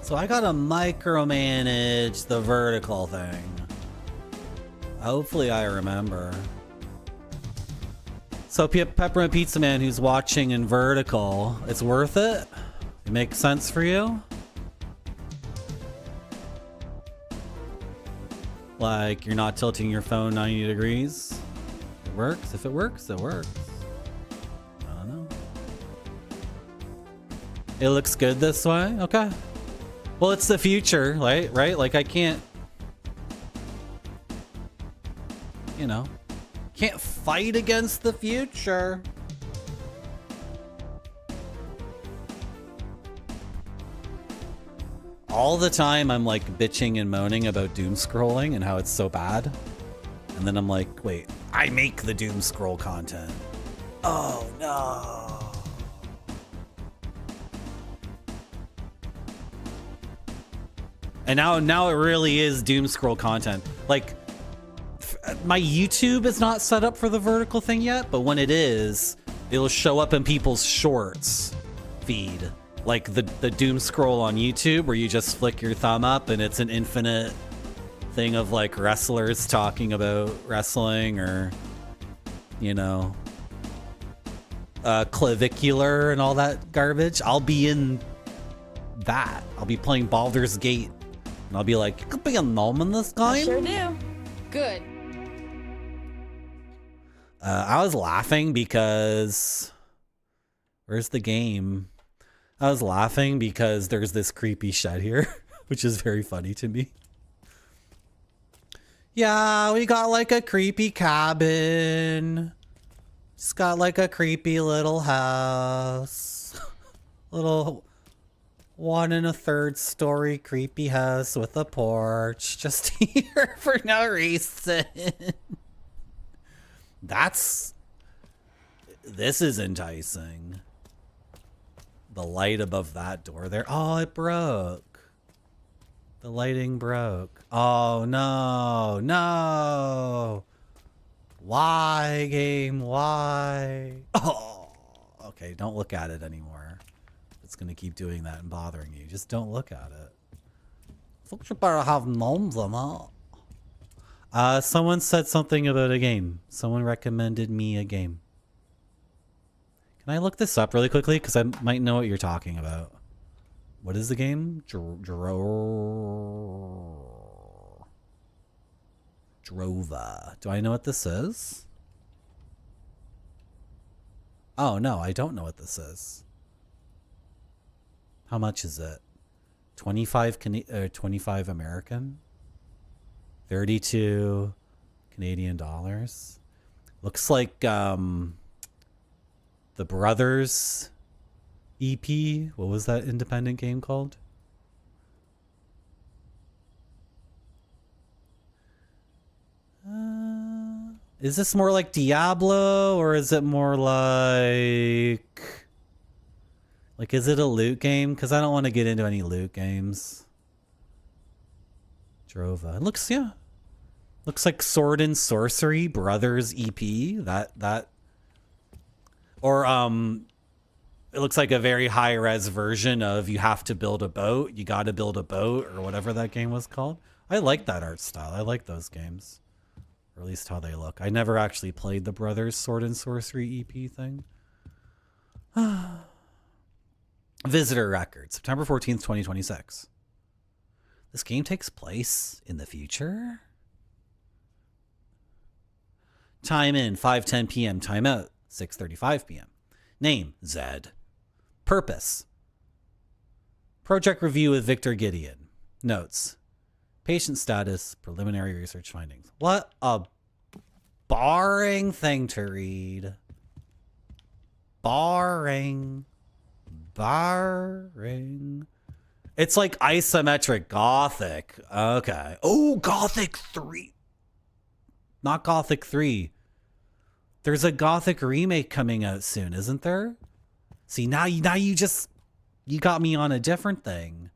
So I gotta micromanage the vertical thing. Hopefully I remember. So Peppermint Pizza Man who's watching in vertical, it's worth it? It makes sense for you? Like you're not tilting your phone 90 degrees? It works. If it works, it works. I don't know. It looks good this way? Okay. Well, it's the future, right? Like I can't, you know, can't fight against the future. All the time I'm like bitching and moaning about doom scrolling and how it's so bad. And then I'm like, wait, I make the doom scroll content. Oh no. And now it really is doom scroll content. Like my YouTube is not set up for the vertical thing yet, but when it is, it'll show up in people's shorts feed. Like the doom scroll on YouTube where you just flick your thumb up and it's an infinite thing of like wrestlers talking about wrestling or, you know, clavicular and all that garbage. I'll be in that. I'll be playing Baldur's Gate and I'll be like, you could be a gnome in this game? I sure do. Good. I was laughing because... Where's the game? I was laughing because there's this creepy shed here, which is very funny to me. Yeah, we got like a creepy cabin. Just got like a creepy little house. Little 1 1/3 story creepy house with a porch. Just here for no reason. This is enticing. The light above that door there. Oh, it broke. The lighting broke. Oh, no. No. Why, game? Why? Oh, okay. Don't look at it anymore. It's going to keep doing that and bothering you. Just don't look at it. I think you better have gnomes in it. Someone said something about a game. Someone recommended me a game. Can I look this up really quickly? Because I might know what you're talking about. What is the game? Drova. Do I know what this is? Oh, no, I don't know what this is. How much is it? 25 American? 32 Canadian dollars. Looks like the Brothers EP. What was that independent game called? Is this more like Diablo or is it more like is it a loot game? Because I don't want to get into any loot games. Drova. It looks, yeah. Looks like Sword and Sorcery Brothers EP. That or it looks like a very high res version of you have to build a boat. You got to build a boat or whatever that game was called. I like that art style. I like those games. Or at least how they look. I never actually played the Brothers Sword and Sorcery EP thing. Visitor record, September 14th, 2026. This game takes place in the future? Time in, 5:10 p.m. Time out, 6:35 p.m. Name, Zed. Purpose. Project review with Victor Gideon. Notes. Patient status, preliminary research findings. What a boring thing to read. Boring. It's like isometric Gothic. Okay. Oh, Gothic 3. Not Gothic 3. There's a Gothic remake coming out soon, isn't there? See, now you got me on a different thing.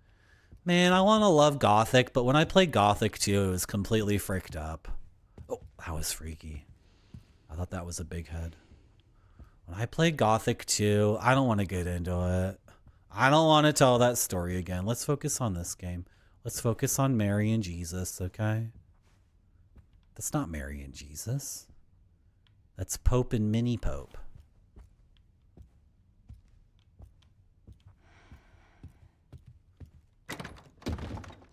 Man, I want to love Gothic, but when I played Gothic 2, it was completely freaked up. Oh, that was freaky. I thought that was a big head. When I played Gothic 2, I don't want to get into it. I don't want to tell that story again. Let's focus on this game. Let's focus on Mary and Jesus, okay? That's not Mary and Jesus. That's Pope and Mini Pope.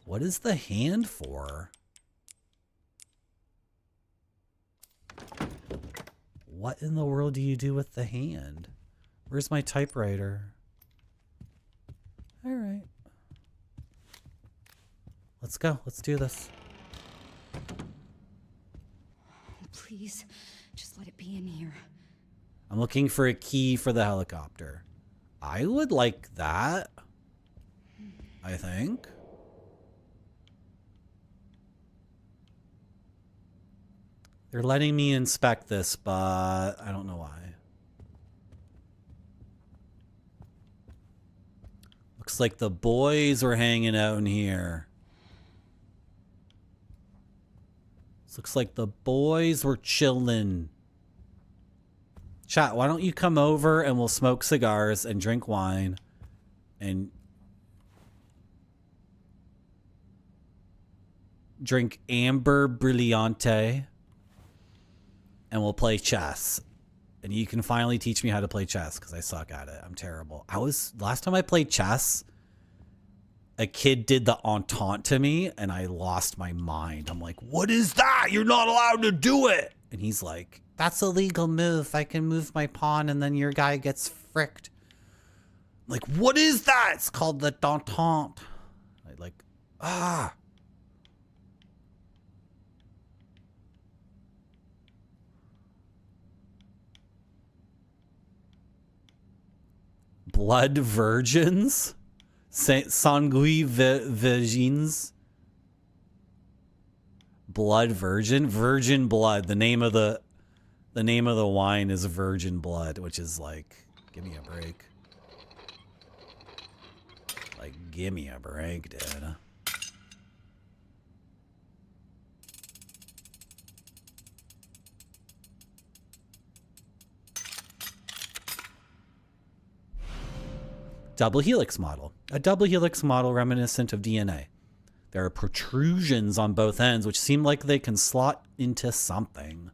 What is the hand for? What in the world do you do with the hand? Where's my typewriter? All right. Let's go. Let's do this. Please, just let it be in here. I'm looking for a key for the helicopter. I would like that. I think. They're letting me inspect this, but I don't know why. Looks like the boys were hanging out in here. Looks like the boys were chilling. Chat, why don't you come over and we'll smoke cigars and drink wine and drink Amber Brillante and we'll play chess. And you can finally teach me how to play chess because I suck at it. I'm terrible. Last time I played chess, a kid did the entente to me and I lost my mind. I'm like, what is that? You're not allowed to do it. And he's like, that's a legal move. I can move my pawn and then your guy gets fricked. I'm like, what is that? It's called the entente. I like, ah. Blood virgins? Sanguis virgins? Blood virgin? Virgin blood. The name of the wine is virgin blood, which is like, give me a break. Like, give me a break, dude. Double helix model. A double helix model reminiscent of DNA. There are protrusions on both ends which seem like they can slot into something.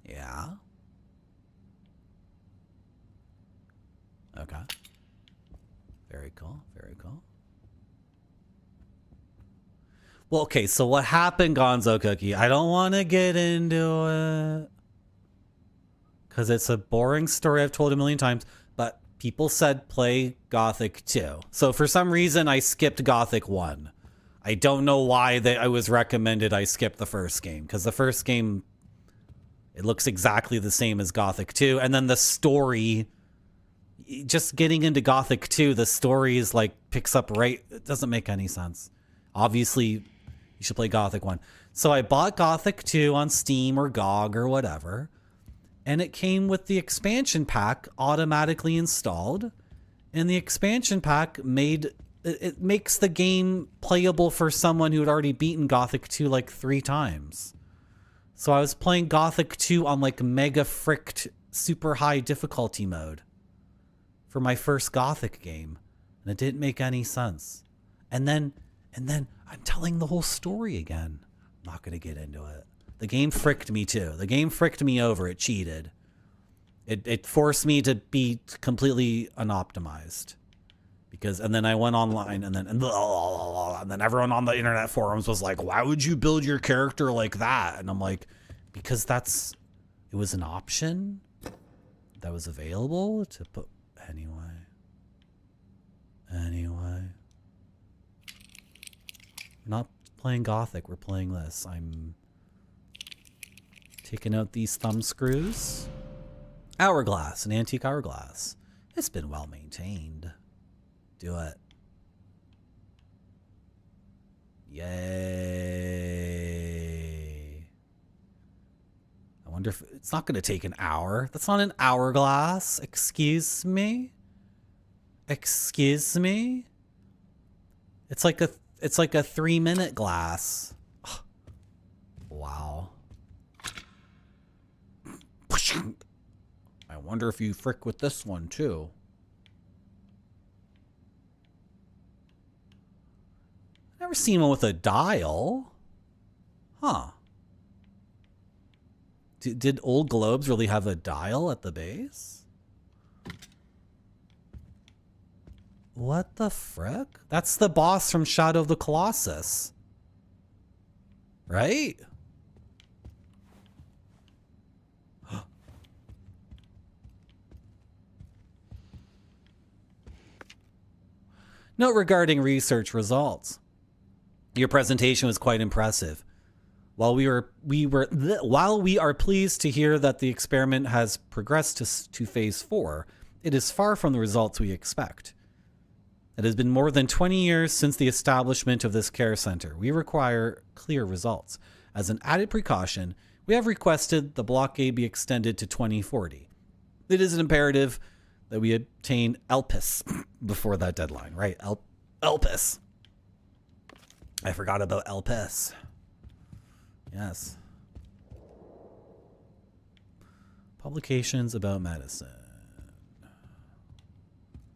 Yeah. Okay. Very cool. Very cool. Well, okay, so what happened, Gonzo Cookie? I don't want to get into it. Because it's a boring story I've told a million times, but people said play Gothic 2. So for some reason, I skipped Gothic 1. I don't know why I was recommended I skip the first game, because the first game, it looks exactly the same as Gothic 2. And then the story, just getting into Gothic 2, the story is like, picks up right, it doesn't make any sense. Obviously, you should play Gothic 1. So I bought Gothic 2 on Steam or GOG or whatever. And it came with the expansion pack automatically installed. And the expansion pack makes the game playable for someone who had already beaten Gothic 2 like 3 times. So I was playing Gothic 2 on like mega fricked super high difficulty mode for my first Gothic game. And it didn't make any sense. And then I'm telling the whole story again. I'm not going to get into it. The game fricked me too. The game fricked me over. It cheated. It forced me to be completely unoptimized. And then I went online and then everyone on the internet forums was like, why would you build your character like that? And I'm like, because it was an option that was available to put anyway. We're not playing Gothic. We're playing this. I'm taking out these thumb screws. Hourglass, an antique hourglass. It's been well maintained. Do it. Yay. I wonder if it's not going to take an hour. That's not an hourglass. Excuse me? Excuse me? It's like a 3-minute glass. Wow. Wonder if you frick with this one too. Never seen one with a dial. Huh. Did old globes really have a dial at the base? What the frick? That's the boss from Shadow of the Colossus. Right? Note regarding research results. Your presentation was quite impressive. While we are pleased to hear that the experiment has progressed to phase 4, it is far from the results we expect. It has been more than 20 years since the establishment of this care center. We require clear results. As an added precaution, we have requested the blockade be extended to 2040. It is an imperative that we obtain ELPIS before that deadline, right? ELPIS. I forgot about ELPIS. Yes. Publications about medicine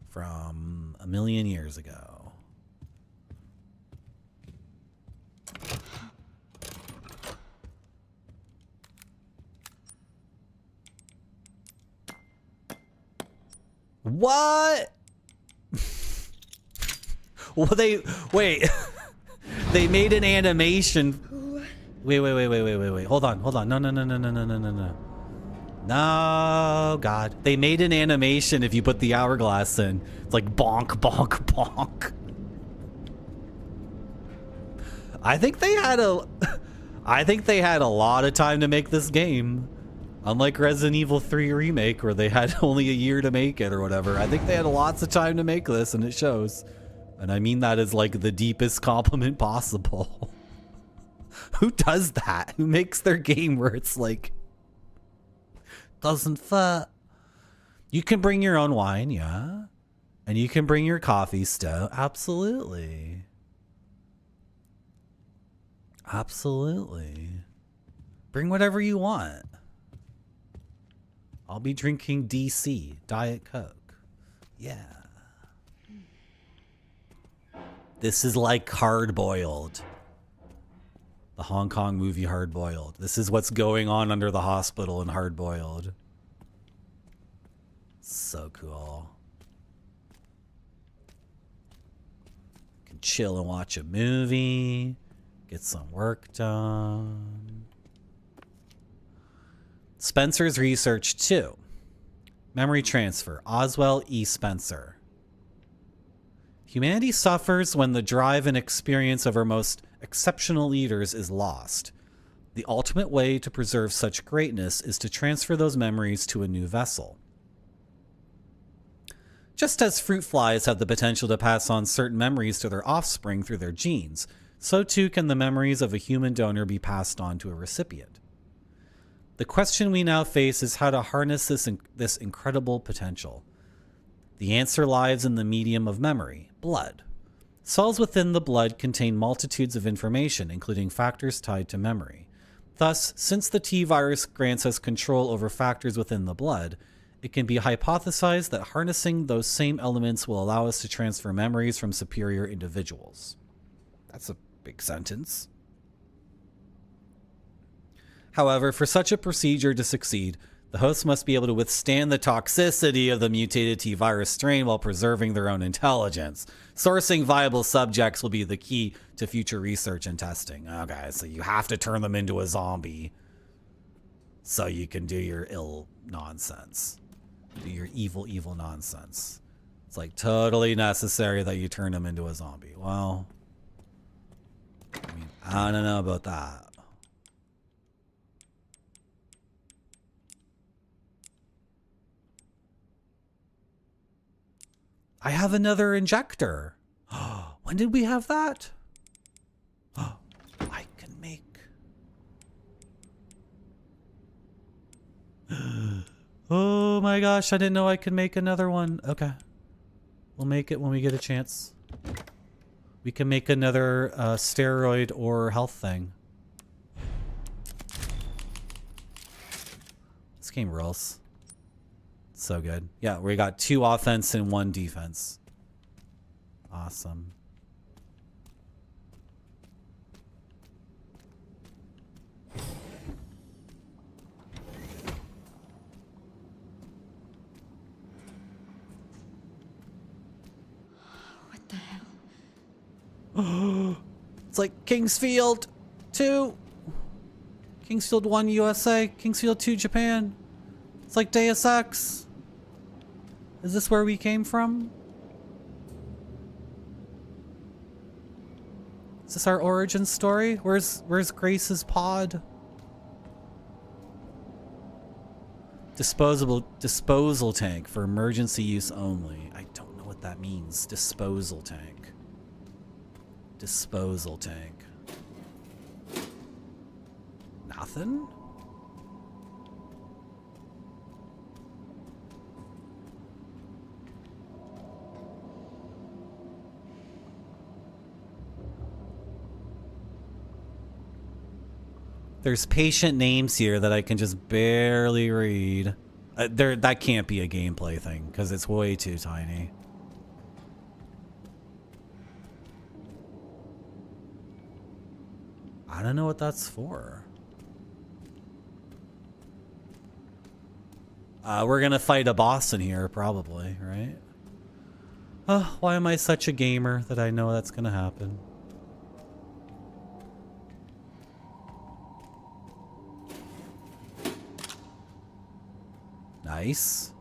from a million years ago. What? Well, wait. They made an animation. Wait. Hold on. No. No, God. They made an animation if you put the hourglass in. It's like bonk, bonk, bonk. I think they had a lot of time to make this game. Unlike Resident Evil 3 Remake, where they had only a year to make it or whatever. I think they had lots of time to make this, and it shows. And I mean that as like the deepest compliment possible. Who does that? Who makes their game where it's like doesn't fit? You can bring your own wine, yeah. And you can bring your coffee still. Absolutely. Absolutely. Bring whatever you want. I'll be drinking DC, Diet Coke. Yeah. This is like Hard Boiled. The Hong Kong movie Hard Boiled. This is what's going on under the hospital in Hard Boiled. So cool. You can chill and watch a movie. Get some work done. Spencer's research 2. Memory transfer. Oswell E. Spencer. Humanity suffers when the drive and experience of our most exceptional leaders is lost. The ultimate way to preserve such greatness is to transfer those memories to a new vessel. Just as fruit flies have the potential to pass on certain memories to their offspring through their genes, so too can the memories of a human donor be passed on to a recipient. The question we now face is how to harness this incredible potential. The answer lies in the medium of memory, blood. Cells within the blood contain multitudes of information, including factors tied to memory. Thus, since the T-virus grants us control over factors within the blood, it can be hypothesized that harnessing those same elements will allow us to transfer memories from superior individuals. That's a big sentence. However, for such a procedure to succeed, the host must be able to withstand the toxicity of the mutated T-virus strain while preserving their own intelligence. Sourcing viable subjects will be the key to future research and testing. Okay, so you have to turn them into a zombie so you can do your ill nonsense. Do your evil nonsense. It's like totally necessary that you turn them into a zombie. Well, I mean, I don't know about that. I have another injector. When did we have that? I can make. Oh my gosh, I didn't know I could make another one. Okay. We'll make it when we get a chance. We can make another steroid or health thing. This game rules. So good. Yeah, we got 2 offense and 1 defense. Awesome. What the hell? It's like Kingsfield 2. Kingsfield 1 USA. Kingsfield 2 Japan. It's like Deus Ex. Is this where we came from? Is this our origin story? Where's Grace's pod? Disposal tank for emergency use only. I don't know what that means. Disposal tank. Disposal tank. Nothing? There's patient names here that I can just barely read. That can't be a gameplay thing because it's way too tiny. I don't know what that's for. We're gonna fight a boss in here, probably, right? Oh, why am I such a gamer that I know that's gonna happen? Nice.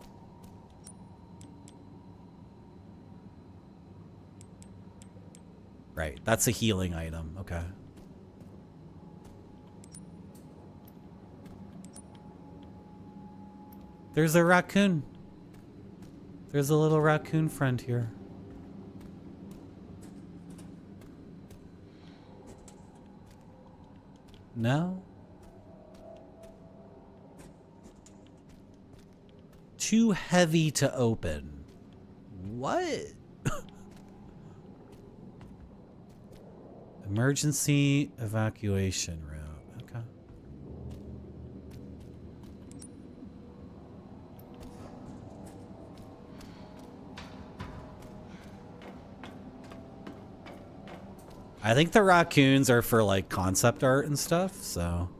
Right, that's a healing item. Okay. There's a raccoon. There's a little raccoon friend here. No? Too heavy to open. What? Emergency evacuation route. Okay. I think the raccoons are for like concept art and stuff, so.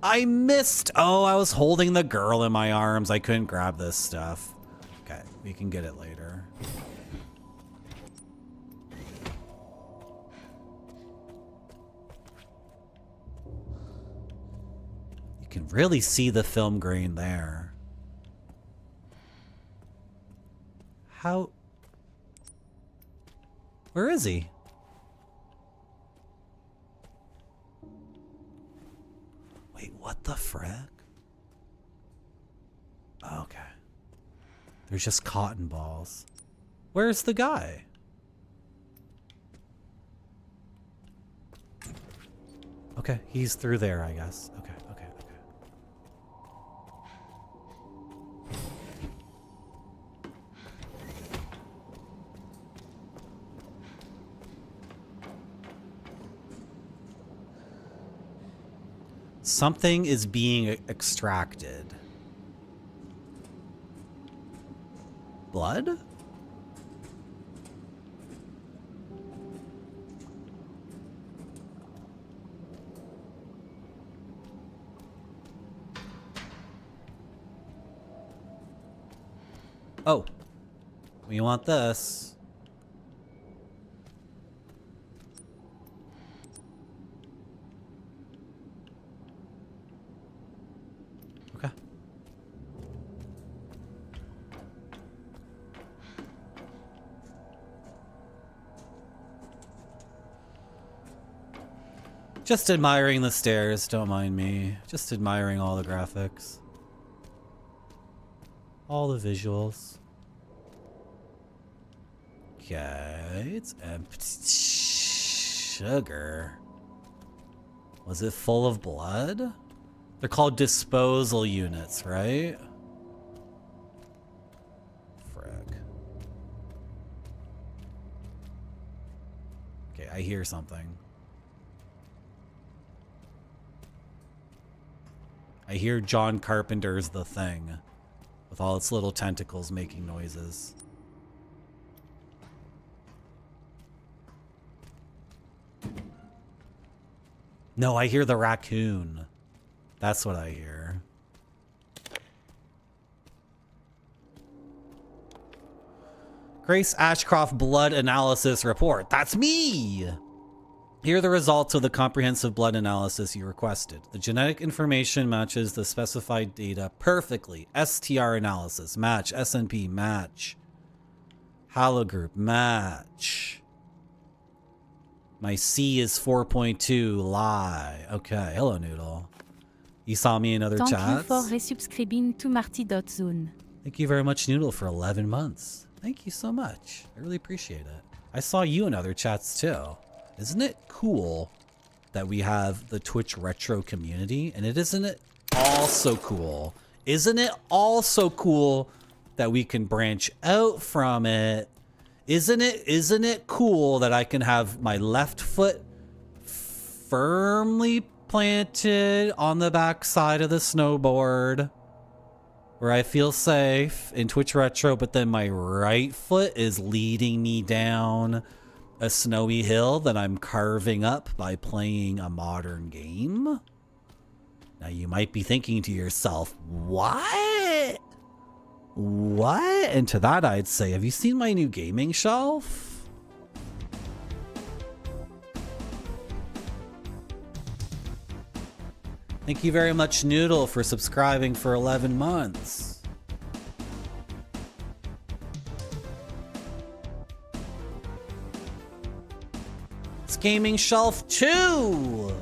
I missed. Oh, I was holding the girl in my arms. I couldn't grab this stuff. Okay, we can get it later. You can really see the film grain there. How? Where is he? Wait, what the frick? Okay. There's just cotton balls. Where's the guy? Okay, he's through there, I guess. Okay, okay, okay. Something is being extracted. Blood? Oh, we want this. Okay. Just admiring the stairs, don't mind me. Just admiring all the graphics. All the visuals. Okay, it's empty. Sugar. Was it full of blood? They're called disposal units, right? Frick. Okay, I hear something. I hear John Carpenter's The Thing with all its little tentacles making noises. No, I hear the raccoon. That's what I hear. Grace Ashcroft blood analysis report. That's me! Here are the results of the comprehensive blood analysis you requested. The genetic information matches the specified data perfectly. STR analysis, match. SNP, match. Halogroup, match. My C is 4.2, lie. Okay, hello, Noodle. You saw me in other Thank you chats? for resubscribing to Marty.zone. Thank you very much, Noodle, for 11 months. Thank you so much. I really appreciate it. I saw you in other chats, too. Isn't it cool that we have the Twitch retro community? And isn't it also cool? Isn't it also cool that we can branch out from it? Isn't it cool that I can have my left foot firmly planted on the back side of the snowboard where I feel safe in Twitch retro, but then my right foot is leading me down a snowy hill that I'm carving up by playing a modern game? Now you might be thinking to yourself, what? What? And to that I'd say, have you seen my new gaming shelf? Thank you very much, Noodle, for subscribing for 11 months. It's Gaming Shelf 2!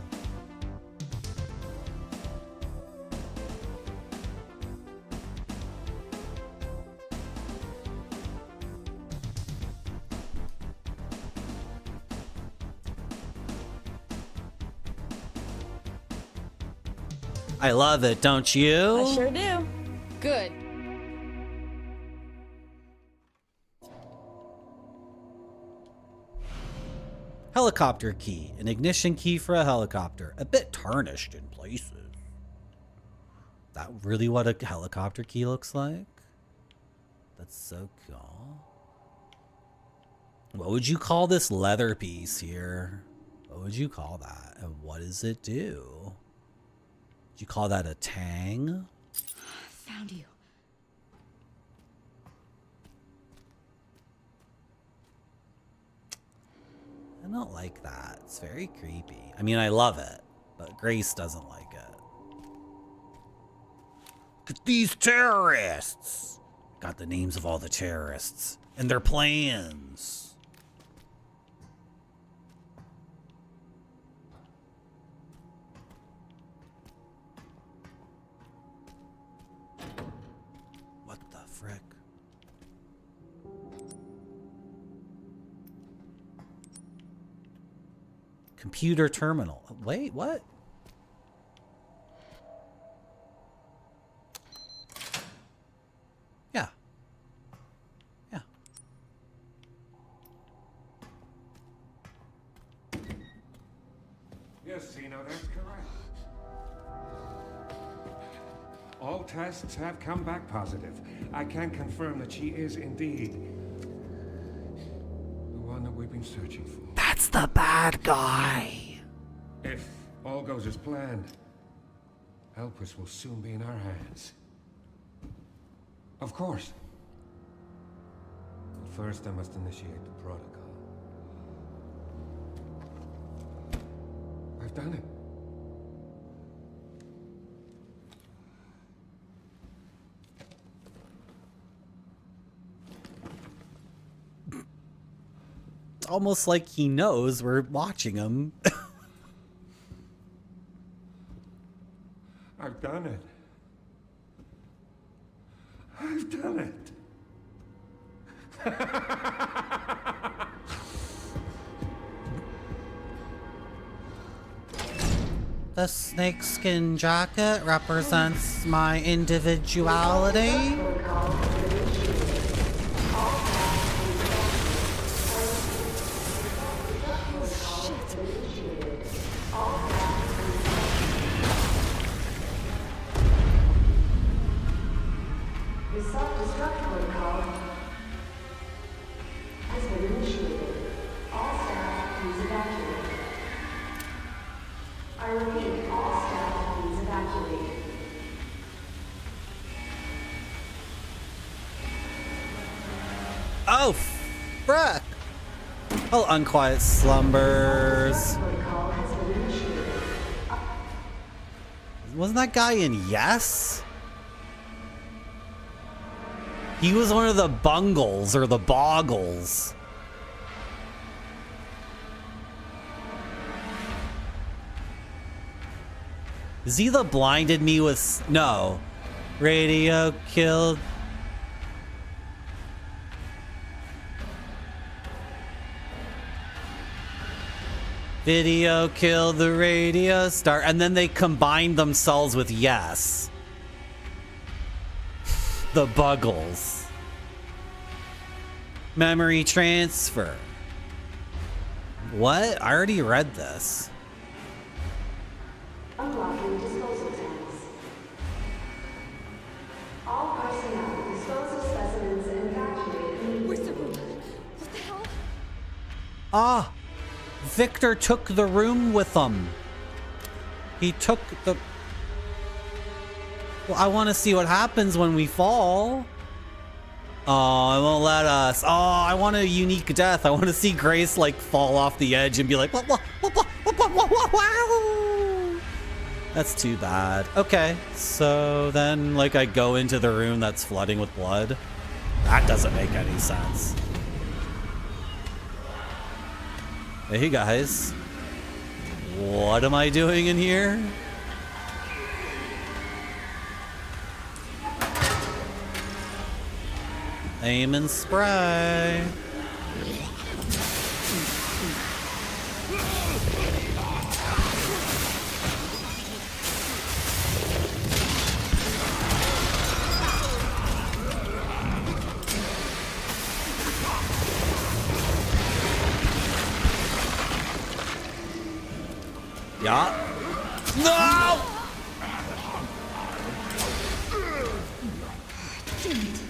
I love it, don't you? I sure do. Good. Helicopter key. An ignition key for a helicopter. A bit tarnished in places. Is that really what a helicopter key looks like? That's so cool. What would you call this leather piece here? What would you call that? And what does it do? Would you call that a tang? Found you. I don't like that. It's very creepy. I mean, I love it, but Grace doesn't like it. Look at these terrorists! Got the names of all the terrorists and their plans. What the frick? Computer terminal. Wait, what? Yeah. Yeah. Yes, Zeno, that's correct. All tests have come back positive. I can confirm that she is indeed the one that we've been searching for. That's the bad guy. If all goes as planned, Helpers will soon be in our hands. Of course. But first, I must initiate the protocol. I've done it. It's almost like he knows we're watching him. I've done it. I've done it. The snakeskin jacket represents my individuality. evacuate. I repeat, all staff please evacuate. Oh, frick! Oh, unquiet slumbers. Protocol has been initiated. Wasn't that guy in Yes? He was one of the bungles or the boggles. Is he the blinded me with... No. Radio killed... Video killed the radio star. And then they combined themselves with Yes. The Buggles. Memory transfer. What? I already read this. Unlocking disposal tanks. All personnel dispose of specimens and evacuate immediately. Where's the room? What the hell? Ah! Victor took the room with him. He took the... Well, I want to see what happens when we fall. Oh, it won't let us. Oh, I want a unique death. I want to see Grace, like, fall off the edge and be like... Wow. That's too bad. Okay, so then, like, I go into the room that's flooding with blood. That doesn't make any sense. Hey, guys. What am I doing in here? Aim and spray. Yeah. No! Damn it.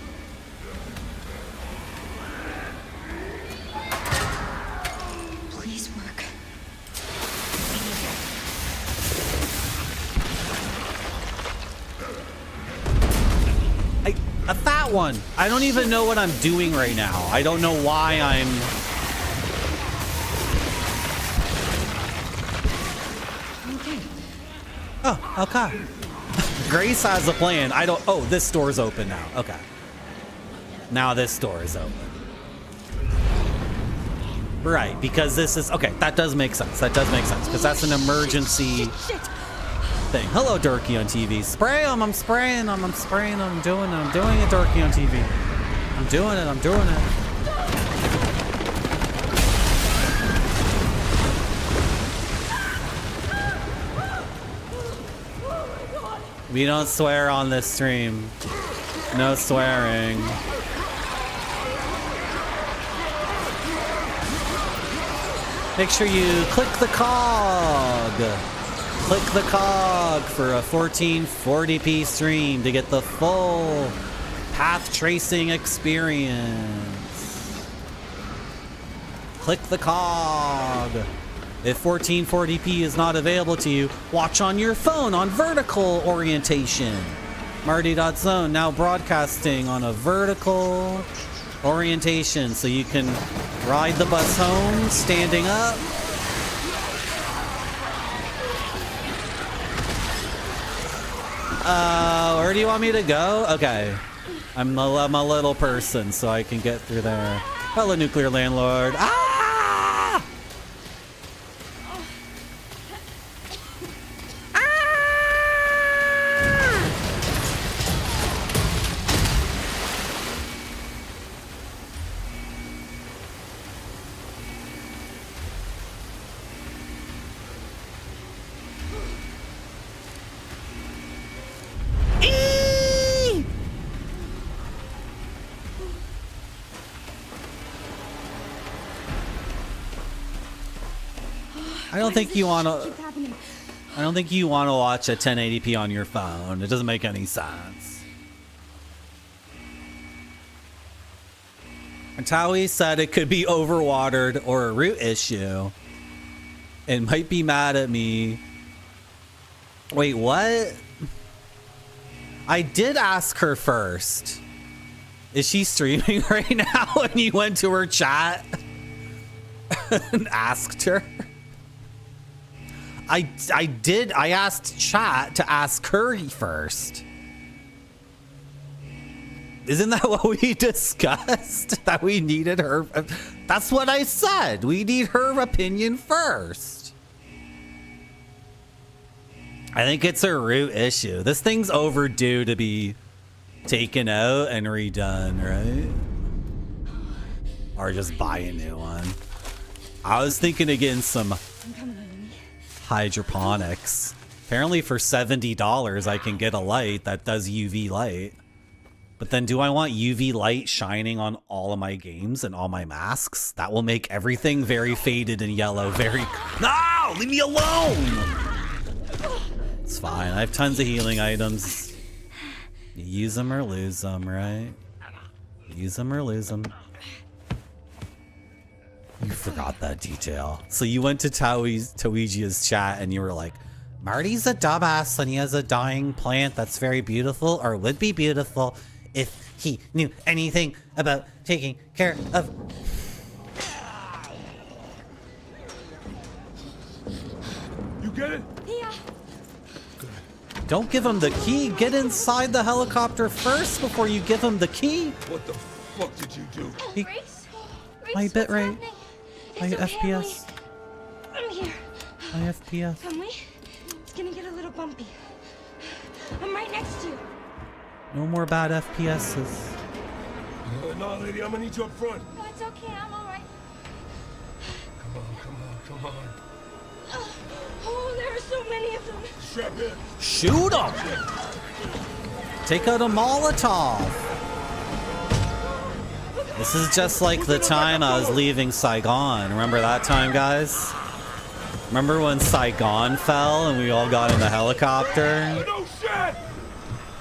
Please work. A fat one. I don't even know what I'm doing right now. I don't know why I'm... Okay. Oh, okay. Grace has a plan. I don't... Oh, this door's open now. Okay. Now this door is open. Right, because this is... Okay, that does make sense. That does make sense. Because that's an emergency thing. Hello, Dorky on TV. Spray him. I'm spraying him. I'm spraying him. I'm doing it. I'm doing it, Dorky on TV. I'm doing it. I'm doing it. We don't swear on this stream. No swearing. Make sure you click the cog. Click the cog for a 1440p stream to get the full path tracing experience. Click the cog. If 1440p is not available to you, watch on your phone on vertical orientation. Marty.zone now broadcasting on a vertical orientation so you can ride the bus home standing up. Where do you want me to go? Okay. I'm a little person, so I can get through there. Hello, nuclear landlord. Ah! I don't think you want to. I don't think you want to watch at 1080p on your phone. It doesn't make any sense. And Taui said it could be overwatered or a root issue. and might be mad at me. Wait, what? I did ask her first. Is she streaming right now? And you went to her chat and asked her? I asked chat to ask her first. Isn't that what we discussed? That we needed her? That's what I said. We need her opinion first. I think it's a root issue. This thing's overdue to be taken out and redone, right? Or just buy a new one. I was thinking of getting some hydroponics. Apparently for $70 I can get a light that does UV light. But then do I want UV light shining on all of my games and all my masks? That will make everything very faded and yellow. No! Leave me alone! It's fine. I have tons of healing items. You use them or lose them, right? Use them or lose them. You forgot that detail. So you went to Toijia's chat and you were like, Marty's a dumbass and he has a dying plant that's very beautiful or would be beautiful if he knew anything about taking care of. You get it? Yeah. Don't give him the key. Get inside the helicopter first before you give him the key. What the fuck did you do? Grace? My Grace, bit what's rate. happening? My It's okay, FPS. I'm here. My FPS. Come wait. It's gonna get a little bumpy. I'm right next to you. No more bad FPSs. No, lady, I'm gonna need you up front. No, it's okay. I'm all right. Come on. Oh, there are so many of them. Strap in. Shoot him! Take out a Molotov. This is just like the time I was leaving Saigon. Remember that time, guys? Remember when Saigon fell and we all got in the helicopter? No shit!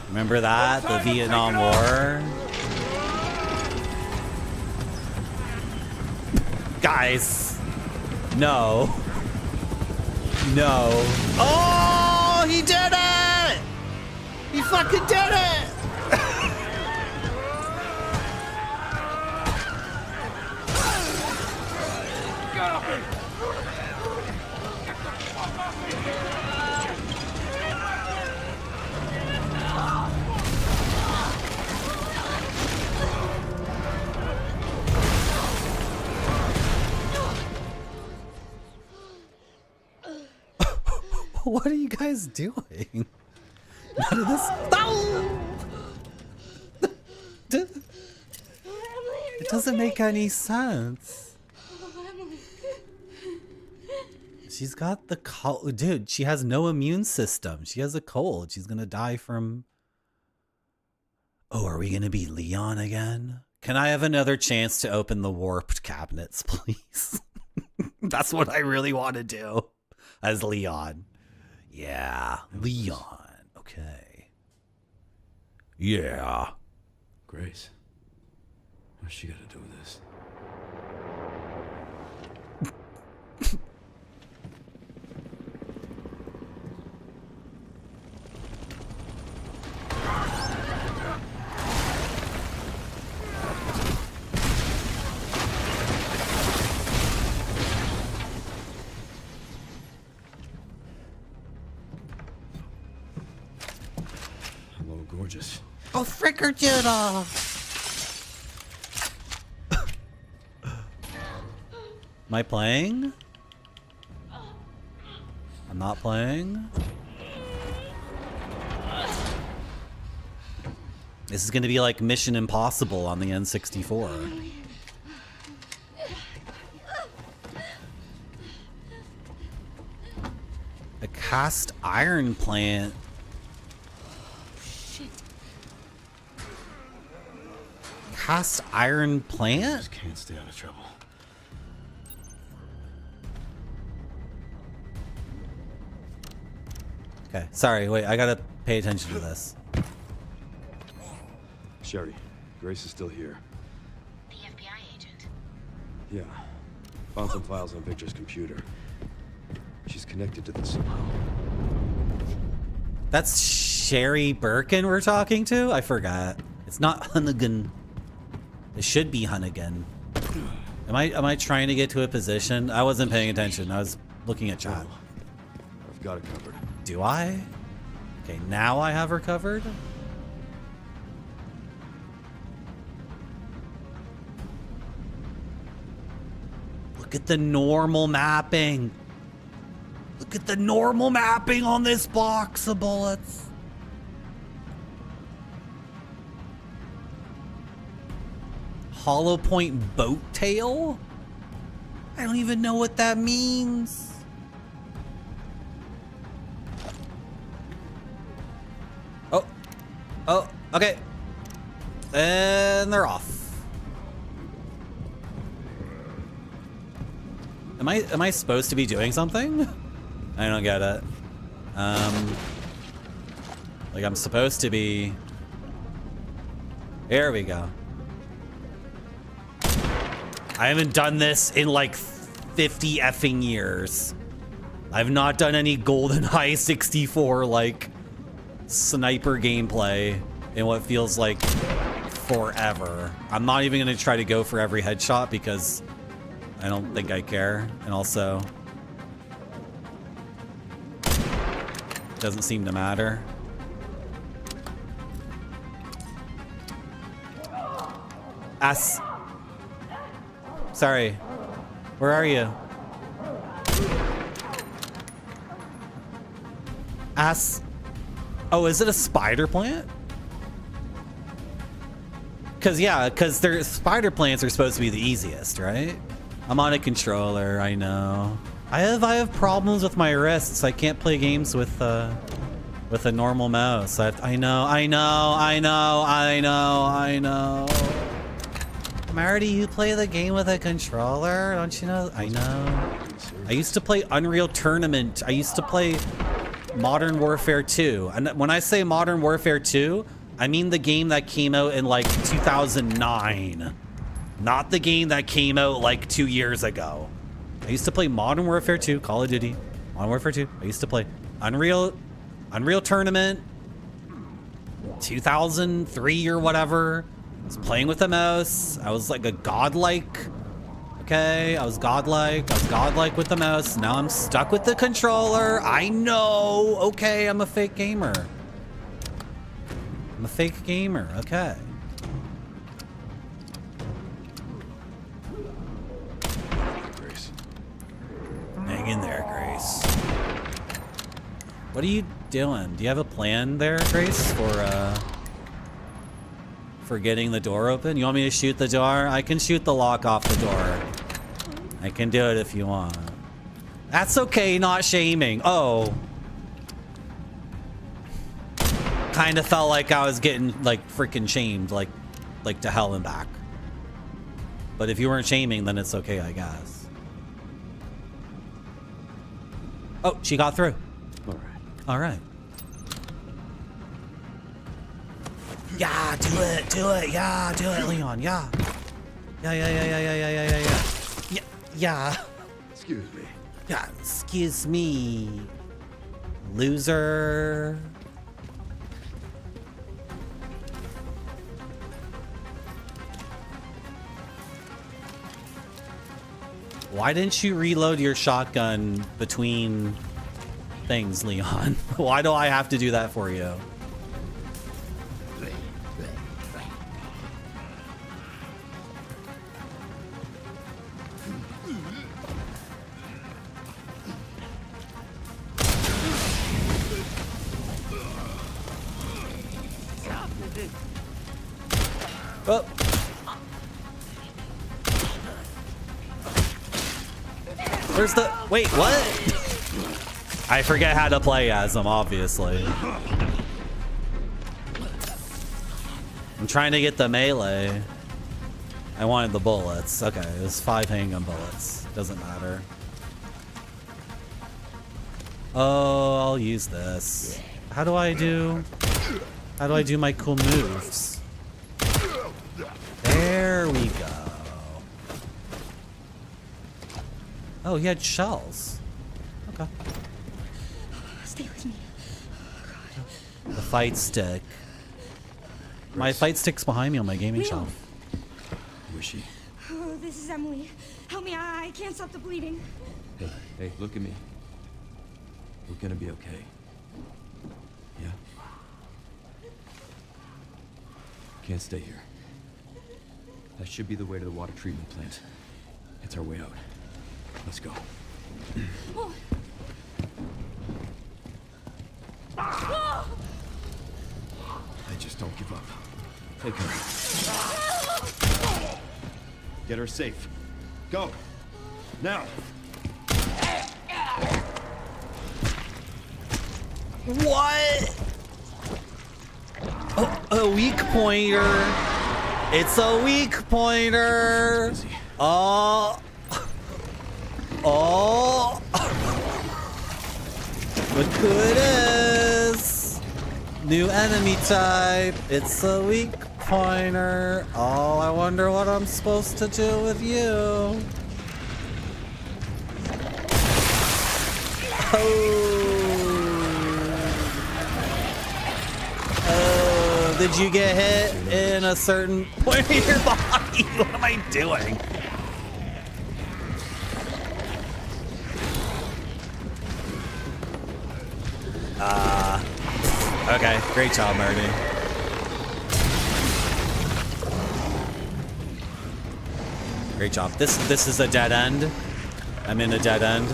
Remember that? The Vietnam War? Guys. No. No. Oh, he did it! He fucking did it! Get off me! What are you guys doing? None of this. No! It doesn't make any sense. She's got the cold. Dude, she has no immune system. She has a cold. She's gonna die from... Oh, are we gonna be Leon again? Can I have another chance to open the warped cabinets, please? That's what I really want to do as Leon. Yeah, Leon. Okay. Yeah. Grace. What's she got to do with this? Hello, gorgeous. Oh, frickerdoodle! Am I playing? I'm not playing. This is gonna be like Mission Impossible on the N64. A cast iron plant. Cast iron plant? Just can't stay out of trouble. Okay, sorry, wait, I gotta pay attention to this. Sherry, Grace is still here. The FBI agent. Yeah. Found some files on Victor's computer. she's connected to this somehow. That's Sherry Birkin we're talking to? I forgot. It's not Hunnigan. It should be Hunnigan. Am I trying to get to a position? I wasn't paying attention. I was looking at chat. I've got it covered. Do I? Okay, now I have her covered. Look at the normal mapping. Look at the normal mapping on this box of bullets. Hollow point boat tail? I don't even know what that means. Oh, okay. And they're off. Am I supposed to be doing something? I don't get it. Like I'm supposed to be. There we go. I haven't done this in like 50 effing years. I've not done any GoldenEye 64 like sniper gameplay in what feels like forever. I'm not even gonna try to go for every headshot because I don't think I care. And also, it doesn't seem to matter. Sorry. Where are you? Oh, is it a spider plant? Because their spider plants are supposed to be the easiest, right? I'm on a controller, I know. I have problems with my wrists. I can't play games with a normal mouse. I know. Marty, you play the game with a controller, don't you know? I know. I used to play Unreal Tournament. I used to play Modern Warfare 2. And when I say Modern Warfare 2, I mean the game that came out in like 2009. Not the game that came out like 2 years ago. I used to play Modern Warfare 2, Call of Duty, Modern Warfare 2. I used to play Unreal Tournament, 2003 or whatever. I was playing with a mouse. I was like a godlike. Okay, I was godlike with the mouse. Now I'm stuck with the controller. I know. Okay, I'm a fake gamer. Okay. Grace. Hang in there, Grace. What are you doing? Do you have a plan there, Grace, for getting the door open? You want me to shoot the door? I can shoot the lock off the door. I can do it if you want. That's okay, not shaming. Oh. Kind of felt like I was getting like freaking shamed, like to hell and back. But if you weren't shaming, then it's okay, I guess. Oh, she got through. All right. Yeah, do it. Yeah, do it, Leon. Yeah. Yeah. Excuse me. Yeah, excuse me. Loser. Why didn't you reload your shotgun between things, Leon? Why do I have to do that for you? Oh. Where's the... Wait, what? I forget how to play as him, obviously. I'm trying to get the melee. I wanted the bullets. Okay, it was 5 handgun bullets. Doesn't matter. Oh, I'll use this. How do I do my cool moves? There we go. Oh, he had shells. Go. Stay with me. The fight stick. My fight stick's behind me on my gaming Will. shelf. Who is she? Oh, this is Emily. Help me, I can't stop the bleeding. Hey, hey, look at me. We're gonna be okay. Yeah? Can't stay here. That should be the way to the water treatment plant. It's our way out. Let's go. Oh. Oh. Hey, just don't give up. Take her. Get her safe. Go. Now. What? Oh, a weak pointer. It's a weak pointer. Oh. Oh. Look who it is. New enemy type. It's a weak pointer. Oh, I wonder what I'm supposed to do with you. Oh, did you get hit in a certain point of your body? What am I doing? Okay, great job, Marty. Great job. This is a dead end. I'm in a dead end.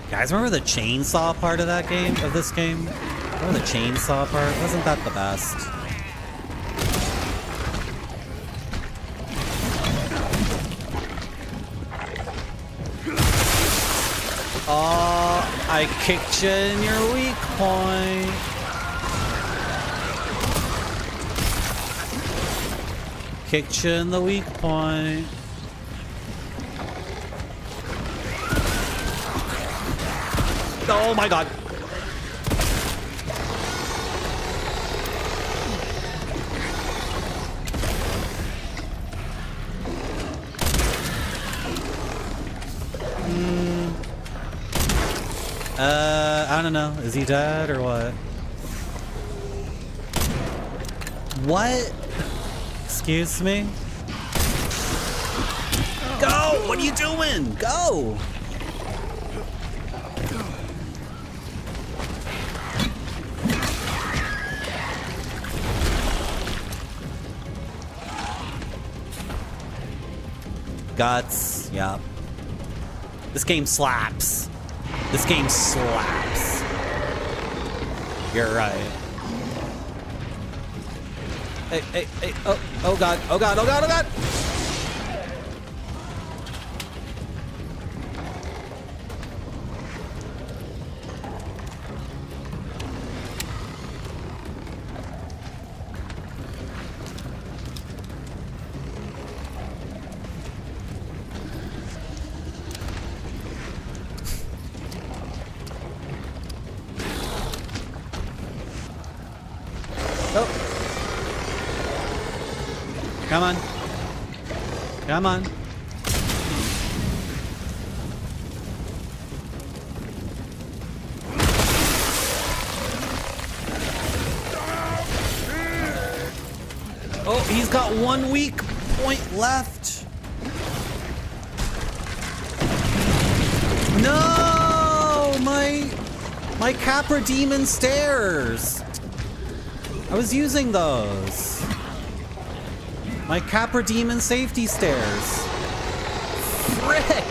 Guys, remember the chainsaw part of that game, of this game? Remember the chainsaw part? Wasn't that the best? Oh, I kicked you in your weak point. Kicked you in the weak point. Oh my god. I don't know. Is he dead or what? What? Excuse me? Go! What are you doing? Go! Guts. Yep. This game slaps. This game slaps. You're right. Hey, hey, hey. Oh god. Oh god. Oh god. Oh god. Come on. Come on. Oh, he's got one weak point left. No! My Capra Demon stairs. I was using those. My Capra Demon safety stairs. Frick!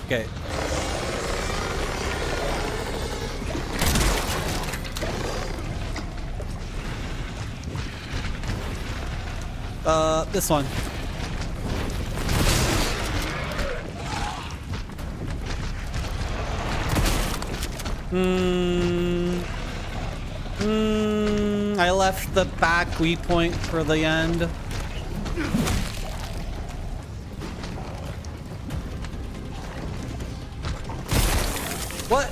Okay. This one. I left the back point for the end. What?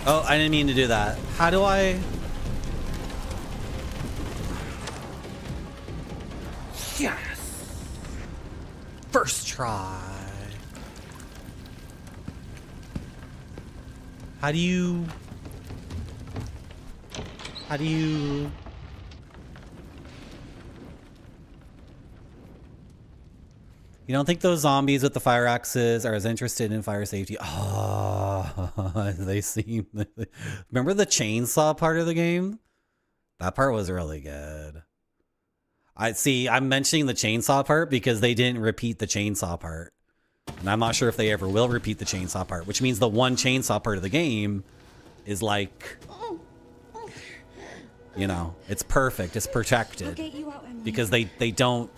Oh, I didn't mean to do that. How do I... Yes! First try. How do you... You don't think those zombies with the fire axes are as interested in fire safety? Oh, they seem... Remember the chainsaw part of the game? That part was really good. I'm mentioning the chainsaw part because they didn't repeat the chainsaw part. And I'm not sure if they ever will repeat the chainsaw part, which means the one chainsaw part of the game is like, you know, it's perfect. It's protected. I'll get you out, Emily. Because they don't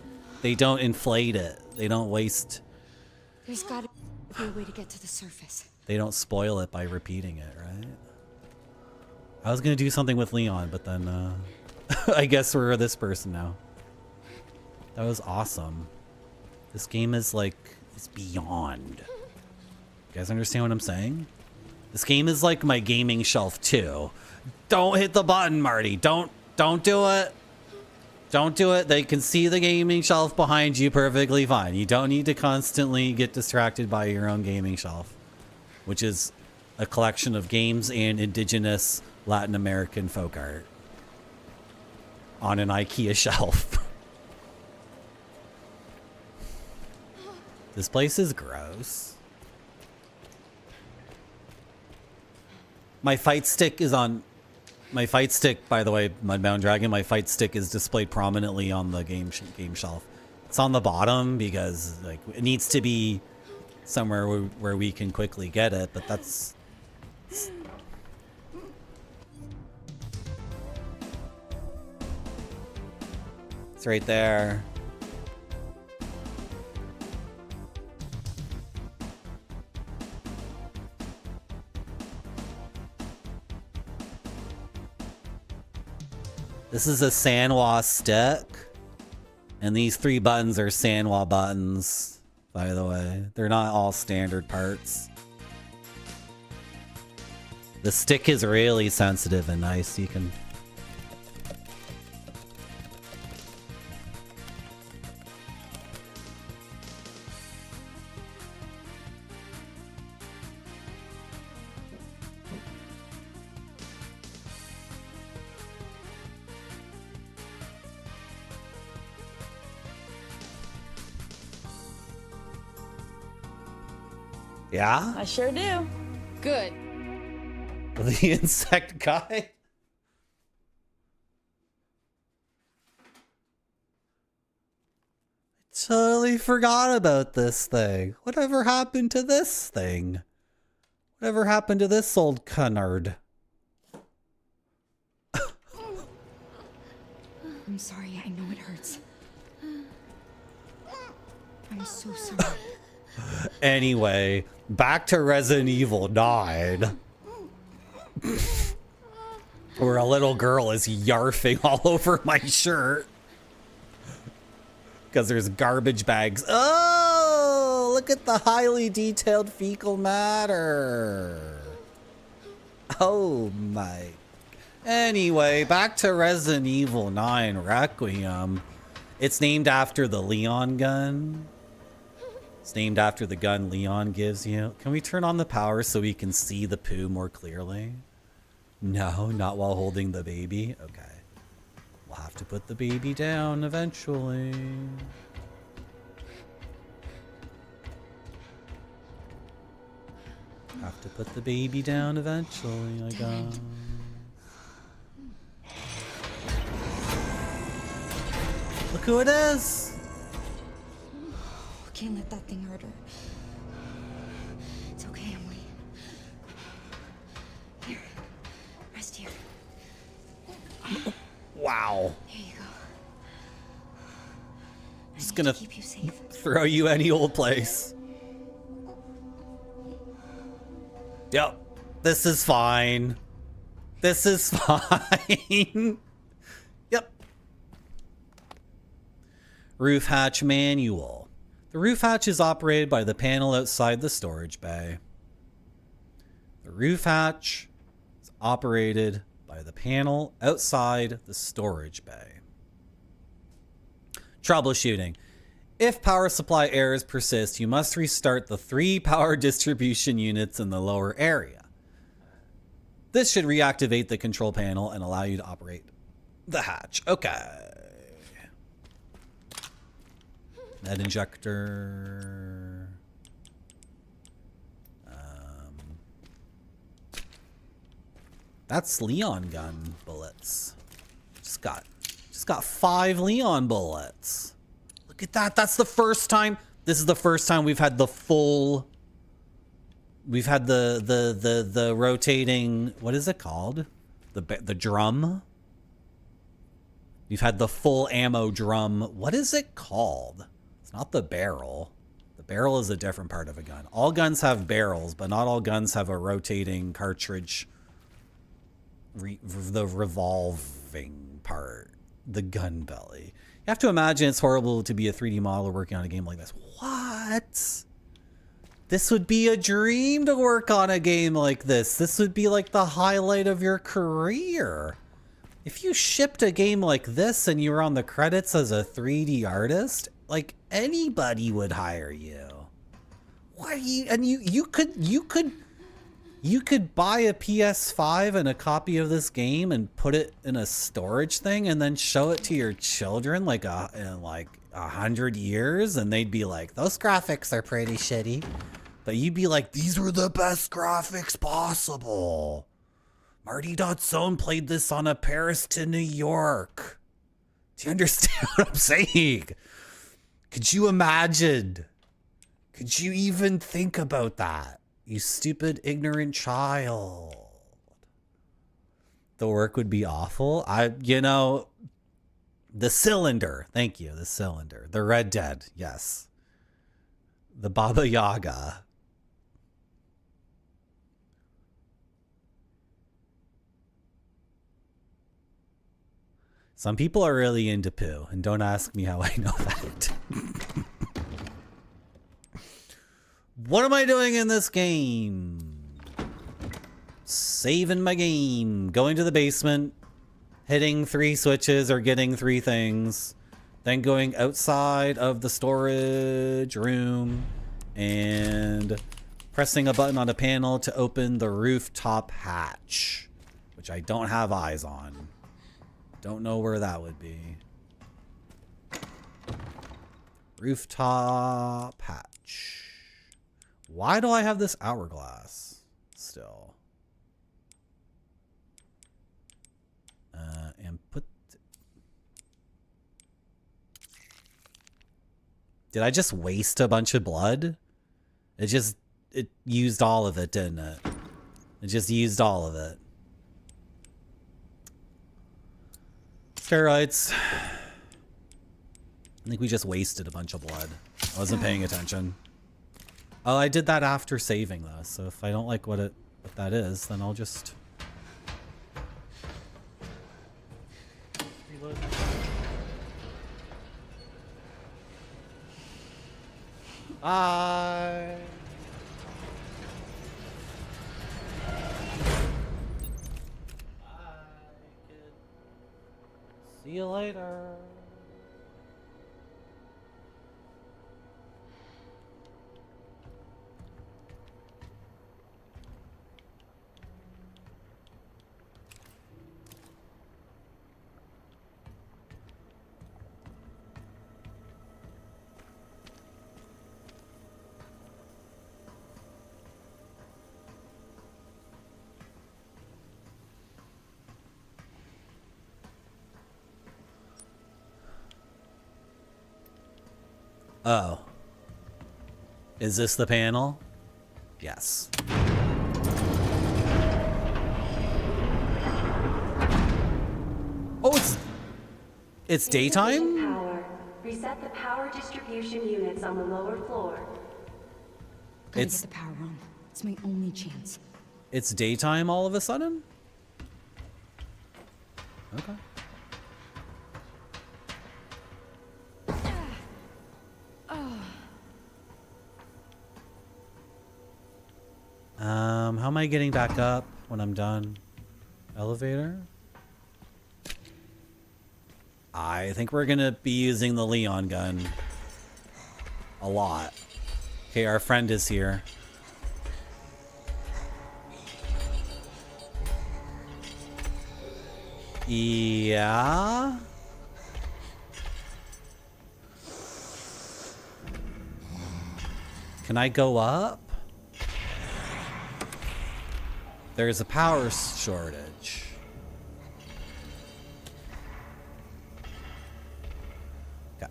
inflate it. They don't waste. There's gotta be a way to get to the surface. They don't spoil it by repeating it, right? I was gonna do something with Leon, but then I guess we're this person now. That was awesome. This game is like, it's beyond. You guys understand what I'm saying? This game is like my gaming shelf too. Don't hit the button, Marty. Don't do it. Don't do it. They can see the gaming shelf behind you perfectly fine. You don't need to constantly get distracted by your own gaming shelf, which is a collection of games and indigenous Latin American folk art on an IKEA shelf. This place is gross. My fight stick is on... My fight stick, by the way, Mudbound Dragon, my fight stick is displayed prominently on the game shelf. It's on the bottom because like it needs to be somewhere where we can quickly get it, but that's... It's right there. This is a Sanwa stick. And these 3 buttons are Sanwa buttons, by the way. They're not all standard parts. The stick is really sensitive and nice. You can... Yeah? I sure do. Good. The insect guy? Totally forgot about this thing. Whatever happened to this thing? Whatever happened to this old cunard? I'm sorry. I know it hurts. I'm so sorry. Anyway, back to Resident Evil 9. Where a little girl is yarfing all over my shirt. Because there's garbage bags. Oh, look at the highly detailed fecal matter. Oh my. Anyway, back to Resident Evil 9 Requiem. It's named after the Leon gun. It's named after the gun Leon gives you. Can we turn on the power so we can see the poo more clearly? No, not while holding the baby. Okay. We'll have to put the baby down eventually. Have to put the baby down eventually, I guess. Look who it is! Can't let that thing hurt her. It's okay, Emily. Here. Rest here. Wow. Here you go. Just I need gonna to keep you safe. throw you any old place. Yep. This is fine. This is fine. Yep. Roof hatch manual. The roof hatch is operated by the panel outside the storage bay. The roof hatch is operated by the panel outside the storage bay. Troubleshooting. If power supply errors persist, you must restart the 3 power distribution units in the lower area. This should reactivate the control panel and allow you to operate the hatch. Okay. Med injector. That's Leon gun bullets. Just got 5 Leon bullets. Look at that. That's the first time. This is the first time we've had the full. We've had the rotating. What is it called? The drum. We've had the full ammo drum. What is it called? It's not the barrel. The barrel is a different part of a gun. All guns have barrels, but not all guns have a rotating cartridge. The revolving part. The gun belly. You have to imagine it's horrible to be a 3D modeler working on a game like this. What? This would be a dream to work on a game like this. This would be like the highlight of your career. If you shipped a game like this and you were on the credits as a 3D artist, like anybody would hire you. Why you and you could buy a PS5 and a copy of this game and put it in a storage thing and then show it to your children in like 100 years and they'd be like, those graphics are pretty shitty. But you'd be like, these were the best graphics possible. Marty.Zone played this on a Paris to New York. Do you understand what I'm saying? Could you imagine? Could you even think about that? You stupid, ignorant child. The work would be awful. The cylinder. Thank you. The cylinder. The Red Dead. Yes. The Baba Yaga. Some people are really into poo, and don't ask me how I know that. What am I doing in this game? Saving my game. Going to the basement. Hitting 3 switches or getting 3 things. Then going outside of the storage room. And pressing a button on a panel to open the rooftop hatch. Which I don't have eyes on. Don't know where that would be. Rooftop hatch. Why do I have this hourglass still? And put... Did I just waste a bunch of blood? It used all of it, didn't it? It just used all of it. Steroids. I think we just wasted a bunch of blood. I wasn't paying attention. Oh, I did that after saving though, so if I don't like what that is, then I'll just reload. Bye. See you later. Oh. Is this the panel? Yes. Oh, It's daytime? Insufficient power. Reset the power distribution units on the lower floor. Gotta It's- get the power on. It's my only chance. It's daytime all of a sudden? Okay. How am I getting back up when I'm done? Elevator? I think we're gonna be using the Leon gun a lot. Okay, our friend is here. Yeah? Can I go up? There's a power shortage. Okay.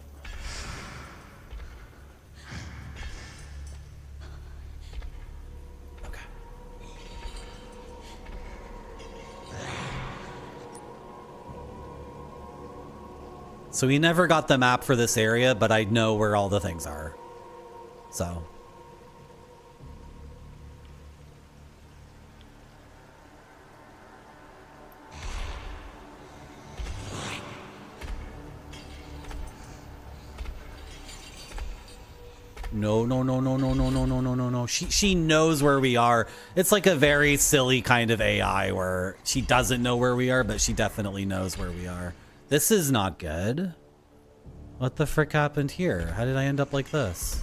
Okay. So we never got the map for this area, but I know where all the things are. So. No. She knows where we are. It's like a very silly kind of AI where she doesn't know where we are, but she definitely knows where we are. This is not good. What the frick happened here? How did I end up like this?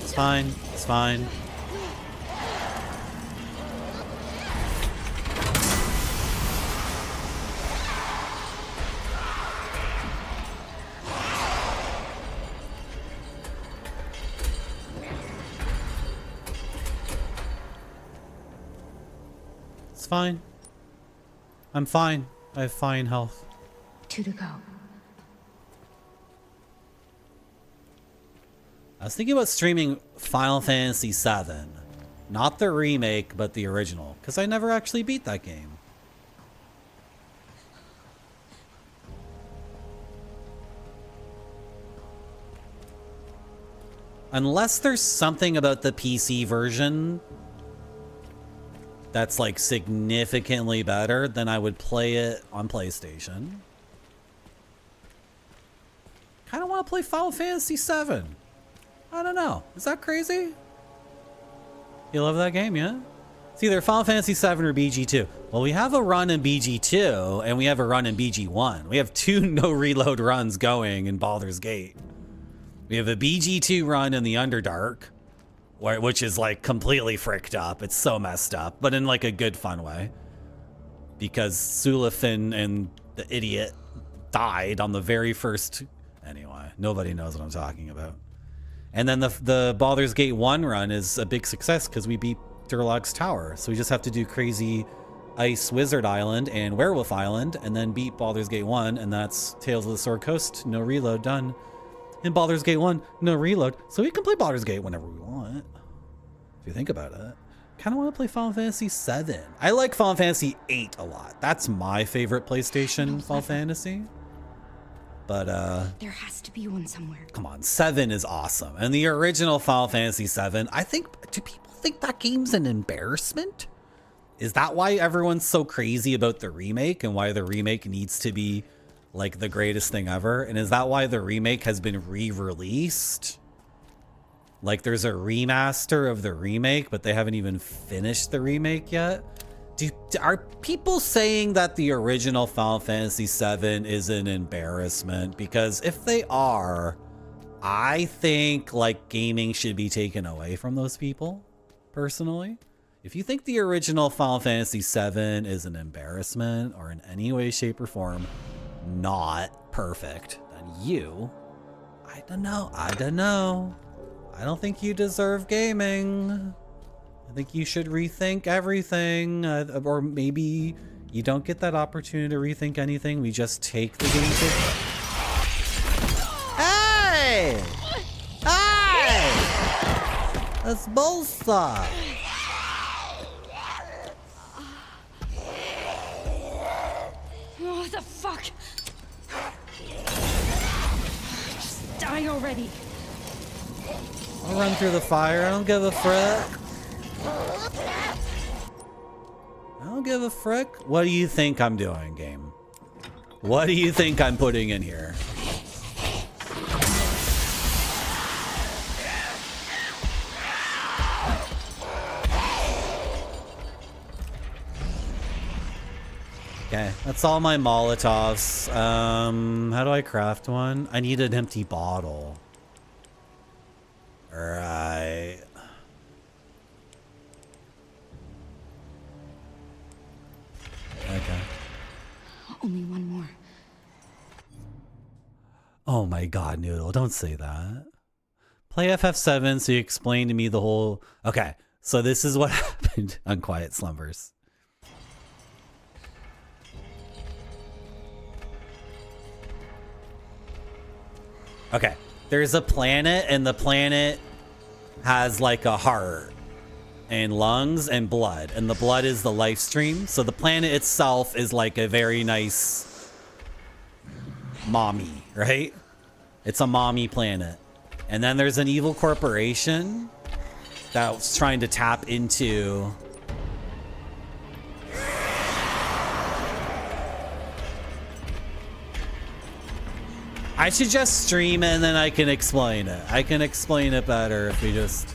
It's fine. It's fine. It's fine. I'm fine. I have fine health. 2 to go. I was thinking about streaming Final Fantasy VII. Not the remake, but the original. Because I never actually beat that game. Unless there's something about the PC version that's like significantly better, then I would play it on PlayStation. Kind of want to play Final Fantasy VII. I don't know. Is that crazy? You love that game, yeah? It's either Final Fantasy VII or BG2. Well, we have a run in BG2 and we have a run in BG1. We have 2 no reload runs going in Baldur's Gate. We have a BG2 run in the Underdark, which is like completely fricked up. It's so messed up, but in like a good fun way. Because Sulafin and the idiot died on the very first... Anyway, nobody knows what I'm talking about. And then the Baldur's Gate 1 run is a big success because we beat Durlog's Tower. So we just have to do crazy Ice Wizard Island and Werewolf Island and then beat Baldur's Gate 1, and that's Tales of the Sword Coast, no reload, done. In Baldur's Gate 1, no reload. So we can play Baldur's Gate whenever we want. If you think about it. Kind of want to play Final Fantasy 7. I like Final Fantasy 8 a lot. That's my favorite PlayStation Final Fantasy. But, There has to be one somewhere. come on, 7 is awesome. And the original Final Fantasy 7, I think, do people think that game's an embarrassment? Is that why everyone's so crazy about the remake and why the remake needs to be like the greatest thing ever? And is that why the remake has been re-released? Like there's a remaster of the remake, but they haven't even finished the remake yet? Are people saying that the original Final Fantasy VII is an embarrassment? Because if they are, I think like gaming should be taken away from those people, personally. If you think the original Final Fantasy VII is an embarrassment or in any way, shape, or form not perfect, then you, I don't know. I don't think you deserve gaming. I think you should rethink everything, or maybe you don't get that opportunity to rethink anything. We just take the game to... Hey! Hey! That's bullshit. the fuck? Just die already. I'll run through the fire. I don't give a frick. I don't give a frick. What do you think I'm doing, game? What do you think I'm putting in here? Okay, that's all my Molotovs. How do I craft one? I need an empty bottle. Right. Okay. Only one more. Oh my god, Noodle, don't say that. Play FF7 so you explain to me the whole... Okay, so this is what happened on Quiet Slumbers. Okay, there's a planet, and the planet has like a heart and lungs and blood, and the blood is the life stream. So the planet itself is like a very nice mommy, right? It's a mommy planet. And then there's an evil corporation that's trying to tap into... I should just stream it and then I can explain it. I can explain it better if we just...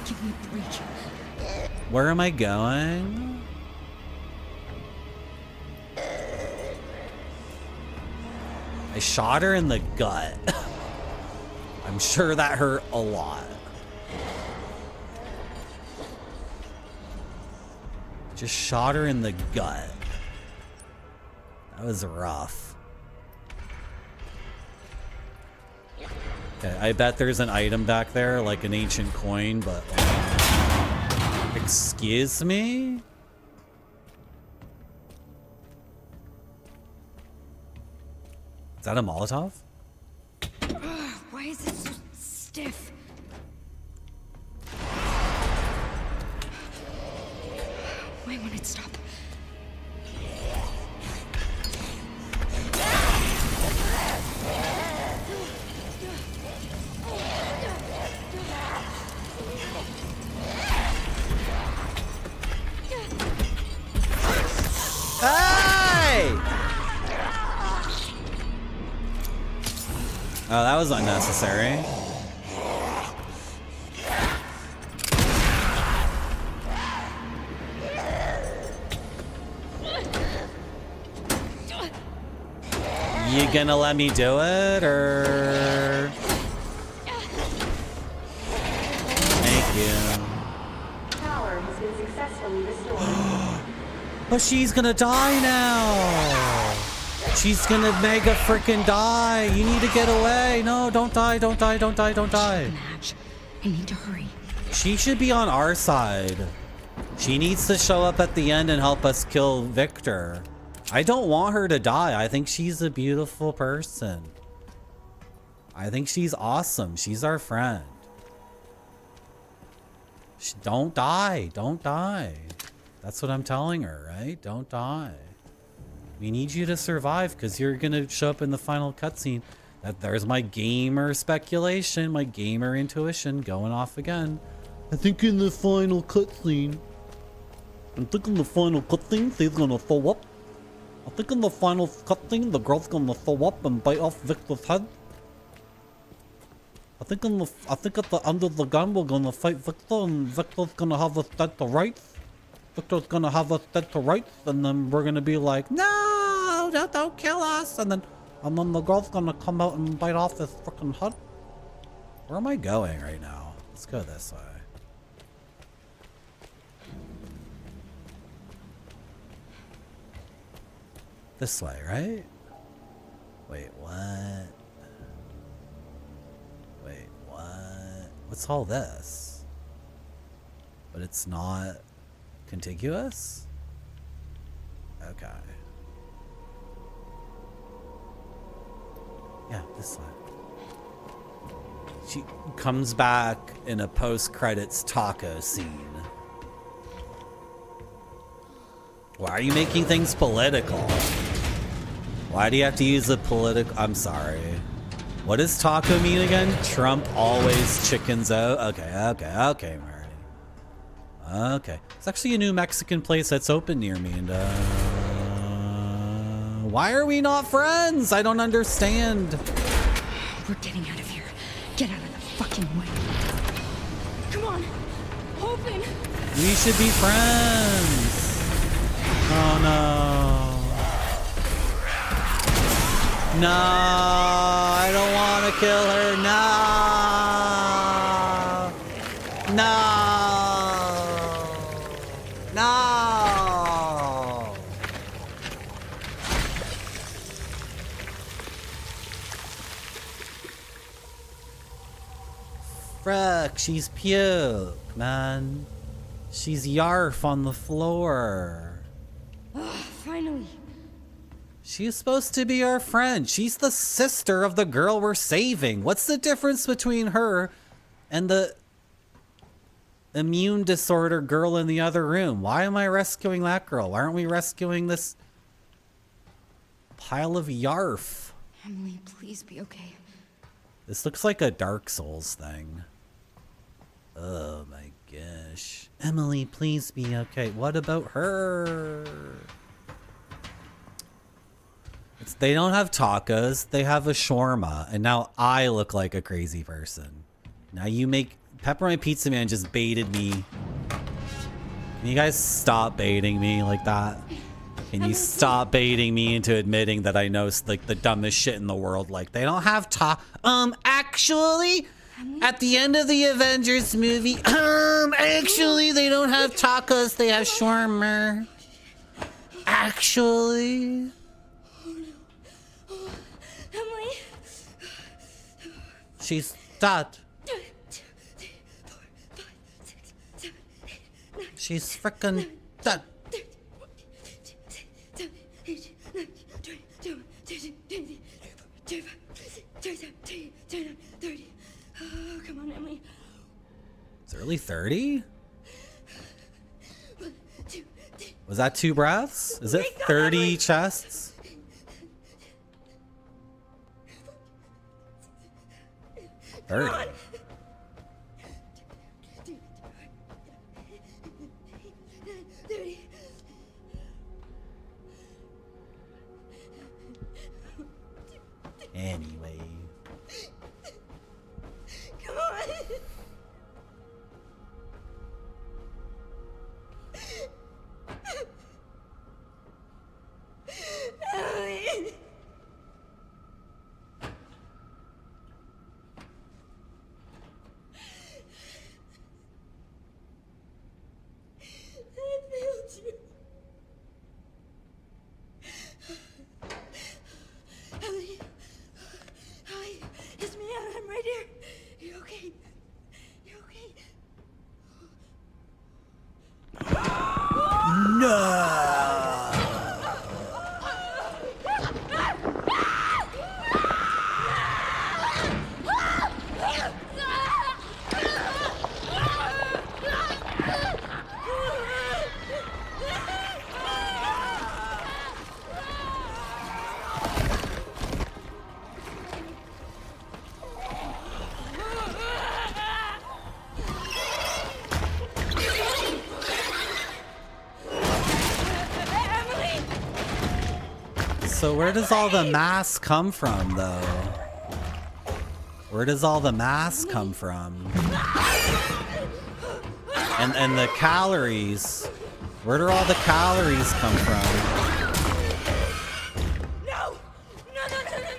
Give me a break. Where am I going? I shot her in the gut. I'm sure that hurt a lot. Just shot her in the gut. That was rough. Okay, I bet there's an item back there, like an ancient coin, but... Excuse me? Is that a Molotov? Why is it so stiff? Why won't it stop? Hey! Oh, that was unnecessary. You gonna let me do it, or? Thank you. Power has been successfully restored. But she's gonna die now. She's gonna mega freaking die. You need to get away. No, don't die, don't die, don't die, don't die. Match. I need to hurry. She should be on our side. She needs to show up at the end and help us kill Victor. I don't want her to die. I think she's a beautiful person. I think she's awesome. She's our friend. Don't die. Don't die. That's what I'm telling her, right? Don't die. We need you to survive because you're going to show up in the final cutscene. There's my gamer speculation, my gamer intuition going off again. I think in the final cutscene, she's going to throw up. I think in the final cutscene, the girl's going to throw up and bite off Victor's head. I think at the end of the gun, we're going to fight Victor, and Victor's going to have us dead to rights. Victor's going to have us dead to rights, and then we're going to be like, no, don't kill us. And then the girl's going to come out and bite off his freaking head. Where am I going right now? Let's go this way. This way, right? Wait, what? Wait, what? What's all this? But it's not contiguous? Okay. Yeah, this way. She comes back in a post-credits taco scene. Why are you making things political? Why do you have to use a political... I'm sorry. What does taco mean again? Trump always chickens out? Okay, Marty. Okay. It's actually a new Mexican place that's open near me, and why are we not friends? I don't understand. We're getting out of here. Get out of the fucking way. Come on. Open. We should be friends. Oh no. No, I don't want to kill her. No. No. No. Frick, she's puke, man. She's yarf on the floor. Finally. She's supposed to be our friend. She's the sister of the girl we're saving. What's the difference between her and the immune disorder girl in the other room? Why am I rescuing that girl? Why aren't we rescuing this pile of yarf? Emily, please be okay. This looks like a Dark Souls thing. Oh my gosh. Emily, please be okay. What about her? They don't have tacos. They have a shawarma. And now I look like a crazy person. Now you make... Pepperoni Pizza Man just baited me. Can you guys stop baiting me like that? Can you stop baiting me into admitting that I know like the dumbest shit in the world? Like, they don't have actually... At the end of the Avengers movie, actually, they don't have tacos, they have shawarma. Actually. Emily. She's dead. She's frickin' dead. Oh, come on, Emily. It's early 30? Was that 2 breaths? Is it 30 chests? Come on. Anyway. Come on. Emily. I failed you. Emily. Hi, it's me. I'm right here. You okay? You okay? So where does all the mass come from, though? Where does all the mass come from? And the calories. Where do all the calories come from? No! No, that's Emily!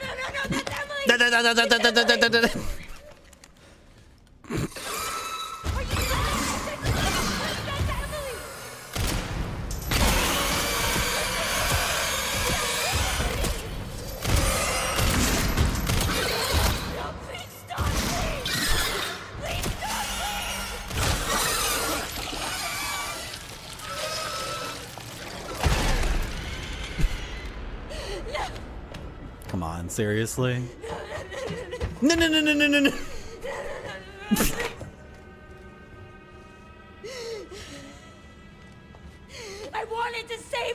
Come on, seriously? No. I wanted to save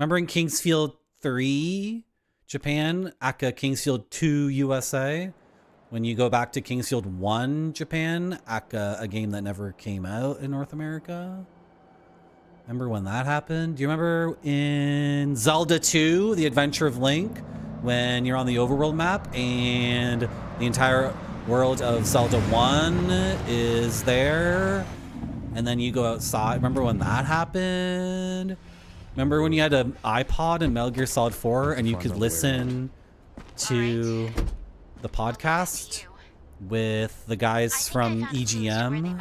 Remember in Kingsfield 3, Japan, aka Kingsfield 2, USA? When you go back to Kingsfield 1, Japan, aka a game that never came out in North America? Remember when that happened? Do you remember in Zelda 2, The Adventure of Link, when you're on the overworld map and the entire world of Zelda 1 is there, and then you go outside? Remember when that happened? Remember when you had an iPod in Metal Gear Solid 4 and you could listen to the podcast with the guys from EGM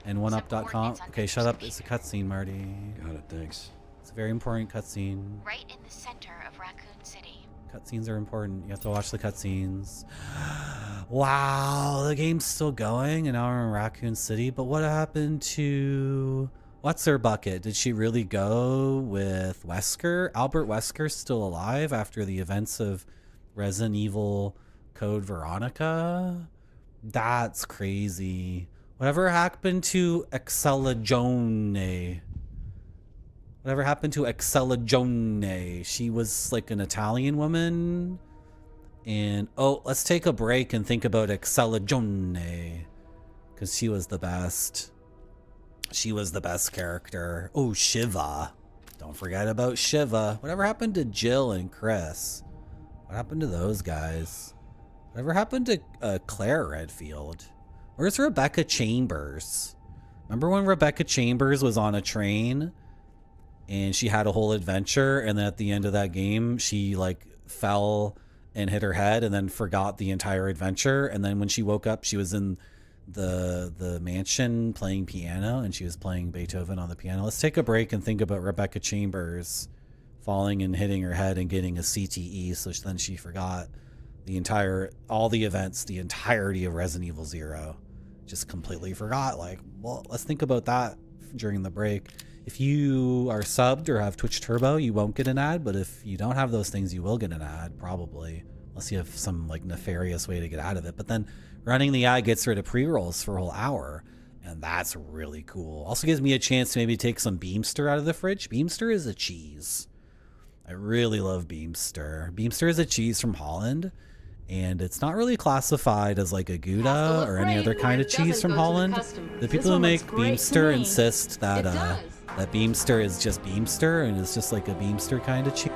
and OneUp.com? Okay, shut up. It's a cutscene, Marty. Got it, thanks. It's a very important cutscene. Right in the center of Raccoon City. Cutscenes are important. You have to watch the cutscenes. Wow, the game's still going and now we're in Raccoon City. But what happened to... What's her bucket? Did she really go with Wesker? Albert Wesker's still alive after the events of Resident Evil Code Veronica? That's crazy. Whatever happened to Exceligione? Whatever happened to Exceligione? She was like an Italian woman. And, oh, let's take a break and think about Exceligione. Because she was the best. She was the best character. Oh, Shiva. Don't forget about Shiva. Whatever happened to Jill and Chris? What happened to those guys? Whatever happened to Claire Redfield? Where's Rebecca Chambers? Remember when Rebecca Chambers was on a train and she had a whole adventure, and then at the end of that game she like fell and hit her head and then forgot the entire adventure, and then when she woke up she was in the mansion playing piano and she was playing Beethoven on the piano. Let's take a break and think about Rebecca Chambers falling and hitting her head and getting a CTE, so then she forgot all the events, the entirety of Resident Evil 0. Just completely forgot. Like, well, let's think about that during the break. If you are subbed or have Twitch Turbo, you won't get an ad, but if you don't have those things, you will get an ad, probably, unless you have some like nefarious way to get out of it. But then running the ad gets rid of pre-rolls for a whole hour, and that's really cool. Also gives me a chance to maybe take some Beamster out of the fridge. Beamster is a cheese. I really love Beamster. Beamster is a cheese from Holland, and it's not really classified as like a Gouda or any other kind of cheese from Holland. The people who make Beamster insist that that Beamster is just Beamster, and it's just like a Beamster kind of cheese.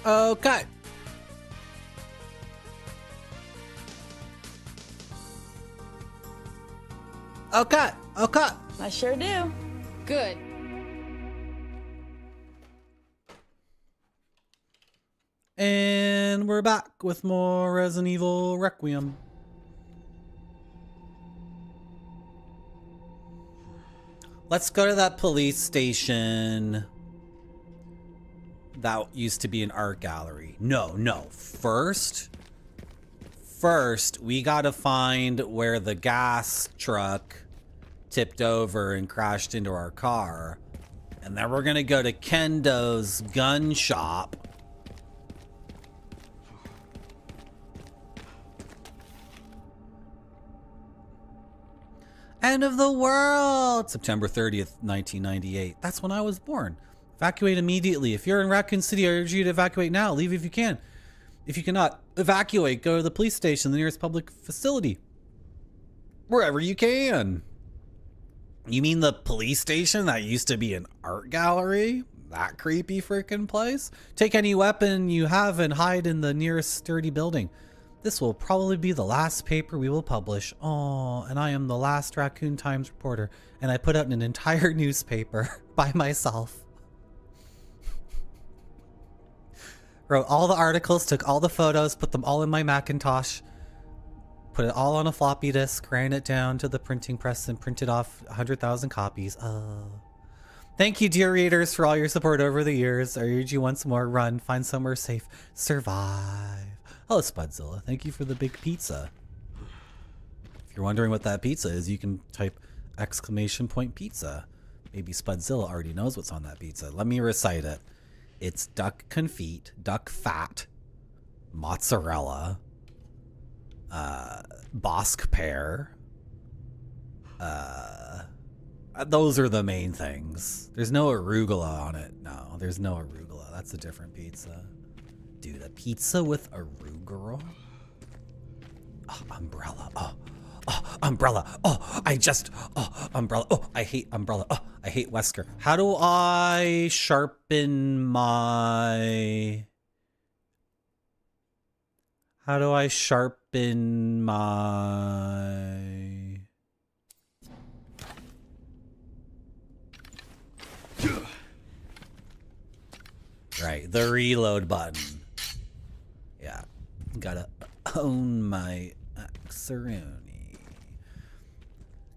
Okay. Okay. Okay. I sure do. Good. And we're back with more Resident Evil Requiem. Let's go to that police station that used to be an art gallery. No. First, we gotta find where the gas truck tipped over and crashed into our car. And then we're gonna go to Kendo's gun shop. End of the world! September 30th, 1998. That's when I was born. Evacuate immediately. If you're in Raccoon City, I urge you to evacuate now. Leave if you can. If you cannot evacuate, go to the police station, the nearest public facility. Wherever you can. You mean the police station that used to be an art gallery? That creepy freaking place? Take any weapon you have and hide in the nearest sturdy building. This will probably be the last paper we will publish. Oh, and I am the last Raccoon Times reporter, and I put out an entire newspaper by myself. Wrote all the articles, took all the photos, put them all in my Macintosh, put it all on a floppy disk, ran it down to the printing press, and printed off 100,000 copies. Thank you, dear readers, for all your support over the years. I urge you once more, run, find somewhere safe, survive. Hello, Spudzilla. Thank you for the big pizza. If you're wondering what that pizza is, you can type !pizza. Maybe Spudzilla already knows what's on that pizza. Let me recite it. It's duck confit, duck fat, mozzarella, Bosque pear. Those are the main things. There's no arugula on it. No, there's no arugula. That's a different pizza. Dude, a pizza with arugula? Oh, umbrella. Oh, umbrella. Oh, umbrella. Oh, I hate umbrella. Oh, I hate Wesker. How do I sharpen my... Right, the reload button. Yeah, gotta own my Axaroni.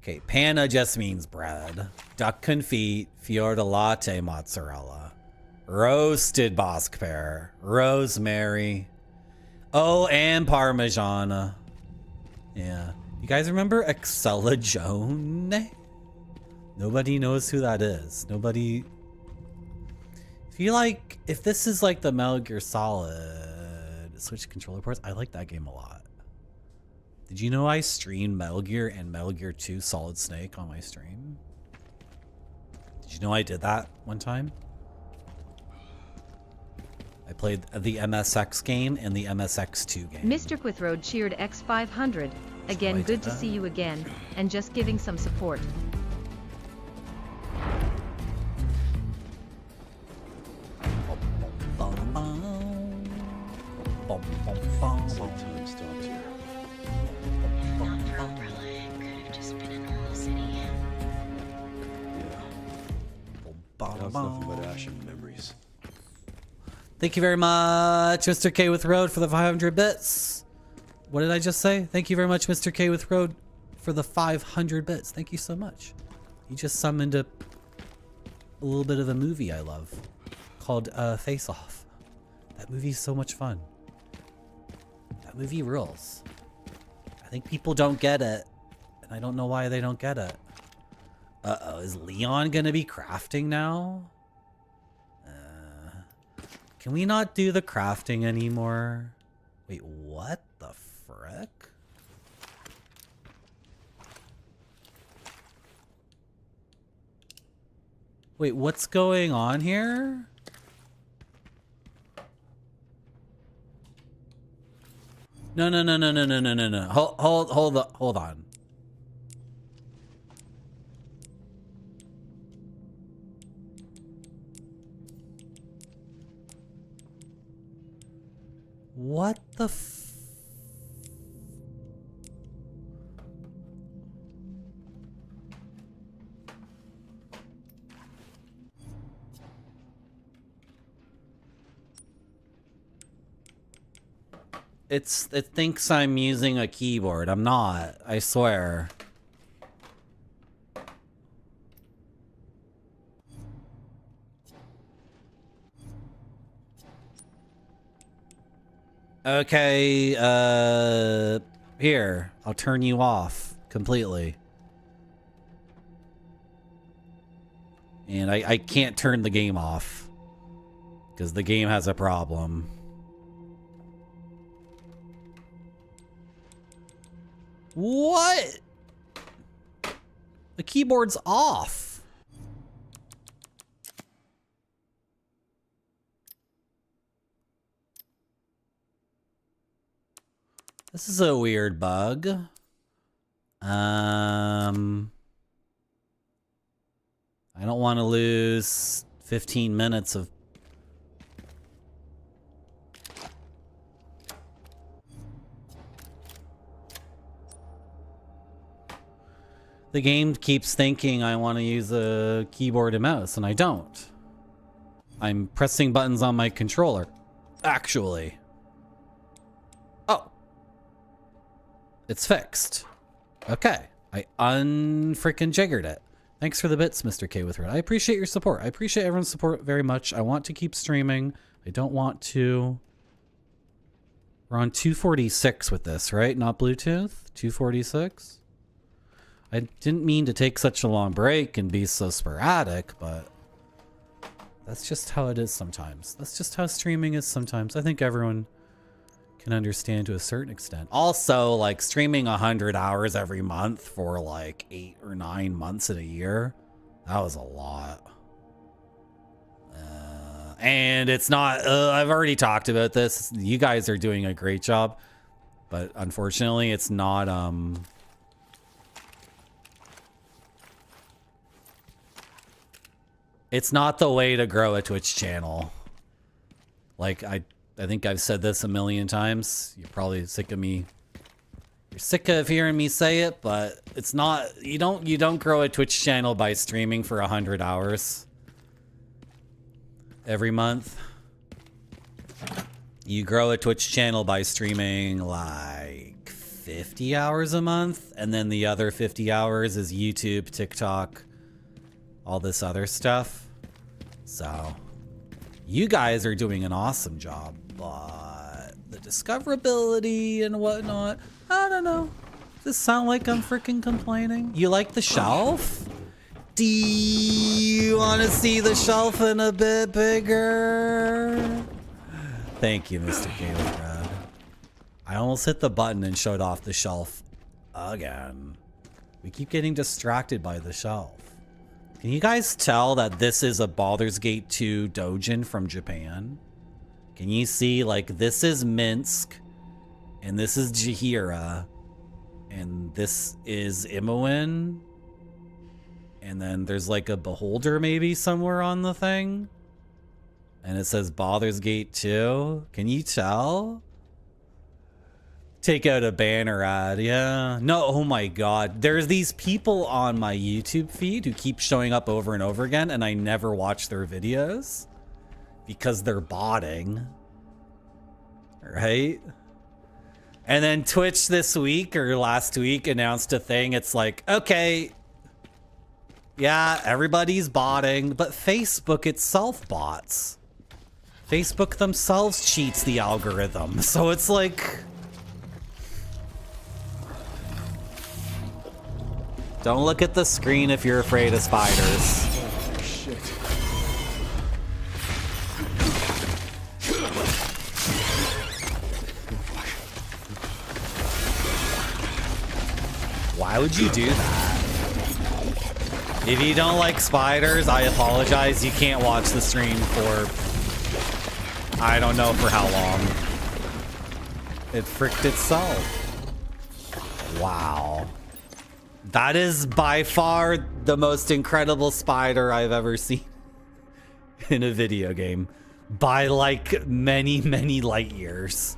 Okay, panna just means bread. Duck confit, fior latte mozzarella. Roasted Bosque pear. Rosemary. Oh, and Parmigiana. Yeah. You guys remember Excella Joan? Nobody knows who that is. Nobody... If this is like the Metal Gear Solid Switch controller ports, I like that game a lot. Did you know I streamed Metal Gear and Metal Gear 2 Solid Snake on my stream? Did you know I did that one time? I played the MSX game and the MSX2 game. Mr. Quithroad cheered X500. Again, good to see you again, and just giving some support. Time stopped here. Not for umbrella, it could have just been a normal city. Yeah. Now it's nothing but ash and memories. Thank you very much, Mr. K with Road, for the 500 bits. What did I just say? Thank you very much, Mr. K with Road, for the 500 bits. Thank you so much. You just summoned a little bit of a movie I love called Face Off. That movie's so much fun. That movie rules. I think people don't get it, and I don't know why they don't get it. Uh-oh, is Leon gonna be crafting now? Can we not do the crafting anymore? Wait, what the frick? Wait, what's going on here? No. Hold on. What the f... It thinks I'm using a keyboard. I'm not. I swear. Okay, here. I'll turn you off completely. And I can't turn the game off because the game has a problem. What? The keyboard's off. This is a weird bug. I don't want to lose 15 minutes of... The game keeps thinking I want to use a keyboard and mouse, and I don't. I'm pressing buttons on my controller. Actually. Oh. It's fixed. Okay. I unfreaking jiggered it. Thanks for the bits, Mr. K with Red. I appreciate your support. I appreciate everyone's support very much. I want to keep streaming. I don't want to... We're on 246 with this, right? Not Bluetooth? 246? I didn't mean to take such a long break and be so sporadic, but that's just how it is sometimes. That's just how streaming is sometimes. I think everyone can understand to a certain extent. Also, like, streaming 100 hours every month for like 8 or 9 months in a year, that was a lot. And it's not, I've already talked about this. You guys are doing a great job, but unfortunately it's not, it's not the way to grow a Twitch channel. Like, I think I've said this a million times. You're probably sick of me. You're sick of hearing me say it, but it's not, you don't grow a Twitch channel by streaming for 100 hours every month. You grow a Twitch channel by streaming like 50 hours a month, and then the other 50 hours is YouTube, TikTok, all this other stuff. So you guys are doing an awesome job, but the discoverability and whatnot, I don't know. Does this sound like I'm freaking complaining? You like the shelf? Do you want to see the shelf in a bit bigger? Thank you, Mr. Caleb. I almost hit the button and showed off the shelf again. We keep getting distracted by the shelf. Can you guys tell that this is a Baldur's Gate 2 doujin from Japan? Can you see, like, this is Minsk, and this is Jahira, and this is Imoen, and then there's like a beholder maybe somewhere on the thing, and it says Baldur's Gate 2. Can you tell? Take out a banner ad, yeah. No, oh my god. There's these people on my YouTube feed who keep showing up over and over again, and I never watch their videos because they're botting. Right? And then Twitch this week or last week announced a thing. It's like, okay, yeah, everybody's botting, but Facebook itself bots. Facebook themselves cheats the algorithm. So it's like... Don't look at the screen if you're afraid of spiders. Oh, shit. Why would you do that? If you don't like spiders, I apologize. You can't watch the stream for... I don't know for how long. It fricked itself. Wow. That is by far the most incredible spider I've ever seen in a video game. By like many, many light years.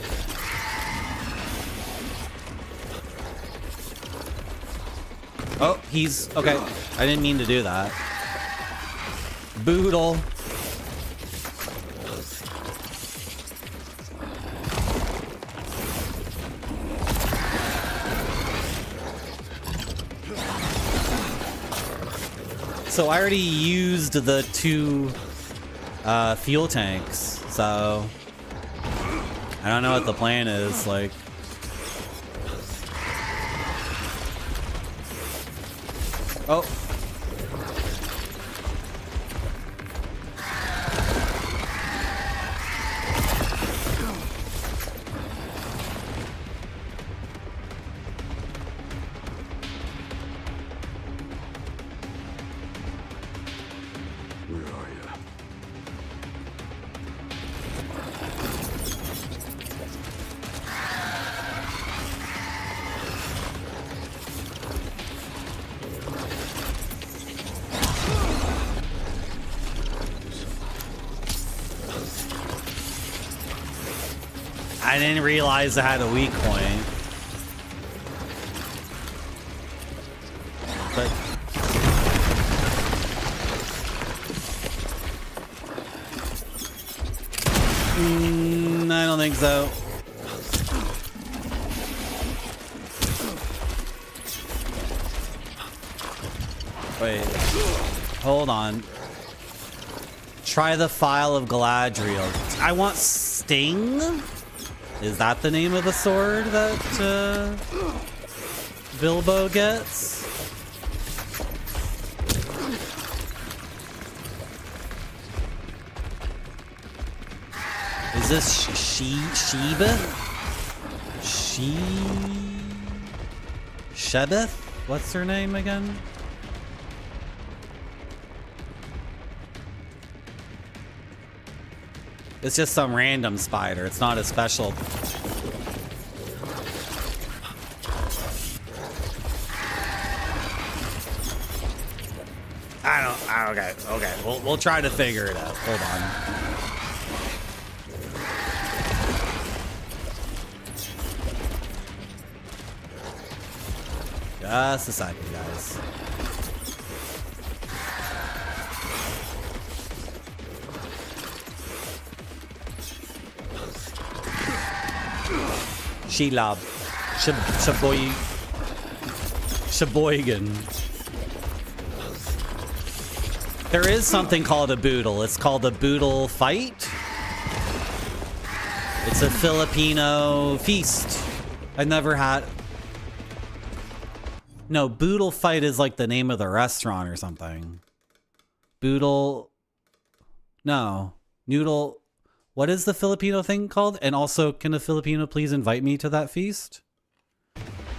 Oh, he's okay. I didn't mean to do that. Boodle. So I already used the 2 fuel tanks, so I don't know what the plan is, like. Oh. Where are you? I didn't realize I had a weak point. But I don't think so. Wait. Hold on. Try the file of Galadriel. I want Sting? Is that the name of the sword that Bilbo gets? Is this Shebeth? Shebeth? What's her name again? It's just some random spider. It's not a special. Okay. We'll try to figure it out. Hold on. Just a second, guys. Shelob. Sheboygan. There is something called a boodle. It's called a boodle fight. It's a Filipino feast. I never had. No, boodle fight is like the name of the restaurant or something. Boodle. No. Noodle. What is the Filipino thing called? And also, can a Filipino please invite me to that feast?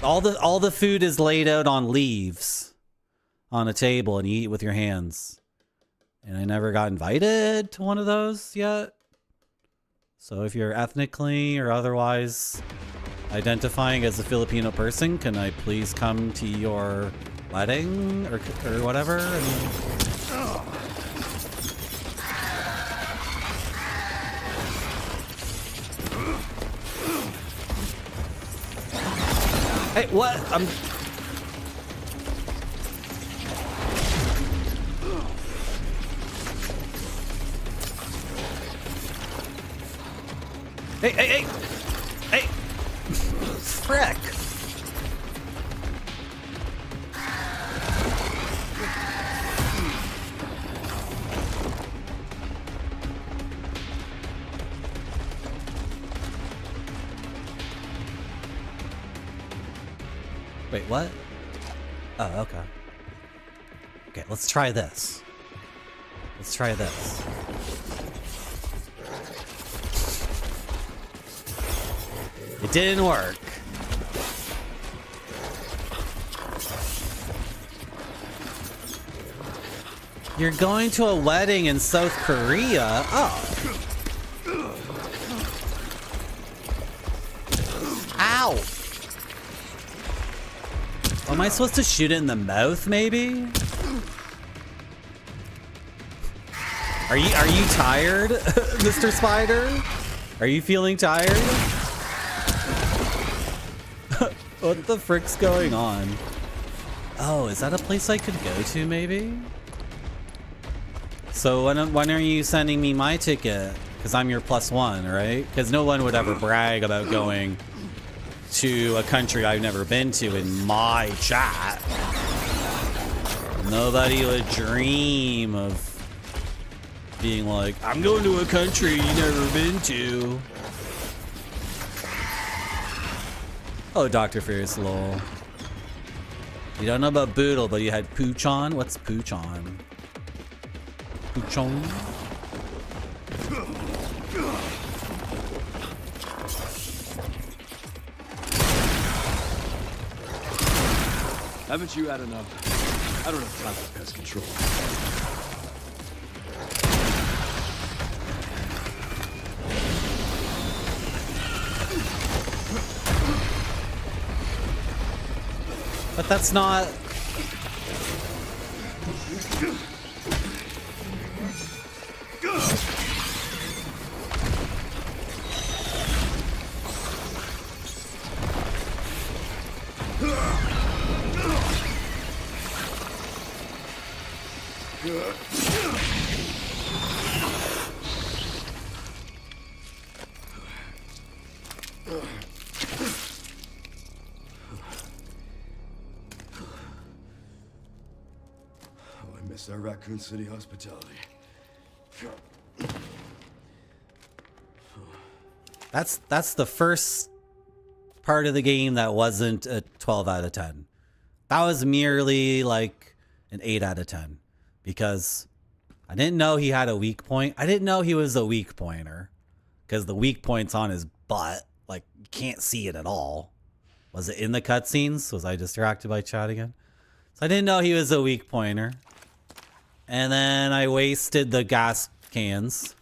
All the food is laid out on leaves on a table and you eat with your hands. And I never got invited to one of those yet. So if you're ethnically or otherwise identifying as a Filipino person, can I please come to your wedding or whatever? Hey, what? Hey! Frick! Wait, what? Oh, okay. Okay, let's try this. Let's try this. It didn't work. You're going to a wedding in South Korea? Oh. Ow! Am I supposed to shoot it in the mouth, maybe? Are you tired, Mr. Spider? Are you feeling tired? What the frick's going on? Oh, is that a place I could go to, maybe? So when are you sending me my ticket? Because I'm your +1, right? Because no one would ever brag about going to a country I've never been to in my chat. Nobody would dream of being like, I'm going to a country you've never been to. Oh, Dr. Fierce, lol. You don't know about Boodle, but you had Poochon? What's Poochon? Poochon? Haven't you had enough? I don't have time for pest control. But that's not... Our Raccoon City hospitality. That's the first part of the game that wasn't a 12 out of 10. That was merely like an 8 out of 10 because I didn't know he had a weak point. I didn't know he was a weak pointer because the weak point's on his butt. Like, you can't see it at all. Was it in the cutscenes? Was I distracted by chat again? So I didn't know he was a weak pointer. And then I wasted the gas cans.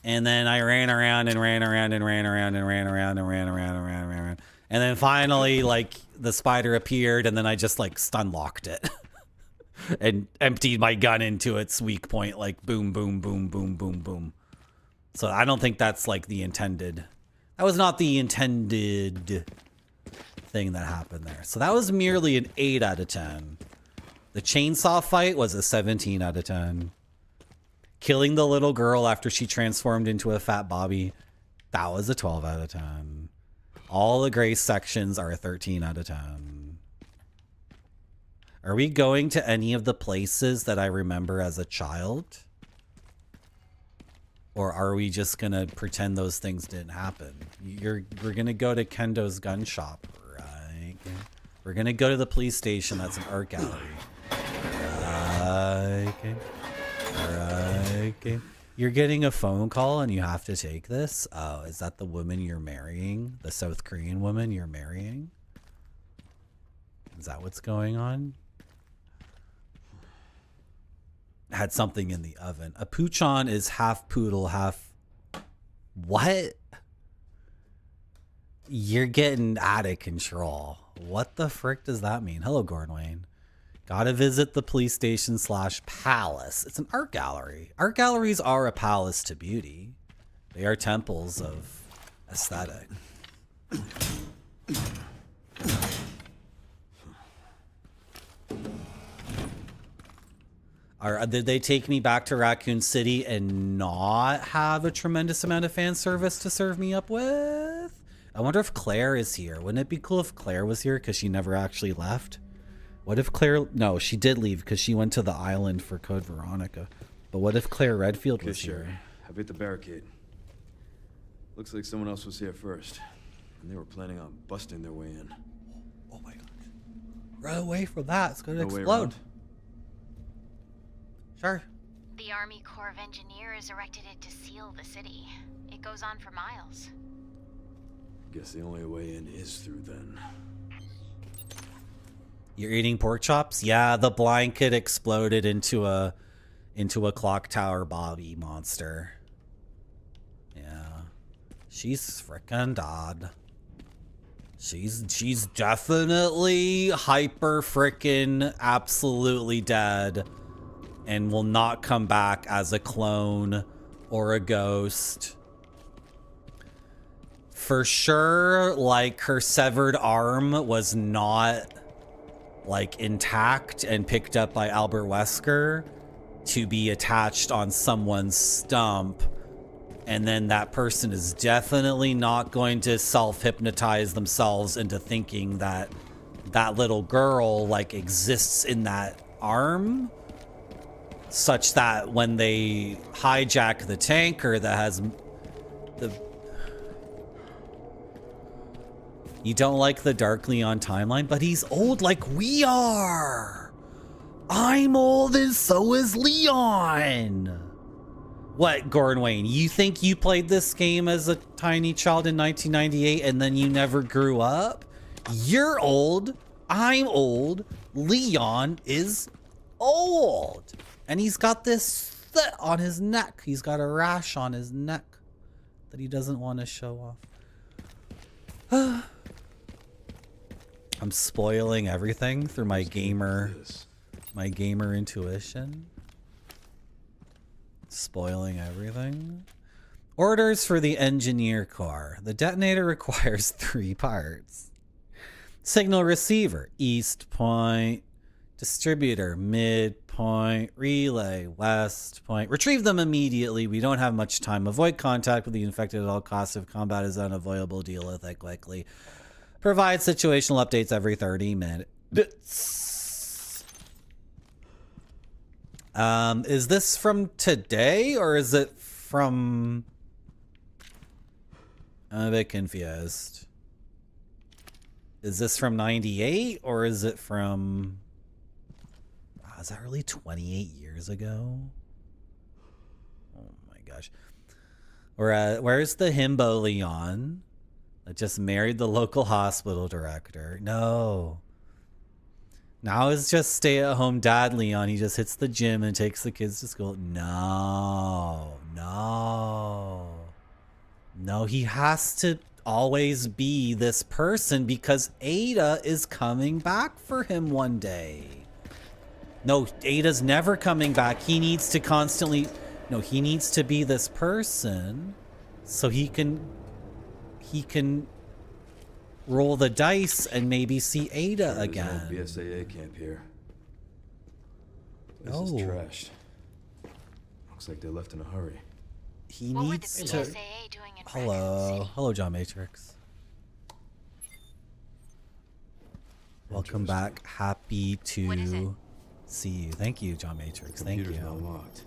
And then I ran around and ran around and ran around and ran around and ran around and ran around and ran. And then finally, like, the spider appeared and then I just, like, stun locked it. And emptied my gun into its weak point, like, boom, boom, boom, boom, boom, boom. So I don't think that's, like, the intended... That was not the intended thing that happened there. So that was merely an 8 out of 10. The chainsaw fight was a 17 out of 10. Killing the little girl after she transformed into a fat Bobby, that was a 12 out of 10. All the gray sections are a 13 out of 10. Are we going to any of the places that I remember as a child? Or are we just going to pretend those things didn't happen? We're going to go to Kendo's gun shop, right? We're going to go to the police station. That's an art gallery. Okay. Okay. You're getting a phone call and you have to take this? Oh, is that the woman you're marrying? The South Korean woman you're marrying? Is that what's going on? Had something in the oven. A Poochon is half poodle, half... What? You're getting out of control. What the frick does that mean? Hello, Gornwayne. Gotta visit the police station / palace. It's an art gallery. Art galleries are a palace to beauty. They are temples of aesthetic. Did they take me back to Raccoon City and not have a tremendous amount of fan service to serve me up with? I wonder if Claire is here. Wouldn't it be cool if Claire was here because she never actually left? What if Claire... No, she did leave because she went to the island for Code Veronica. But what if Claire Redfield was here? I've hit the barricade. Looks like someone else was here first. And they were planning on busting their way in. Oh my gosh. Run away from that. It's going to No way explode. around? Sure. The Army Corps of Engineers erected it to seal the city. It goes on for miles. Guess the only way in is through then. You're eating pork chops? Yeah, the blanket exploded into a clock tower Bobby monster. Yeah. She's frickin' dead. She's definitely hyper frickin' absolutely dead and will not come back as a clone or a ghost. For sure, like, her severed arm was not like intact and picked up by Albert Wesker to be attached on someone's stump, and then that person is definitely not going to self-hypnotize themselves into thinking that that little girl like exists in that arm, such that when they hijack the tanker that has the... You don't like the Dark Leon timeline, but he's old like we are. I'm old and so is Leon. What, Gordon Wayne? You think you played this game as a tiny child in 1998 and then you never grew up? You're old. I'm old. Leon is old. And he's got this thing on his neck. He's got a rash on his neck that he doesn't want to show off. I'm spoiling everything through my gamer intuition. Spoiling everything. Orders for the engineer core. The detonator requires 3 parts. Signal receiver, east point. Distributor, midpoint. Relay, west point. Retrieve them immediately. We don't have much time. Avoid contact with the infected at all costs. If combat is unavoidable, deal with it quickly. Provide situational updates every 30 minutes. Is this from today or is it from... I'm a bit confused. Is this from 98 or is it from... Oh, is that really 28 years ago? Oh my gosh. Where's the himbo Leon? I just married the local hospital director. No. Now it's just stay-at-home dad Leon. He just hits the gym and takes the kids to school. No. No, he has to always be this person because Ada is coming back for him one day. No, Ada's never coming back. He needs to constantly... No, he needs to be this person so he can roll the dice and maybe see Ada again. There's no BSAA camp here. This is trashed. Looks like they left in a hurry. He needs to... Hello, John Matrix. Welcome back. Happy to see you. Thank you, John Matrix. Thank you. Unlocked.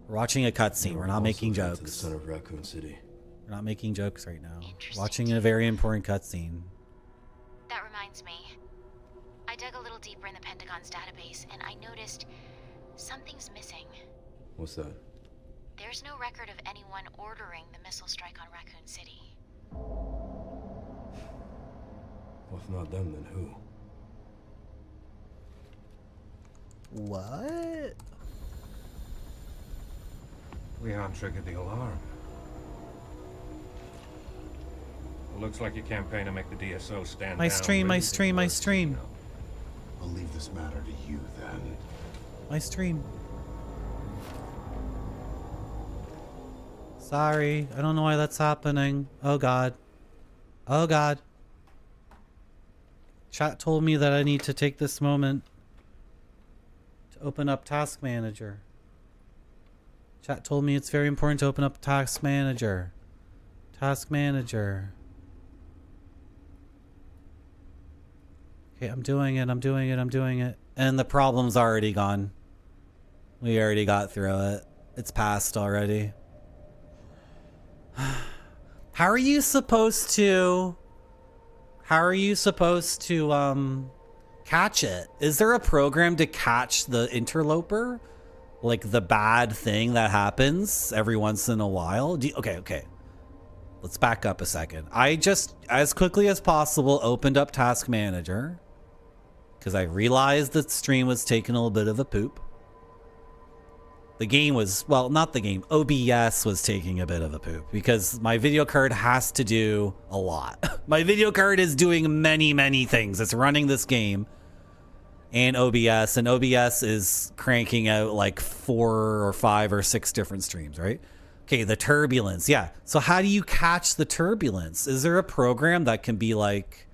We're watching a cutscene. We're not making jokes. To the center of Raccoon City. We're not making jokes right now. Watching a very important cutscene. That reminds me. I dug a little deeper in the Pentagon's database, and I noticed something's missing. What's that? There's no record of anyone ordering the missile strike on Raccoon City. Well, if not them, then who? What? Leon triggered the alarm. It looks like your campaign to make the DSO stand My down. stream. I'll leave this matter to you then. My stream. Sorry, I don't know why that's happening. Oh god. Oh god. Chat told me that I need to take this moment to open up Task Manager. Chat told me it's very important to open up Task Manager. Task Manager. Okay, I'm doing it. And the problem's already gone. We already got through it. It's passed already. How are you supposed to catch it? Is there a program to catch the interloper? Like the bad thing that happens every once in a while? Okay. Let's back up a second. I just, as quickly as possible, opened up Task Manager because I realized the stream was taking a little bit of a poop. The game was, well, not the game, OBS was taking a bit of a poop because my video card has to do a lot. My video card is doing many things. It's running this game and OBS is cranking out like 4 or 5 or 6 different streams, right? Okay, the turbulence. Yeah. So how do you catch the turbulence? Is there a program that can be like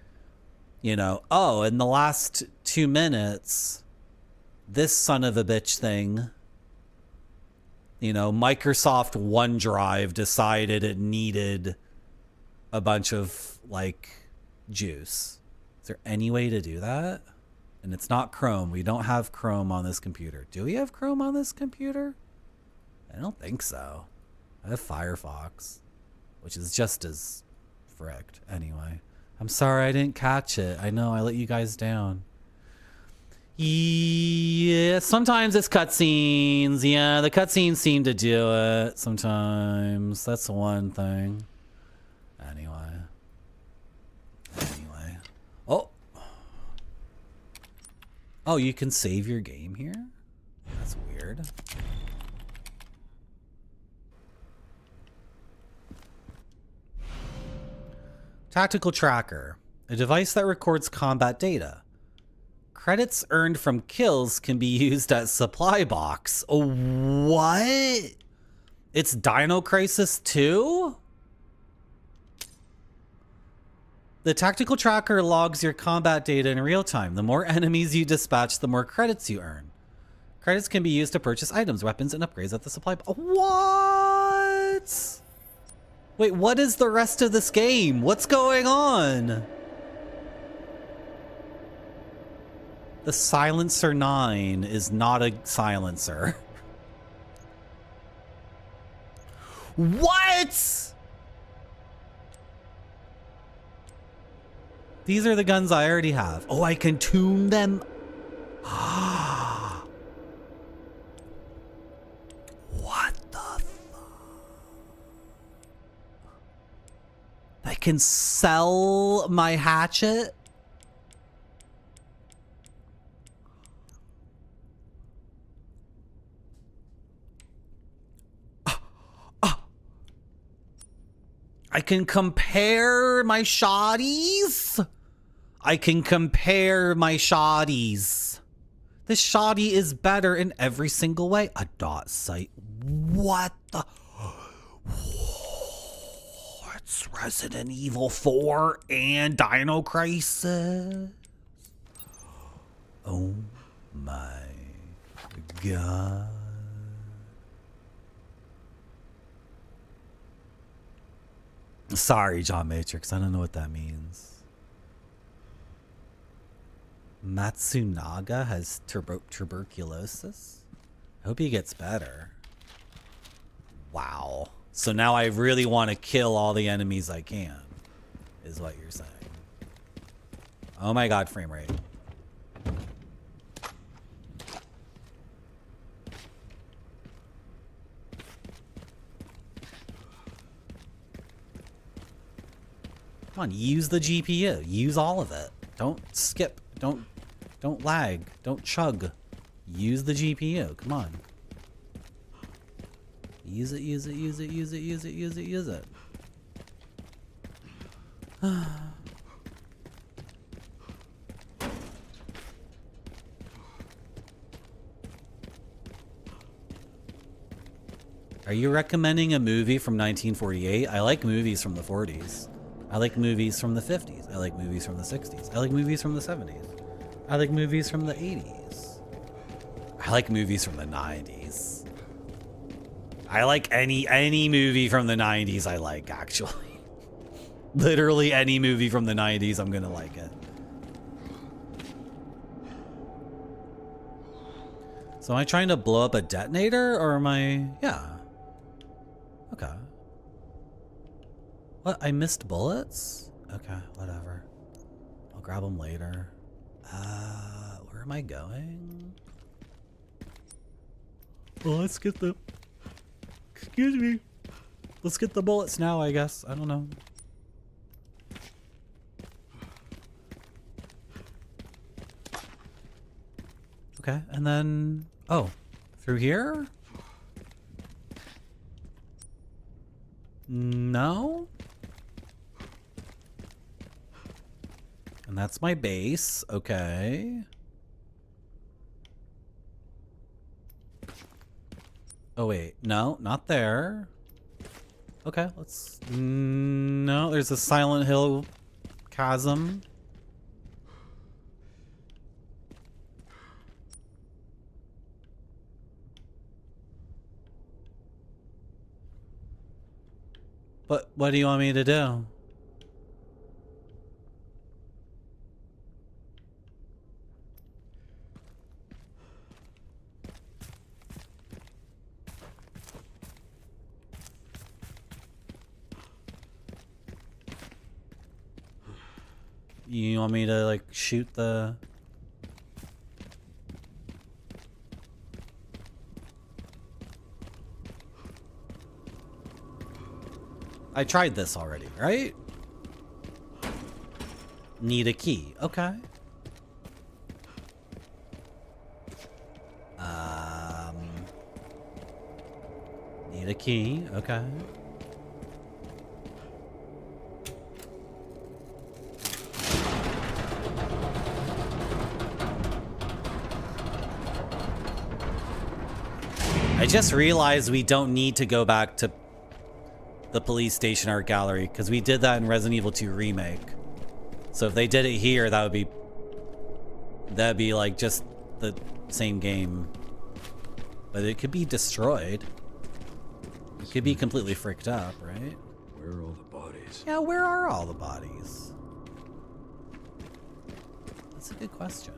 You know, oh, in the last 2 minutes, this son of a bitch thing, you know, Microsoft OneDrive decided it needed a bunch of, like, juice. Is there any way to do that? And it's not Chrome. We don't have Chrome on this computer. Do we have Chrome on this computer? I don't think so. I have Firefox, which is just as fricked anyway. I'm sorry I didn't catch it. I know I let you guys down. Yeah, sometimes it's cutscenes. Yeah, the cutscenes seem to do it sometimes. That's the one thing. Anyway. Oh. Oh, you can save your game here? That's weird. Tactical tracker. A device that records combat data. Credits earned from kills can be used as supply box. Oh, what? It's Dino Crisis 2? The tactical tracker logs your combat data in real time. The more enemies you dispatch, the more credits you earn. Credits can be used to purchase items, weapons, and upgrades at the supply box. What? Wait, what is the rest of this game? What's going on? The Silencer 9 is not a silencer. What? These are the guns I already have. Oh, I can tune them. What the fuck? I can sell my hatchet? I can compare my shoddies. I can compare my shoddies. This shoddy is better in every single way. A dot sight. What the? It's Resident Evil 4 and Dino Crisis. Oh my god. Sorry, John Matrix. I don't know what that means. Matsunaga has tuberculosis? I hope he gets better. Wow. So now I really want to kill all the enemies I can, is what you're saying. Oh my god, frame rate. Come on, use the GPU. Use all of it. Don't skip. Don't lag. Don't chug. Use the GPU. Come on. Use it, use it, use it, use it, use it, use it, use it. Are you recommending a movie from 1948? I like movies from the 40s. I like movies from the 50s. I like movies from the 60s. I like movies from the 70s. I like movies from the 80s. I like movies from the 90s. I like any movie from the 90s I like, actually. Literally any movie from the 90s, I'm gonna like it. So am I trying to blow up a detonator, or am I... Yeah. Okay. What? I missed bullets? Okay, whatever. I'll grab them later. Where am I going? Well, let's get the... Excuse me. Let's get the bullets now, I guess. I don't know. Okay, and then... Oh, through here? No? And that's my base. Okay. Oh, wait. No, not there. Okay, let's... No, there's a Silent Hill chasm. What do you want me to do? You want me to, like, shoot the... I tried this already, right? Need a key. Okay. Need a key. Okay. I just realized we don't need to go back to the police station art gallery because we did that in Resident Evil 2 Remake. So if they did it here, that'd be like just the same game. But it could be destroyed. It could be completely fricked up, right? Where are all the bodies? Yeah, where are all the bodies? That's a good question.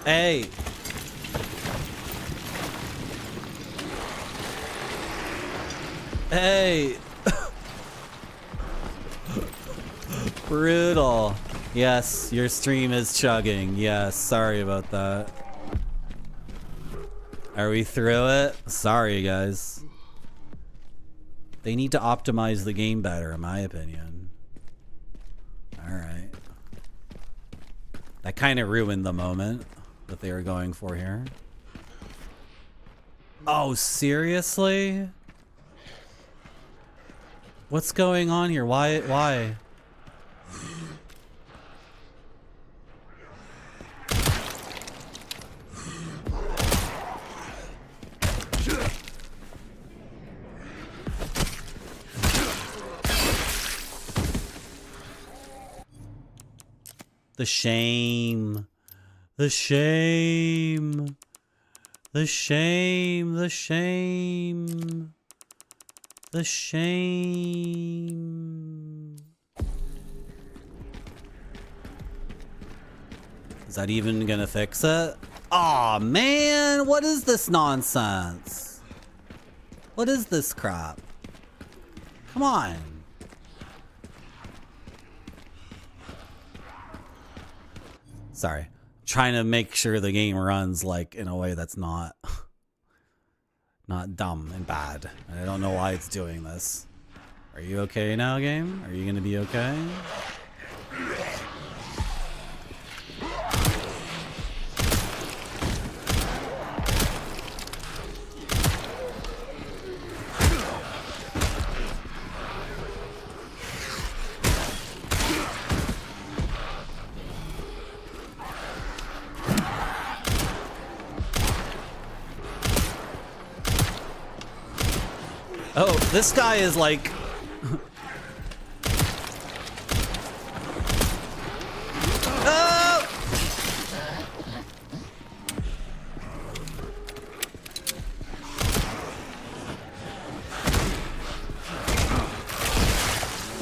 Hey! Hey! Brutal. Yes, your stream is chugging. Yes, sorry about that. Are we through it? Sorry, guys. They need to optimize the game better, in my opinion. Alright. That kind of ruined the moment that they were going for here. Oh, seriously? What's going on here? Why? The shame. The shame. The shame. The shame. The shame. Is that even gonna fix it? Aw, man, what is this nonsense? What is this crap? Come on. Sorry. Trying to make sure the game runs like in a way that's not dumb and bad. I don't know why it's doing this. Are you okay now, game? Are you gonna be okay? Oh, this guy is like... Oh!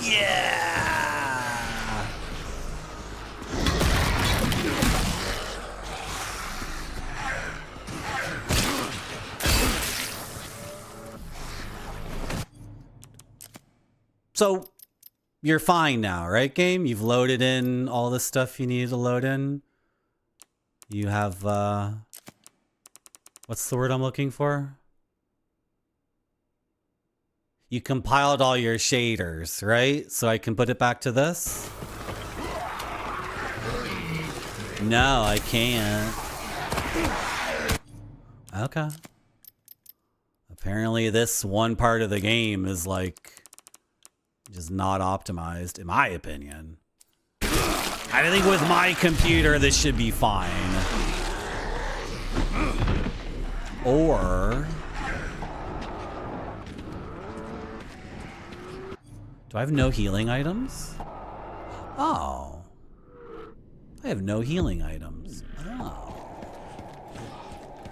Yeah! So, you're fine now, right, game? You've loaded in all the stuff you needed to load in. You have, what's the word I'm looking for? You compiled all your shaders, right? So I can put it back to this? No, I can't. Okay. Apparently this one part of the game is like... just not optimized, in my opinion. I think with my computer, this should be fine. Or... do I have no healing items? Oh. I have no healing items. Oh.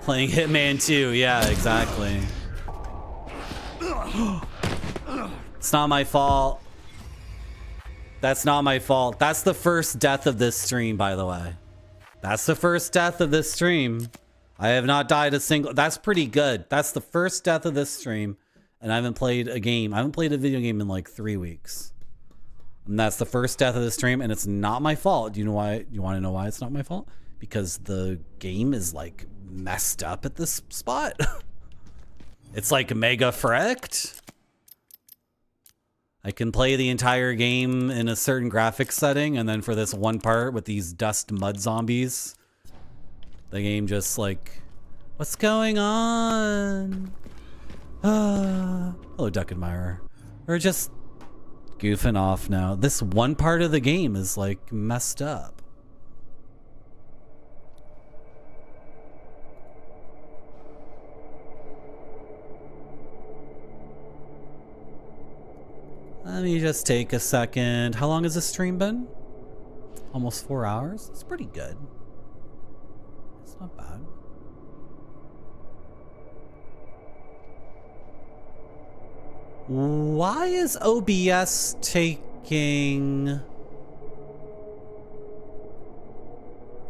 Playing Hitman 2, yeah, exactly. It's not my fault. That's not my fault. That's the first death of this stream, by the way. That's the first death of this stream. I have not died a single... That's pretty good. That's the first death of this stream. And I haven't played a game. I haven't played a video game in like 3 weeks. And that's the first death of the stream, and it's not my fault. Do you know why? You want to know why it's not my fault? Because the game is like messed up at this spot. It's like mega fricked. I can play the entire game in a certain graphics setting, and then for this one part with these dust mud zombies, the game just like, what's going on? Hello, Duck Admirer. We're just goofing off now. This one part of the game is like messed up. Let me just take a second. How long has this stream been? Almost 4 hours. It's pretty good. It's not bad. Why is OBS taking...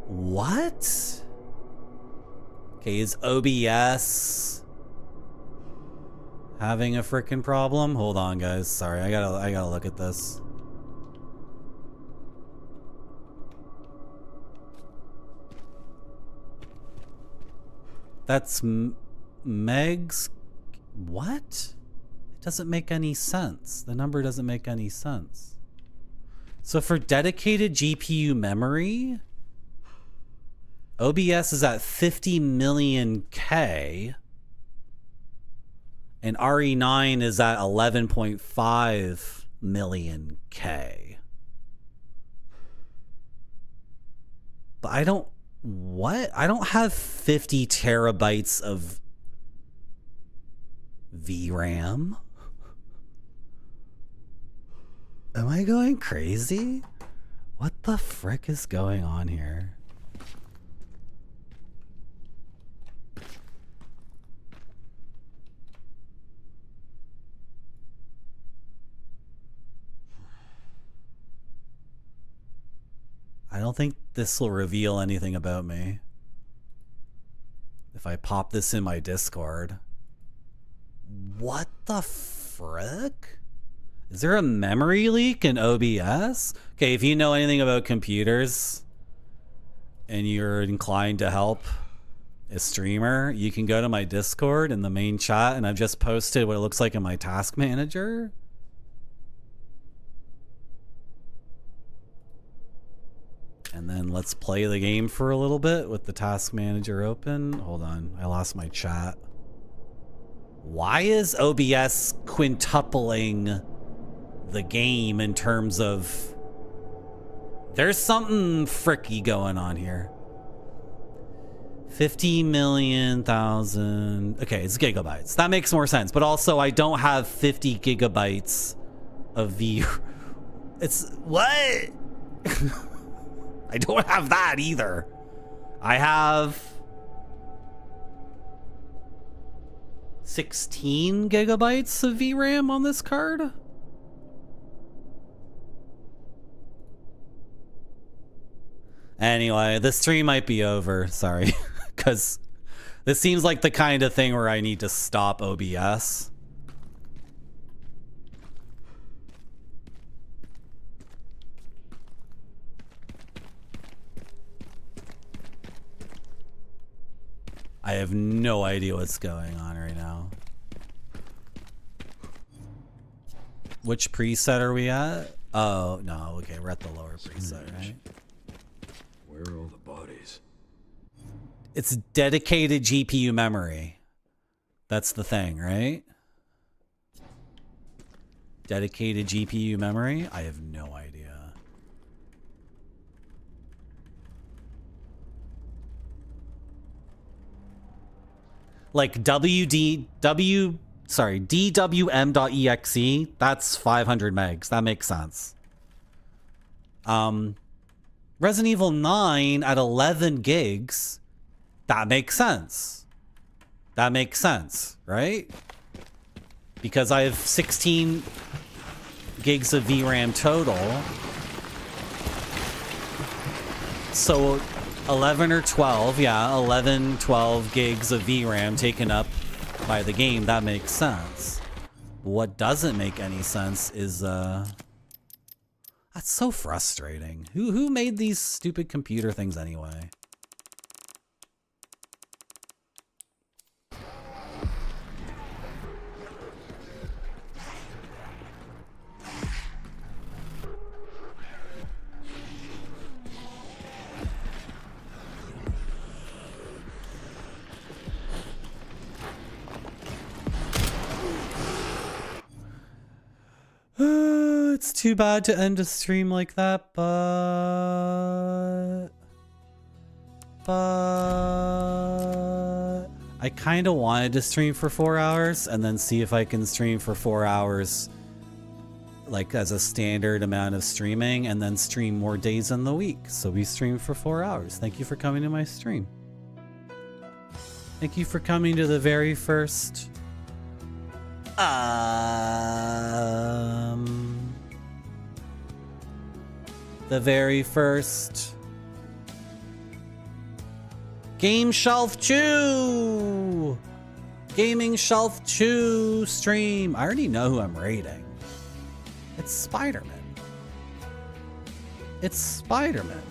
What? Okay, is OBS having a freaking problem? Hold on, guys. Sorry, I gotta look at this. That's Meg's... What? It doesn't make any sense. The number doesn't make any sense. So for dedicated GPU memory, OBS is at 50 million K, and RE9 is at 11.5 million K. But I don't... What? I don't have 50 terabytes of VRAM. Am I going crazy? What the frick is going on here? I don't think this will reveal anything about me. If I pop this in my Discord. What the frick? Is there a memory leak in OBS? Okay, if you know anything about computers and you're inclined to help a streamer, you can go to my Discord in the main chat, and I've just posted what it looks like in my task manager. And then let's play the game for a little bit with the task manager open. Hold on, I lost my chat. Why is OBS quintupling the game in terms of... There's something fricky going on here. 50 million thousand... Okay, it's gigabytes. That makes more sense. But also, I don't have 50 gigabytes of V... It's... What? I don't have that either. I have 16 gigabytes of VRAM on this card. Anyway, the stream might be over. Sorry. Because this seems like the kind of thing where I need to stop OBS. I have no idea what's going on right now. Which preset are we at? Oh, no. Okay, we're at the lower preset, right? Where are all the bodies? It's dedicated GPU memory. That's the thing, right? Dedicated GPU memory? I have no idea. Like DWM.exe, that's 500 megs. That makes sense. Resident Evil 9 at 11 gigs, that makes sense. That makes sense, right? because I have 16 gigs of VRAM total. So 11 or 12, yeah, 11, 12 gigs of VRAM taken up by the game. That makes sense. What doesn't make any sense is, that's so frustrating. Who made these stupid computer things anyway? It's too bad to end a stream like that, but I kind of wanted to stream for 4 hours and then see if I can stream for 4 hours like as a standard amount of streaming and then stream more days in the week. So we streamed for 4 hours. Thank you for coming to my stream. Thank you for coming to the very first the very first Game Shelf 2 Gaming Shelf 2 stream. I already know who I'm rating. It's Spider-Man. It's Spider-Man.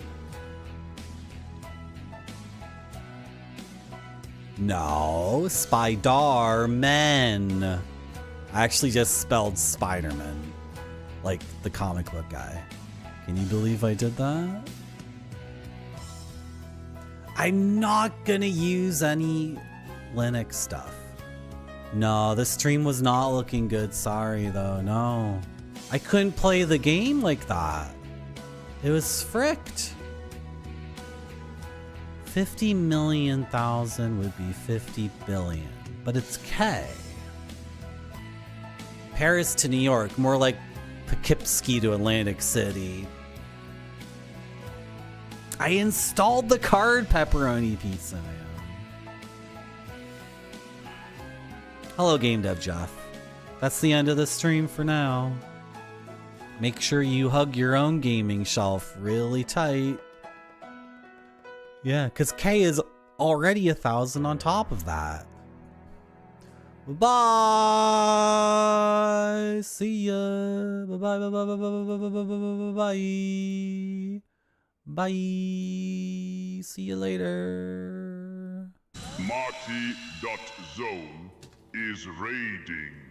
No, Spider-Man. I actually just spelled Spider-Man, like the comic book guy. Can you believe I did that? I'm not gonna use any Linux stuff. No, the stream was not looking good. Sorry though, no. I couldn't play the game like that. It was fricked. 50 million thousand would be 50 billion, but it's K. Paris to New York, more like Poughkeepsie to Atlantic City. I installed the card pepperoni pizza, man. Hello, Game Dev Jeff. That's the end of the stream for now. Make sure you hug your own gaming shelf really tight. Yeah, because K is already 1,000 on top of that. Bye. See ya. Bye bye bye bye bye bye bye bye bye. Bye. See you later. Marty.zone is raiding.